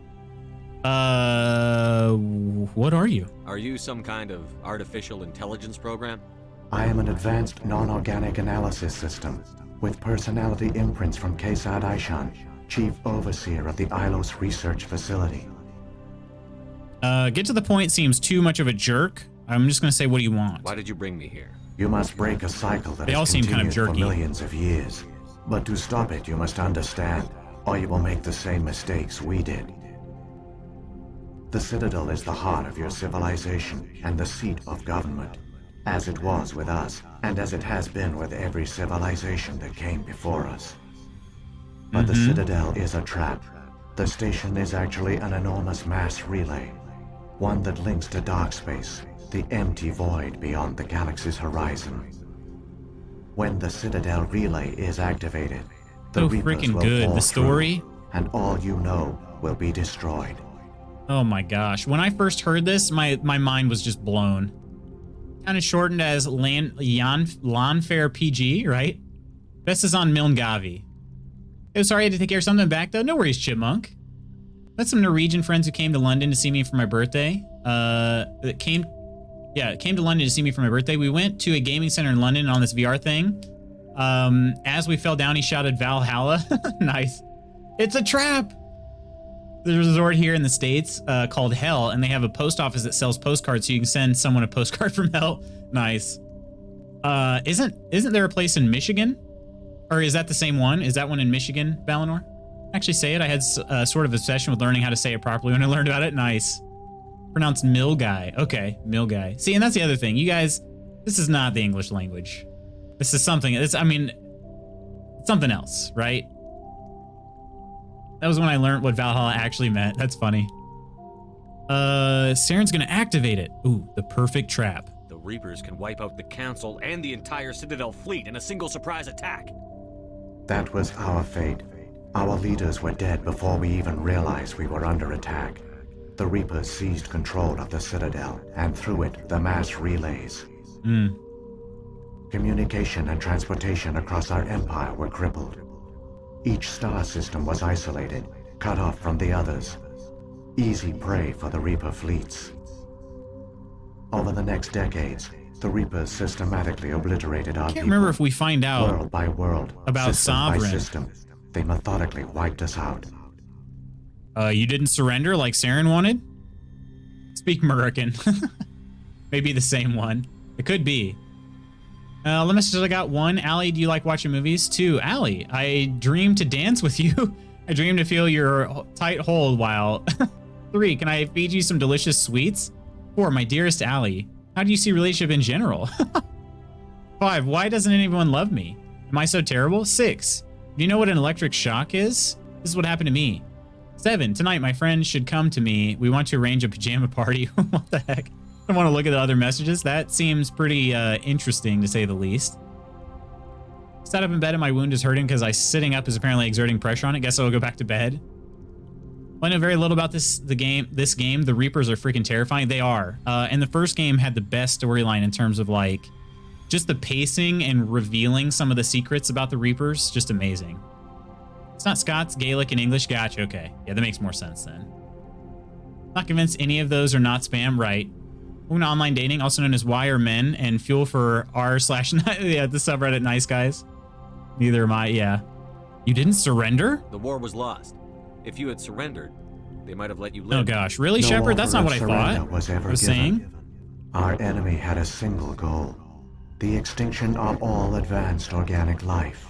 What are you? Are you some kind of artificial intelligence program? I am an advanced non-organic analysis system with personality imprints from Kesad Aishan, Chief Overseer of the Ilos Research Facility. Get to the point seems too much of a jerk. I'm just going to say, what do you want? Why did you bring me here? You must break a cycle that they all has seem kind of continued jerky. For millions of years. But to stop it, you must understand, or you will make the same mistakes we did. The Citadel is the heart of your civilization and the seat of government, as it was with us, and as it has been with every civilization that came before us. But the Citadel is a trap. The station is actually an enormous mass relay, one that links to dark space, the empty void beyond the galaxy's horizon. When the Citadel relay is activated, the Reapers freaking will good. fall The story, through, and all you know will be destroyed. Oh my gosh! When I first heard this, my mind was just blown. Kind of shortened as Lawnfair PG, right? Best is on Milngavi. Oh, sorry, I had to take care of something back though. No worries, Chipmunk. I had some Norwegian friends who came to London to see me for my birthday. Came to London to see me for my birthday. We went to a gaming center in London on this VR thing. As we fell down, he shouted Valhalla. Nice. It's a trap. There's a resort here in the States called Hell, and they have a post office that sells postcards, so you can send someone a postcard from Hell. Nice. Isn't there a place in Michigan? Or is that the same one? Is that one in Michigan, Valinor? Actually say it. I had sort of obsession with learning how to say it properly when I learned about it. Nice. Pronounced Milguy. Okay, Milguy. See, and that's the other thing. You guys, this is not the English language. This is something, it's something else, right? That was when I learned what Valhalla actually meant. That's funny. Saren's gonna activate it. Ooh, the perfect trap. The Reapers can wipe out the Council and the entire Citadel fleet in a single surprise attack. That was our fate. Our leaders were dead before we even realized we were under attack. The Reapers seized control of the Citadel, and through it, the mass relays. Communication and transportation across our empire were crippled. Each star system was isolated, cut off from the others. Easy prey for the Reaper fleets. Over the next decades, the Reapers systematically obliterated our people. I can't remember if we find out world by world, about system by Sovereign. system. They methodically wiped us out. You didn't surrender like Saren wanted? Speak American. Maybe the same one. It could be. The messages I got: 1, Allie, do you like watching movies? 2, Allie, I dream to dance with you. I dream to feel your tight hold while... 3, can I feed you some delicious sweets? 4, my dearest Allie, how do you see relationship in general? 5, why doesn't anyone love me? Am I so terrible? 6, do you know what an electric shock is? This is what happened to me. 7, tonight my friends should come to me. We want to arrange a pajama party. What the heck? I want to look at the other messages. That seems pretty interesting, to say the least. Sat up in bed and my wound is hurting because sitting up is apparently exerting pressure on it. Guess I'll go back to bed. Well, I know very little about this game. The Reapers are freaking terrifying. They are. And the first game had the best storyline in terms of like just the pacing and revealing some of the secrets about the Reapers. Just amazing. It's not Scots, Gaelic, and English. Gotcha. Okay. Yeah, that makes more sense then. Not convinced any of those are not spam. Right. Women online dating, also known as Y are men, and fuel for r/, yeah, the subreddit nice guys. Neither am I. Yeah. You didn't surrender? The war was lost. If you had surrendered, they might have let you live. Oh gosh, really, no Shepard? That's not what I thought. Was ever I was given. saying. Our enemy had a single goal: the extinction of all advanced organic life.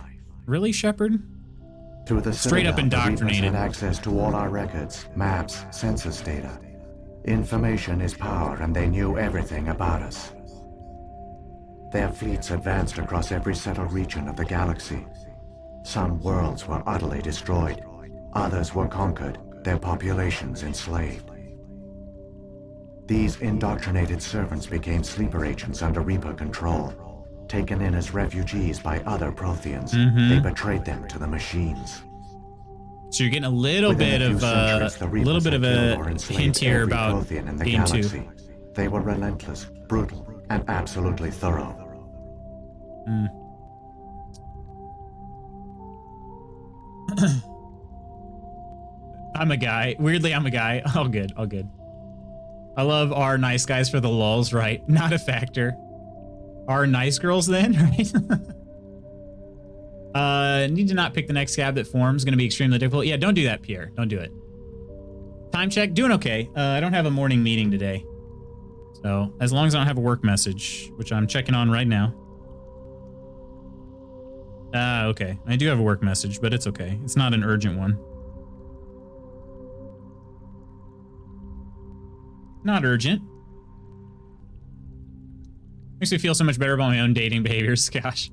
Really, Shepard? Through the straight up indoctrinated. Had access to all our records, maps, census data. Information is power, and they knew everything about us. Their fleets advanced across every settled region of the galaxy. Some worlds were utterly destroyed. Others were conquered, their populations enslaved. These indoctrinated servants became sleeper agents under Reaper control. Taken in as refugees by other Protheans, they betrayed them to the machines. So you're getting a little bit of a hint here about Game 2. They were relentless, brutal, and absolutely thorough. I'm a guy. Weirdly, I'm a guy. All good. All good. I love our nice guys for the lulz, right? Not a factor. Our nice girls then, right? Need to not pick the next scab that forms. Going to be extremely difficult. Yeah, don't do that, Pierre. Don't do it. Time check. Doing okay. I don't have a morning meeting today. So as long as I don't have a work message, which I'm checking on right now. Okay. I do have a work message, but it's okay. It's not an urgent one. Not urgent. Makes me feel so much better about my own dating behaviors. Gosh.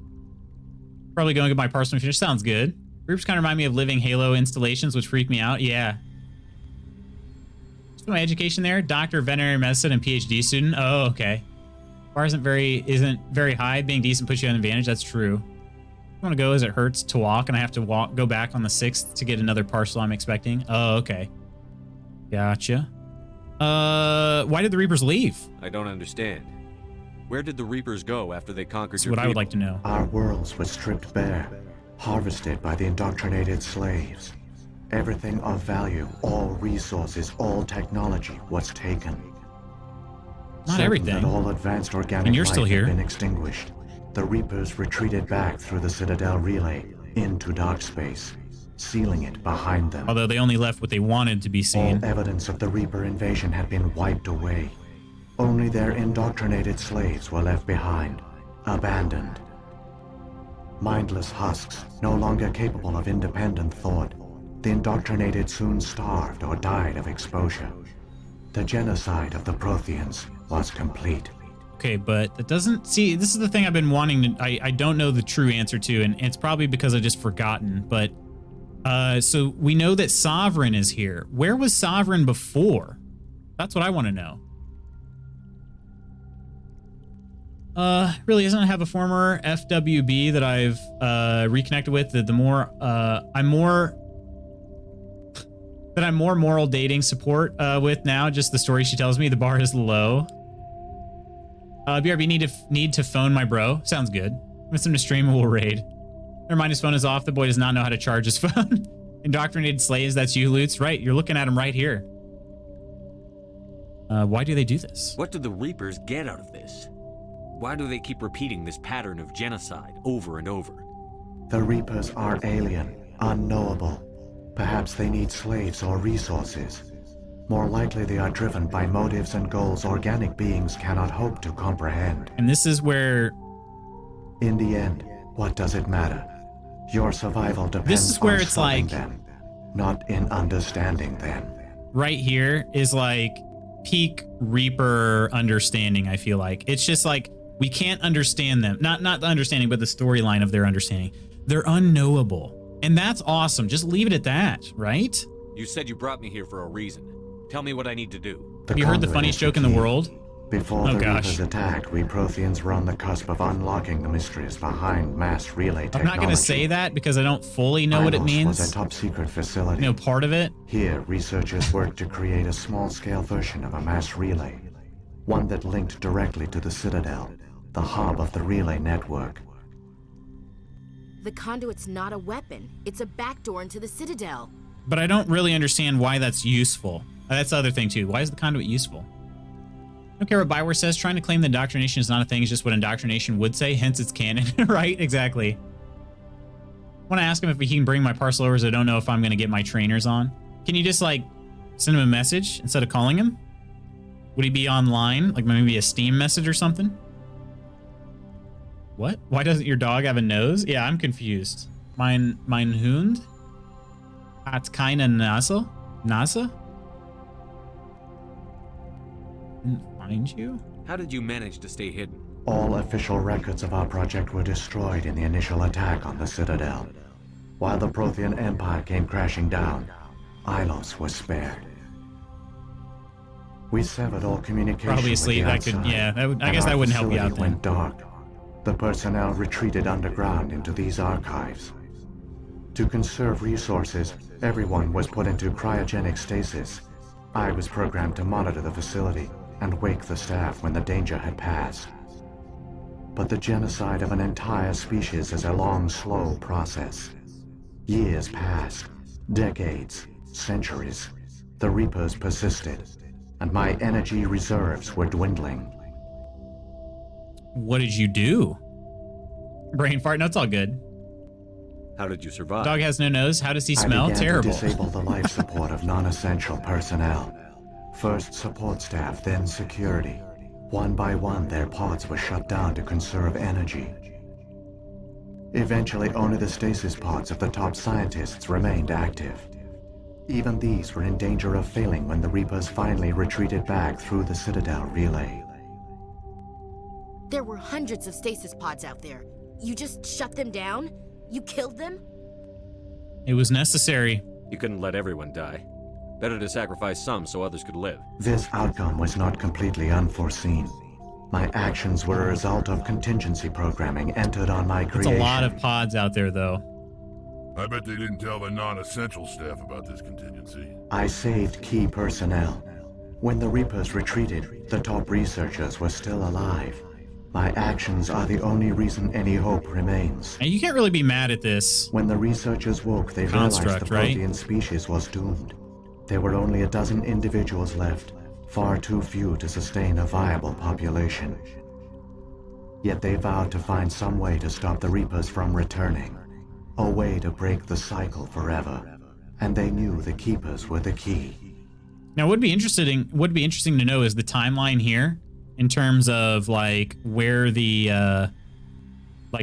Probably going to get my parcel finished. Sounds good. Groups kind of remind me of living Halo installations, which freak me out. Yeah. Just my education there. Doctor of veterinary medicine and PhD student. Oh, okay. Bar isn't very high. Being decent puts you at an advantage. That's true. I want to go as it hurts to walk, and I have to go back on the 6th to get another parcel I'm expecting. Oh, okay. Gotcha. Why did the Reapers leave? I don't understand. Where did the Reapers go after they conquered That's your what people? I would like to know. Our worlds were stripped bare, harvested by the indoctrinated slaves. Everything of value, all resources, all technology was taken. Not Certain everything. That all advanced organic And you're life still here. had been extinguished. The Reapers retreated back through the Citadel relay into dark space, sealing it behind them. Although they only left what they wanted to be seen. All evidence of the Reaper invasion had been wiped away. Only their indoctrinated slaves were left behind, abandoned. Mindless husks, no longer capable of independent thought, the indoctrinated soon starved or died of exposure. The genocide of the Protheans was complete. Okay, but that doesn't... See, this is the thing I've been wanting to... I don't know the true answer to, and it's probably because I've just forgotten, but... so we know that Sovereign is here. Where was Sovereign before? That's what I want to know. Really doesn't have a former FWB that I've reconnected with. The more I'm more moral dating support with now. Just the story she tells me. The bar is low. BRB need to phone my bro. Sounds good. With him to stream and we'll raid. Never mind, his phone is off. The boy does not know how to charge his phone. Indoctrinated slaves. That's you, Lutz. Right. You're looking at him right here. Why do they do this? What do the Reapers get out of this? Why do they keep repeating this pattern of genocide over and over? The Reapers are alien, unknowable. Perhaps they need slaves or resources. More likely they are driven by motives and goals organic beings cannot hope to comprehend. And this is where... In the end, what does it matter? Your survival depends on stopping them, not in understanding them. Right here is like peak Reaper understanding, I feel like. It's just like, we can't understand them. Not the understanding, but the storyline of their understanding. They're unknowable. And that's awesome. Just leave it at that, right? You said you brought me here for a reason. Tell me what I need to do. Have you heard the funniest joke in the world? Before the Reapers attacked, we Protheans were on the cusp of unlocking the mysteries behind mass relay technology. I'm not going to say that because I don't fully know what it means. Ilos was a top-secret facility. You know, part of it. Here, researchers worked to create a small-scale version of a mass relay, one that linked directly to the Citadel, the hub of the relay network. The conduit's not a weapon. It's a backdoor into the Citadel. But I don't really understand why that's useful. That's the other thing, too. Why is the conduit useful? I don't care what Bioware says. Trying to claim that indoctrination is not a thing is just what indoctrination would say, hence it's canon. Right? Exactly. I want to ask him if he can bring my parcel over, so I don't know if I'm going to get my trainers on. Can you just, like, send him a message instead of calling him? Would he be online? Like, maybe a Steam message or something? What? Why doesn't your dog have a nose? Yeah, I'm confused. Mein Hund? Hat keine Nase? Nase? Didn't find you? How did you manage to stay hidden? All official records of our project were destroyed in the initial attack on the Citadel. While the Prothean Empire came crashing down, Ilos was spared. We severed all communication Probably asleep. with the outside, I guess that wouldn't help you out then. Went dark. The personnel retreated underground into these archives. To conserve resources, everyone was put into cryogenic stasis. I was programmed to monitor the facility and wake the staff when the danger had passed. But the genocide of an entire species is a long, slow process. Years passed, decades, centuries. The Reapers persisted, and my energy reserves were dwindling. What did you do? Brain fart? No, it's all good. How did you survive? Dog has no nose. How does he smell? I began Terrible. to disable the life support of non-essential personnel. First support staff, then security. One by one, their pods were shut down to conserve energy. Eventually, only the stasis pods of the top scientists remained active. Even these were in danger of failing when the Reapers finally retreated back through the Citadel relay. There were hundreds of stasis pods out there. You just shut them down? You killed them? It was necessary. You couldn't let everyone die. Better to sacrifice some so others could live. This outcome was not completely unforeseen. My actions were a result of contingency programming entered on my creation. There's a lot of pods out there, though. I bet they didn't tell the non-essential staff about this contingency. I saved key personnel. When the Reapers retreated, the top researchers were still alive. My actions are the only reason any hope remains. And you can't really be mad at this. When the researchers woke, they realized the Prothean species was doomed. There were only a dozen individuals left, far too few to sustain a viable population. Yet they vowed to find some way to stop the Reapers from returning, a way to break the cycle forever. And they knew the Keepers were the key. Now, what would be interesting to know is the timeline here in terms of like where the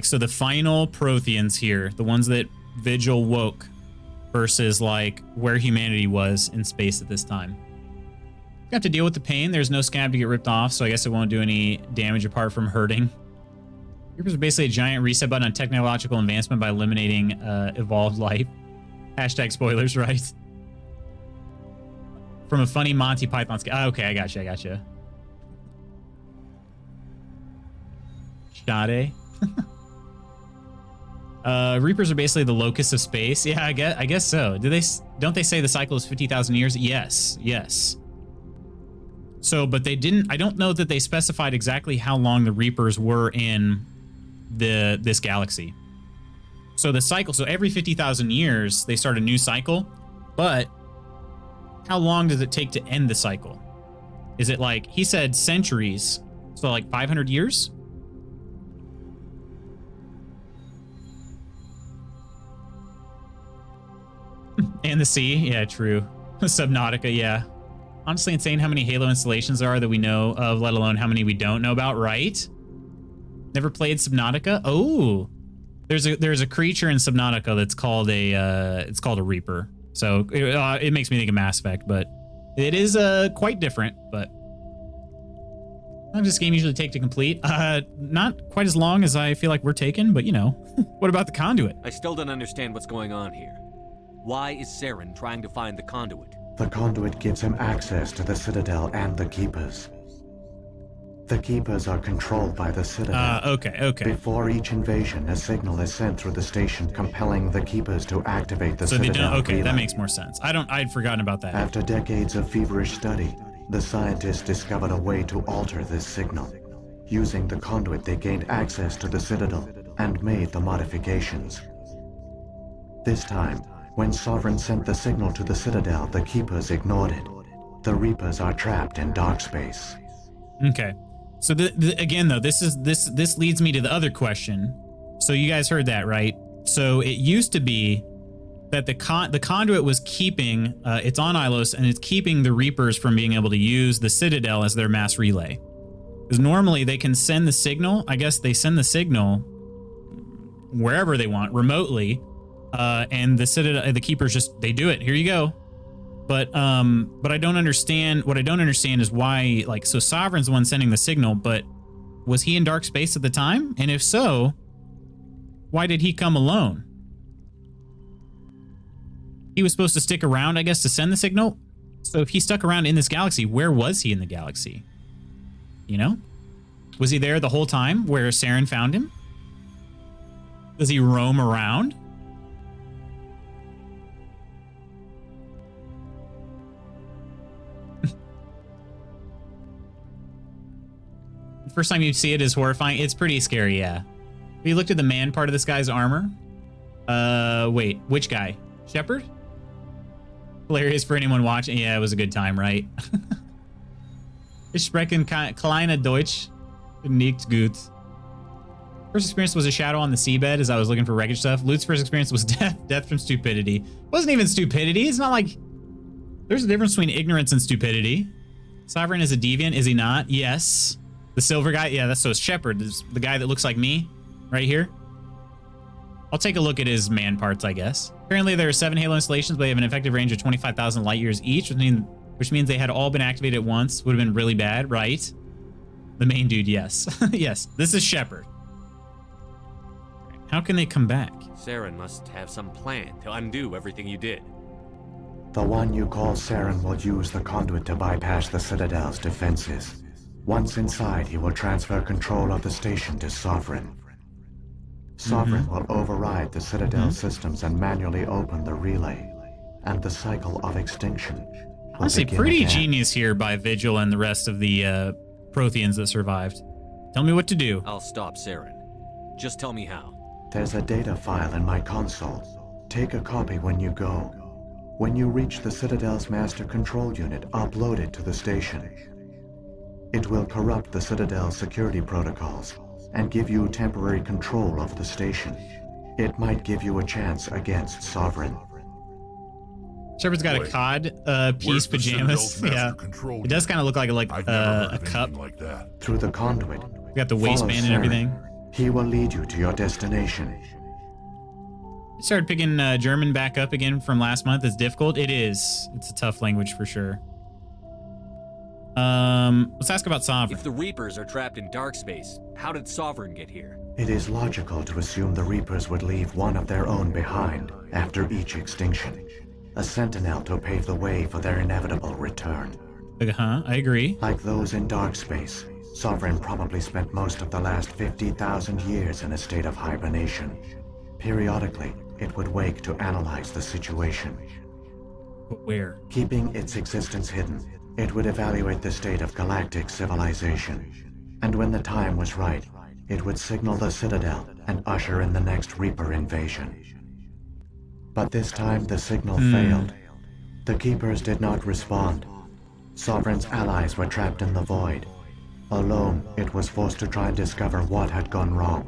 so the final Protheans here, the ones that Vigil woke, versus like where humanity was in space at this time. You have to deal with the pain. There's no scab to get ripped off, so I guess it won't do any damage apart from hurting. Reapers are basically a giant reset button on technological advancement by eliminating evolved life. Hashtag spoilers, right? From a funny Monty Python sketch. Okay, I gotcha. Shade. Reapers are basically the locusts of space. Yeah, I guess so. Don't they say the cycle is 50,000 years? Yes. So, but they didn't. I don't know that they specified exactly how long the Reapers were in this galaxy. So the cycle. So every 50,000 years they start a new cycle, but how long does it take to end the cycle? Is it like, he said centuries, so like 500 years? And the sea, yeah, true. Subnautica, yeah. Honestly insane how many Halo installations there are that we know of, let alone how many we don't know about, right? Never played Subnautica? Oh, there's a creature in Subnautica that's called a Reaper. So it makes me think of Mass Effect, but it is quite different. But how long does this game usually take to complete? Not quite as long as I feel like we're taking, but you know. What about the conduit? I still don't understand what's going on here. Why is Saren trying to find the conduit? The conduit gives him access to the Citadel and the Keepers. The Keepers are controlled by the Citadel. Okay. Before each invasion, a signal is sent through the station compelling the Keepers to activate the Citadel. So they don't, okay, relay. that makes more sense. I'd forgotten about that. After decades of feverish study, the scientists discovered a way to alter this signal. Using the conduit, they gained access to the Citadel and made the modifications. This time, when Sovereign sent the signal to the Citadel, the Keepers ignored it. The Reapers are trapped in dark space. Okay. So again, though, this leads me to the other question. So you guys heard that, right? So it used to be that the conduit was keeping, it's on Ilos, and it's keeping the Reapers from being able to use the Citadel as their mass relay. Because normally they can send the signal. I guess they send the signal wherever they want, remotely, and the Citadel, the Keepers just, they do it. Here you go. But I don't understand. What I don't understand is why, like, so Sovereign's the one sending the signal, but was he in dark space at the time? And if so, why did he come alone? He was supposed to stick around, I guess, to send the signal. So if he stuck around in this galaxy, where was he in the galaxy? You know? Was he there the whole time where Saren found him? Does he roam around? First time you see it is horrifying. It's pretty scary, yeah. Have you looked at the man part of this guy's armor? Wait, which guy? Shepard? Hilarious for anyone watching. Yeah, it was a good time, right? Ich sprechen kleine Deutsch. Nicht gut. First experience was a shadow on the seabed as I was looking for wreckage stuff. Lute's first experience was death. Death from stupidity. It wasn't even stupidity. It's not like... There's a difference between ignorance and stupidity. Sovereign is a deviant, is he not? Yes. The silver guy? Yeah, that's so Shepard is the guy that looks like me right here. I'll take a look at his man parts, I guess. Apparently there are 7 Halo installations, but they have an effective range of 25,000 light years each, which means they had all been activated at once. Would have been really bad, right? The main dude, yes. Yes, this is Shepard. How can they come back? Saren must have some plan to undo everything you did. The one you call Saren will use the conduit to bypass the Citadel's defenses. Once inside, he will transfer control of the station to Sovereign. Sovereign will override the Citadel systems and manually open the relay, and the cycle of extinction will Honestly, begin pretty again. genius here by Vigil and the rest of the Protheans that survived. Tell me what to do. I'll stop Saren. Just tell me how. There's a data file in my console. Take a copy when you go. When you reach the Citadel's master control unit, upload it to the station. It will corrupt the Citadel's security protocols and give you temporary control of the station. It might give you a chance against Sovereign. Shepard's got a COD piece pajamas. Yeah, it does kind of look like a cup. Like that. Through the conduit. We got the waistband and everything. He will lead you to your destination. Started picking German back up again from last month. It's difficult. It is. It's a tough language for sure. Let's ask about Sovereign. If the Reapers are trapped in dark space, how did Sovereign get here? It is logical to assume the Reapers would leave one of their own behind after each extinction. A sentinel to pave the way for their inevitable return. I agree. Like those in dark space, Sovereign probably spent most of the last 50,000 years in a state of hibernation. Periodically, it would wake to analyze the situation. But where? Keeping its existence hidden, it would evaluate the state of galactic civilization. And when the time was right, it would signal the Citadel and usher in the next Reaper invasion. But this time the signal failed. The Keepers did not respond. Sovereign's allies were trapped in the void. Alone, it was forced to try and discover what had gone wrong.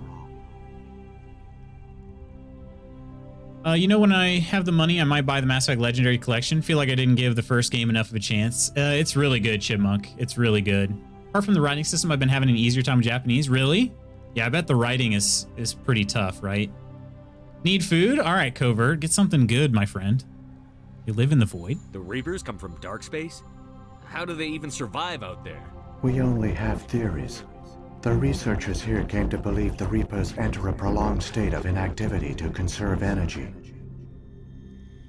You know, when I have the money, I might buy the Mass Effect Legendary Collection. Feel like I didn't give the first game enough of a chance. It's really good, Chipmunk. It's really good. Apart from the writing system, I've been having an easier time with Japanese. Really? Yeah, I bet the writing is pretty tough, right? Need food? All right, Covert. Get something good, my friend. You live in the void? The Reapers come from dark space? How do they even survive out there? We only have theories. The researchers here came to believe the Reapers enter a prolonged state of inactivity to conserve energy.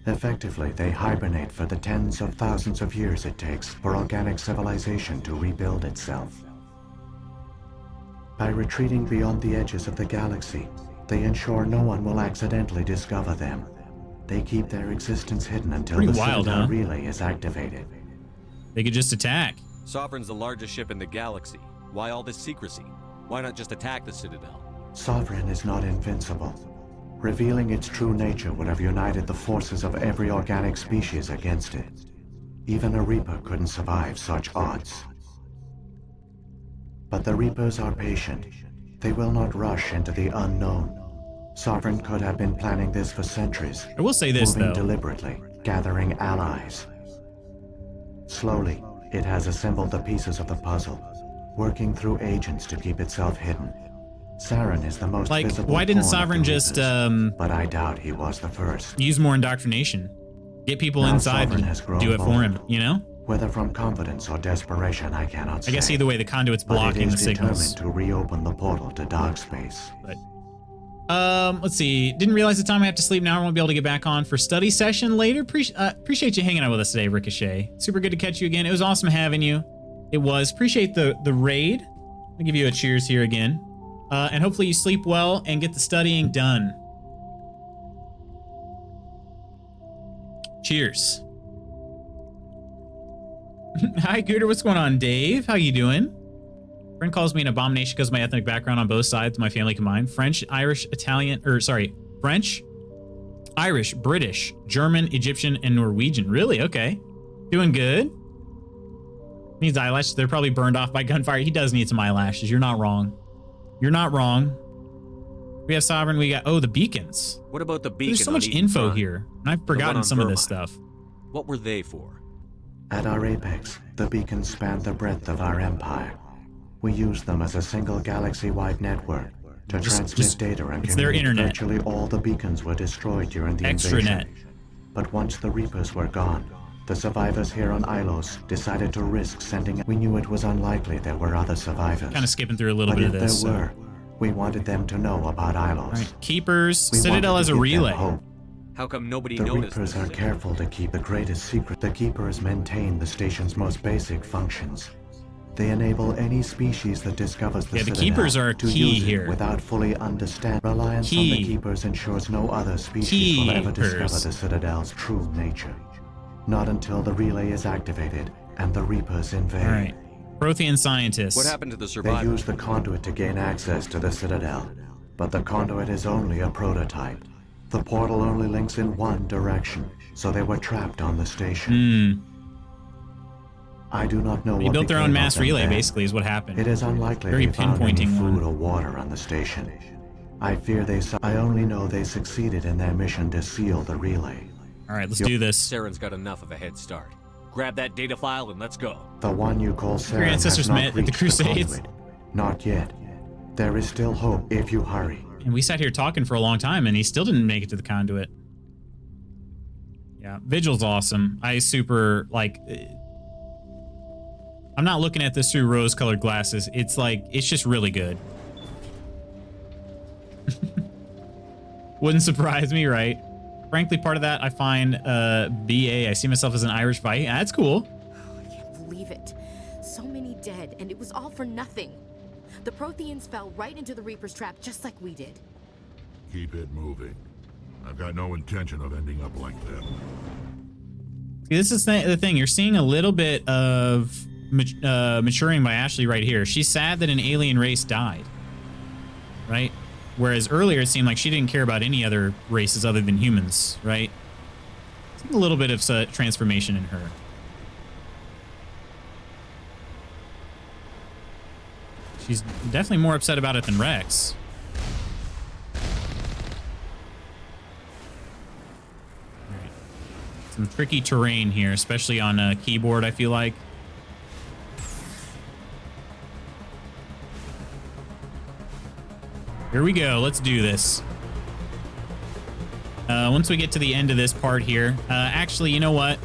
Effectively, they hibernate for the tens of thousands of years it takes for organic civilization to rebuild itself. By retreating beyond the edges of the galaxy, they ensure no one will accidentally discover them. They keep their existence hidden until the Citadel relay is activated. They could just attack. Sovereign's the largest ship in the galaxy. Why all this secrecy? Why not just attack the Citadel? Sovereign is not invincible. Revealing its true nature would have united the forces of every organic species against it. Even a Reaper couldn't survive such odds. But the Reapers are patient. They will not rush into the unknown. Sovereign could have been planning this for centuries. I will say this, moving though. Deliberately, gathering allies. Slowly, it has assembled the pieces of the puzzle, working through agents to keep itself hidden. Saren is the most visible. Why didn't Sovereign just but I doubt he was the first. Use more indoctrination? Get people Now inside Sovereign and has grown do it for him, you know? Whether from confidence or desperation, I cannot say. I guess either way, the conduit's blocking the signals. To reopen the portal to dark space. But let's see. Didn't realize the time I have to sleep now. I won't be able to get back on for study session later. Appreciate you hanging out with us today, Ricochet. Super good to catch you again. It was awesome having you. It was. Appreciate the raid. I'll give you a cheers here again. And hopefully you sleep well and get the studying done. Cheers. Hi, Gooter. What's going on, Dave? How you doing? Friend calls me an abomination because of my ethnic background on both sides of my family combined. French, Irish, Italian, French, Irish, British, German, Egyptian, and Norwegian. Really? Okay. Doing good. Needs eyelashes. They're probably burned off by gunfire. He does need some eyelashes. You're not wrong. You're not wrong. We have Sovereign. We got, the beacons. What about the beacon? There's so much info here. And I've forgotten some of this stuff. What were they for? At our apex, the beacons spanned the breadth of our empire. We used them as a single galaxy-wide network to transmit data and communicate. Virtually all the beacons were destroyed during the invasion. But once the Reapers were gone, the survivors here on Ilos decided to risk sending. We knew it was unlikely there were other survivors. Kind of skipping through a little bit of this. But if there were, we wanted them to know about Ilos. Right. Keepers, Citadel as a relay. How come nobody The noticed? Reapers are careful to keep the greatest secret. The Keepers maintain the station's most basic functions. They enable any species that discovers the Citadel Keepers are to key use here. It without fully understanding. Reliance on the Keepers ensures no other species will ever discover the Citadel's true nature. Not until the relay is activated and the Reapers invade. All right. Prothean scientists. What happened to the survivors? They use the conduit to gain access to the Citadel, but the conduit is only a prototype. The portal only links in one direction, so they were trapped on the station. I do not know They what built their own became mass of them relay, then. basically, is what happened. It is unlikely Very they found any pinpointing food one. or water on the station. I fear I only know they succeeded in their mission to seal the relay. All right, let's do this. Saren's got enough of a head start. Grab that data file and let's go. The one you call Saren Your ancestors has not met at the reached Crusades. conduit. Not yet. There is still hope if you hurry. And we sat here talking for a long time, and he still didn't make it to the conduit. Yeah, Vigil's awesome. I super, I'm not looking at this through rose-colored glasses. It's it's just really good. Wouldn't surprise me, right? Frankly, part of that I find BA. I see myself as an Irish fight. That's cool. I can't believe it. So many dead, and it was all for nothing. The Protheans fell right into the Reaper's trap just like we did. Keep it moving. I've got no intention of ending up like them. See, this is the thing. You're seeing a little bit of maturing by Ashley right here. She's sad that an alien race died, right? Whereas earlier it seemed like she didn't care about any other races other than humans, right? A little bit of transformation in her. She's definitely more upset about it than Rex. All right. Some tricky terrain here, especially on a keyboard, I feel like. Here we go. Let's do this. Once we get to the end of this part here, actually, you know what?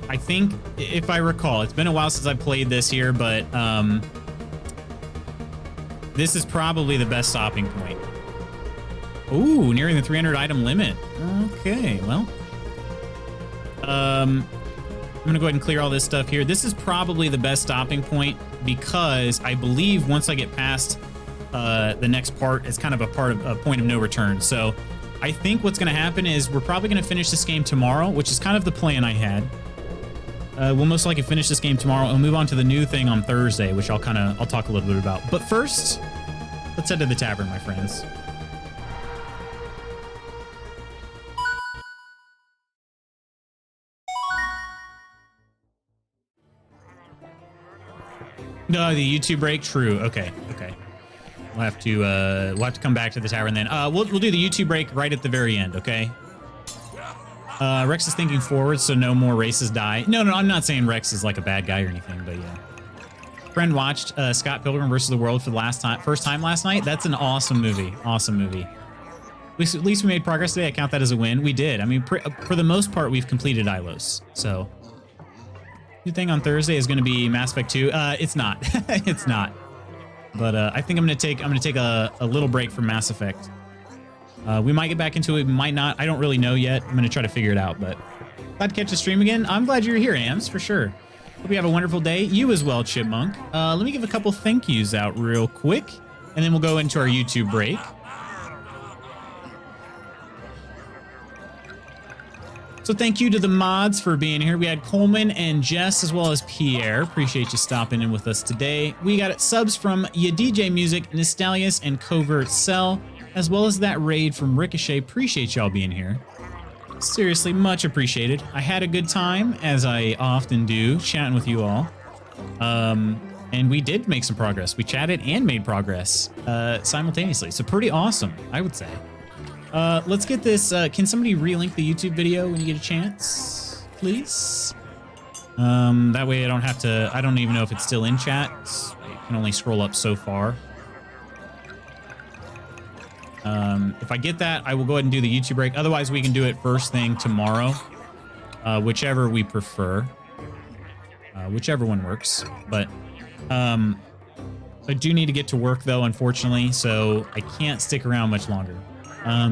I think, if I recall, it's been a while since I played this here, but this is probably the best stopping point. Ooh, nearing the 300 item limit. Okay, well. I'm going to go ahead and clear all this stuff here. This is probably the best stopping point because I believe once I get past the next part, it's kind of a point of no return. So I think what's going to happen is we're probably going to finish this game tomorrow, which is kind of the plan I had. We'll most likely finish this game tomorrow and move on to the new thing on Thursday, which I'll talk a little bit about. But first, let's head to the tavern, my friends. No, the YouTube break. True. Okay. We'll have to come back to the tavern then. We'll do the YouTube break right at the very end. Okay. Rex is thinking forward, so no more races die. No, I'm not saying Rex is like a bad guy or anything, but yeah. Friend watched Scott Pilgrim vs. the World for the first time last night. That's an awesome movie. Awesome movie. At least we made progress today. I count that as a win. We did. I mean, for the most part, we've completed Ilos. So, new thing on Thursday is going to be Mass Effect 2. It's not. It's not. But I think I'm going to take a little break from Mass Effect. We might get back into it, we might not. I don't really know yet. I'm going to try to figure it out, but glad to catch the stream again. I'm glad you're here, Ams, for sure. Hope you have a wonderful day. You as well, Chipmunk. Let me give a couple thank yous out real quick, and then we'll go into our YouTube break. So thank you to the mods for being here. We had Coleman and Jess as well as Pierre. Appreciate you stopping in with us today. We got subs from Ya DJ Music, Nostalius, and Covert Cell, as well as that raid from Ricochet. Appreciate y'all being here. Seriously, much appreciated. I had a good time, as I often do, chatting with you all. And we did make some progress. We chatted and made progress simultaneously. So pretty awesome, I would say. Let's get this. Can somebody relink the YouTube video when you get a chance, please? That way I don't have to. I don't even know if it's still in chat. I can only scroll up so far. If I get that, I will go ahead and do the YouTube break. Otherwise, we can do it first thing tomorrow, whichever we prefer, whichever one works. But I do need to get to work though, unfortunately, so I can't stick around much longer.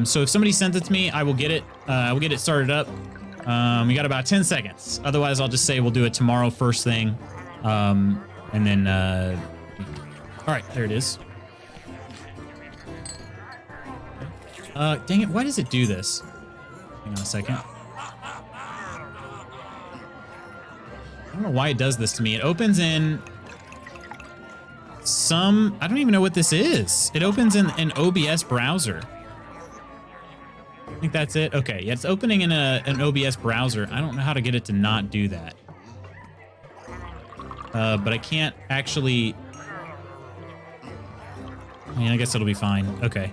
So if somebody sends it to me, I will get it. I will get it started up. We got about 10 seconds. Otherwise, I'll just say we'll do it tomorrow first thing. And then, all right, there it is. Dang it, why does it do this? Hang on a second. I don't know why it does this to me. It opens in some, I don't even know what this is. It opens in an OBS browser. I think that's it. Okay, yeah, it's opening in an OBS browser. I don't know how to get it to not do that. But I can't actually... I mean, I guess it'll be fine. Okay.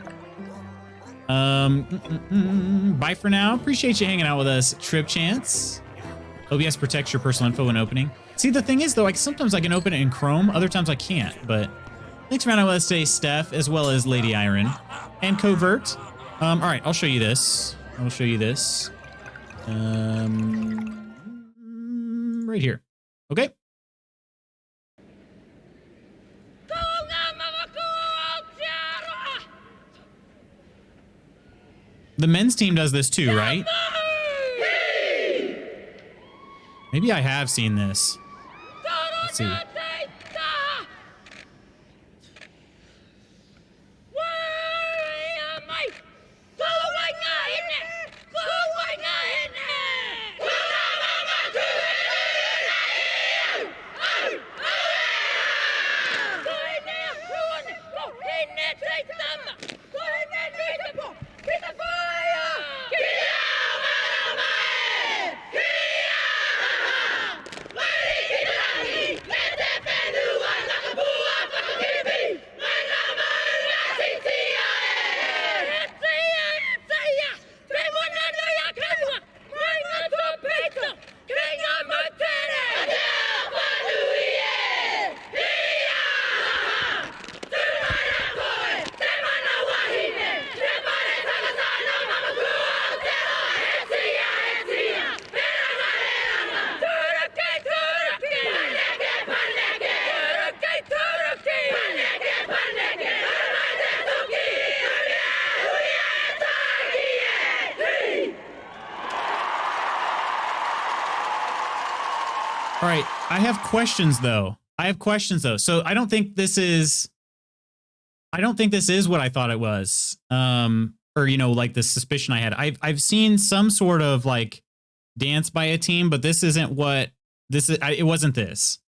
Bye for now. Appreciate you hanging out with us, Trip Chance. OBS protects your personal info when opening. See, the thing is, though, sometimes I can open it in Chrome. Other times I can't, but... Thanks for hanging out with us today, Steph, as well as Lady Iron. And Covert. All right, I'll show you this. I'll show you this. Right here. Okay. The men's team does this too, right? Maybe I have seen this. Let's see. All right, I have questions though. So I don't think this is what I thought it was. Or like the suspicion I had. I've seen some sort of like dance by a team, but this isn't what this is. It wasn't this.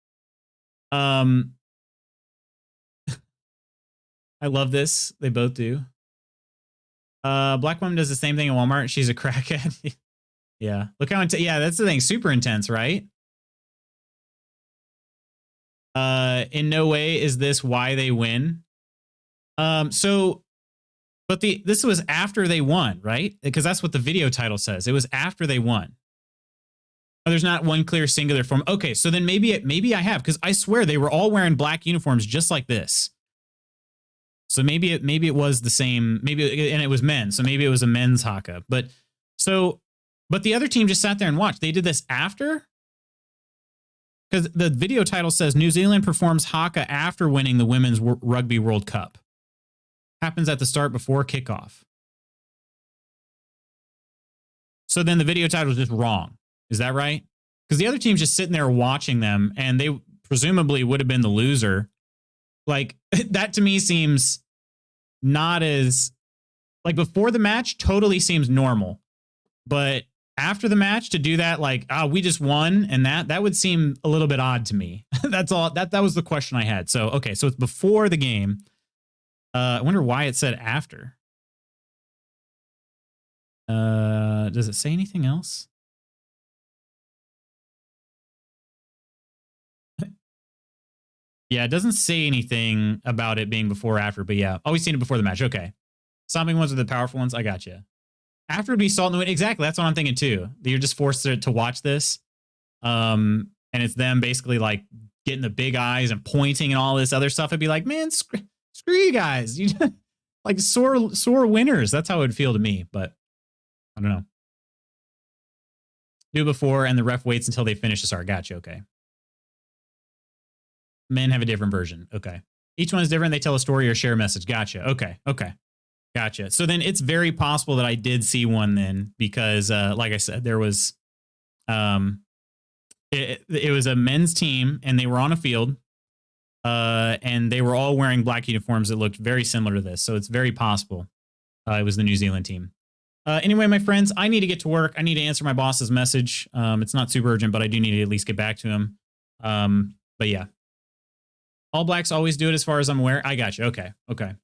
I love this. They both do. Black woman does the same thing in Walmart. She's a crackhead. Yeah. Look how yeah, that's the thing. Super intense, right? In no way is this why they win. But this was after they won, right? Because that's what the video title says. It was after they won. There's not one clear singular form. Okay, so then maybe I have, because I swear they were all wearing black uniforms just like this. So maybe it was the same, and it was men, so maybe it was a men's haka. But the other team just sat there and watched. They did this after? Because the video title says New Zealand performs haka after winning the Women's Rugby World Cup. Happens at the start before kickoff. So then the video title is just wrong. Is that right? Because the other team's just sitting there watching them, and they presumably would have been the loser. Like, that to me seems not as... Like, before the match, totally seems normal. But after the match, to do that, like, we just won, and that would seem a little bit odd to me. That's all. That was the question I had. So, okay, so it's before the game. I wonder why it said after. Does it say anything else? Yeah, it doesn't say anything about it being before or after, but yeah, always seen it before the match. Okay. Stomping ones are the powerful ones. I got you. After would be Salt in the Wind. Exactly. That's what I'm thinking too. You're just forced to watch this. And it's them basically like getting the big eyes and pointing and all this other stuff. It'd be like, man, screw you guys. You like sore winners. That's how it would feel to me, but I don't know. Do it before and the ref waits until they finish the start. Gotcha. Okay. Men have a different version. Okay. Each one is different. They tell a story or share a message. Gotcha. Okay. Okay. Gotcha. So then it's very possible that I did see one then, because like I said, there was it was a men's team and they were on a field and they were all wearing black uniforms that looked very similar to this. So it's very possible it was the New Zealand team. Anyway, my friends, I need to get to work. I need to answer my boss's message. It's not super urgent, but I do need to at least get back to him. But yeah. All Blacks always do it as far as I'm aware. I got you. Okay. Okay.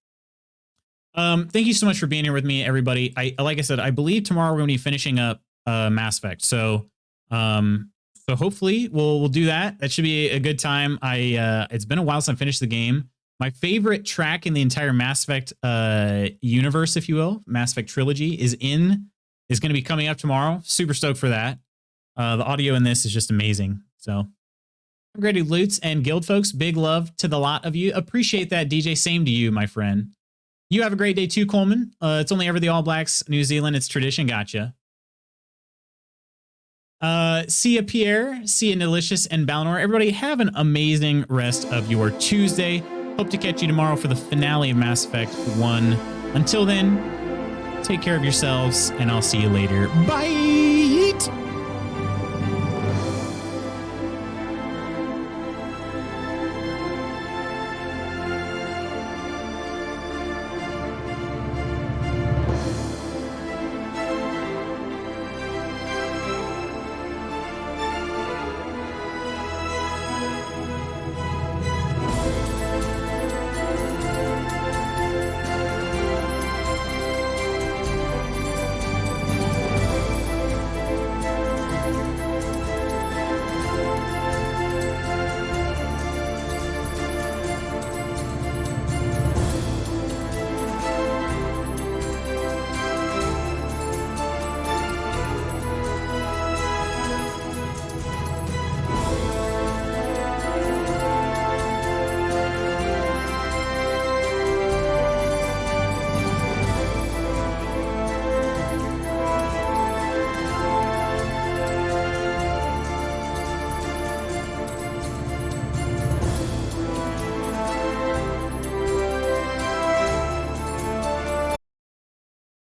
Thank you so much for being here with me, everybody. Like I said, I believe tomorrow we're going to be finishing up Mass Effect. So hopefully we'll do that. That should be a good time. It's been a while since I finished the game. My favorite track in the entire Mass Effect universe, if you will, Mass Effect trilogy, is going to be coming up tomorrow. Super stoked for that. The audio in this is just amazing. So upgraded loots and guild folks, big love to the lot of you. Appreciate that, DJ. Same to you, my friend. You have a great day too, Coleman. It's only ever the All Blacks, New Zealand. It's tradition. Gotcha. See ya, Pierre. See ya, Delicious and Balnor. Everybody have an amazing rest of your Tuesday. Hope to catch you tomorrow for the finale of Mass Effect 1. Until then, take care of yourselves, and I'll see you later. Bye!